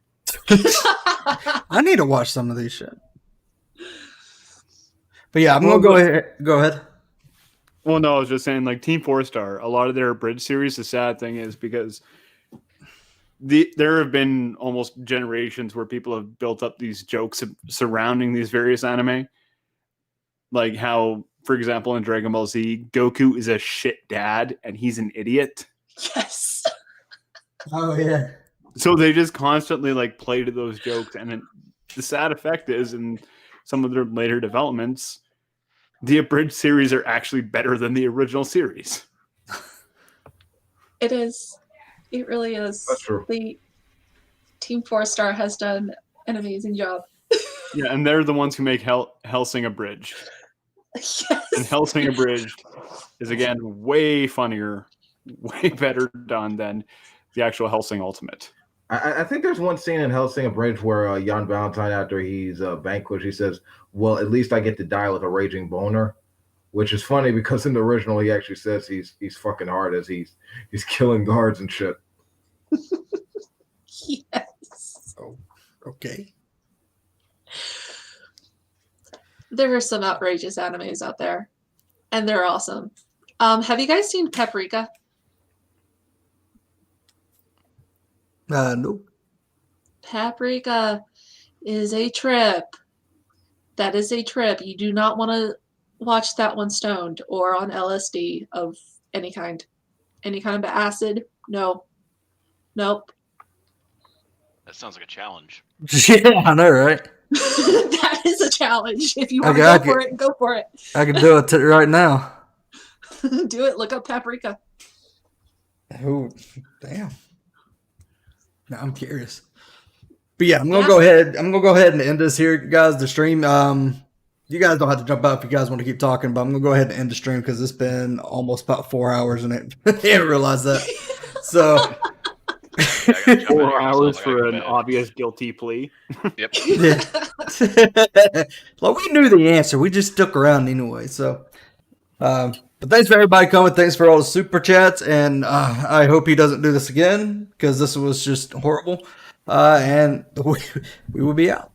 I need to watch some of these shit. But yeah, I'm going to go ahead. Go ahead. Well, no, I was just saying, like, Team 4-Star, a lot of their Abridged series, the sad thing is because there have been almost generations where people have built up these jokes surrounding these various anime. Like how, for example, in Dragon Ball Z, Goku is a shit dad and he's an idiot. Yes. Oh, yeah. So they just constantly, like, play to those jokes. And the sad effect is, in some of their later developments, the Abridged series are actually better than the original series. It is. It really is. That's true. The Team 4-Star has done an amazing job. Yeah, and they're the ones who make Hellsing Abridged. Yes. And Hellsing Abridged is, again, way funnier, way better done than the actual Hellsing Ultimate. I think there's one scene in Hellsing Abridged where Jan Valentine, after he's vanquished, he says, "Well, at least I get to die with a raging boner," which is funny because in the original he actually says he's fucking hard as he's killing guards and shit. Yes. Oh, okay. There are some outrageous animes out there, and they're awesome. Have you guys seen Paprika? No. Paprika is a trip. That is a trip. You do not want to watch that one stoned or on LSD of any kind. Any kind of acid? No. Nope. That sounds like a challenge. Yeah, I know, right? That is a challenge. If you want to go for it, go for it. I can do it right now. Do it. Look up Paprika. Oh, damn. Now I'm curious. But yeah, I'm gonna go ahead. I'm gonna go ahead and end this here, guys. The stream. You guys don't have to jump out if you guys want to keep talking, but I'm gonna go ahead and end the stream because it's been almost about 4 hours and I didn't realize that. So 4 hours for an obvious guilty plea. Yep. Yeah. Well, we knew the answer. We just stuck around anyway. So, but thanks for everybody coming. Thanks for all the super chats, and I hope he doesn't do this again because this was just horrible. And we will be out.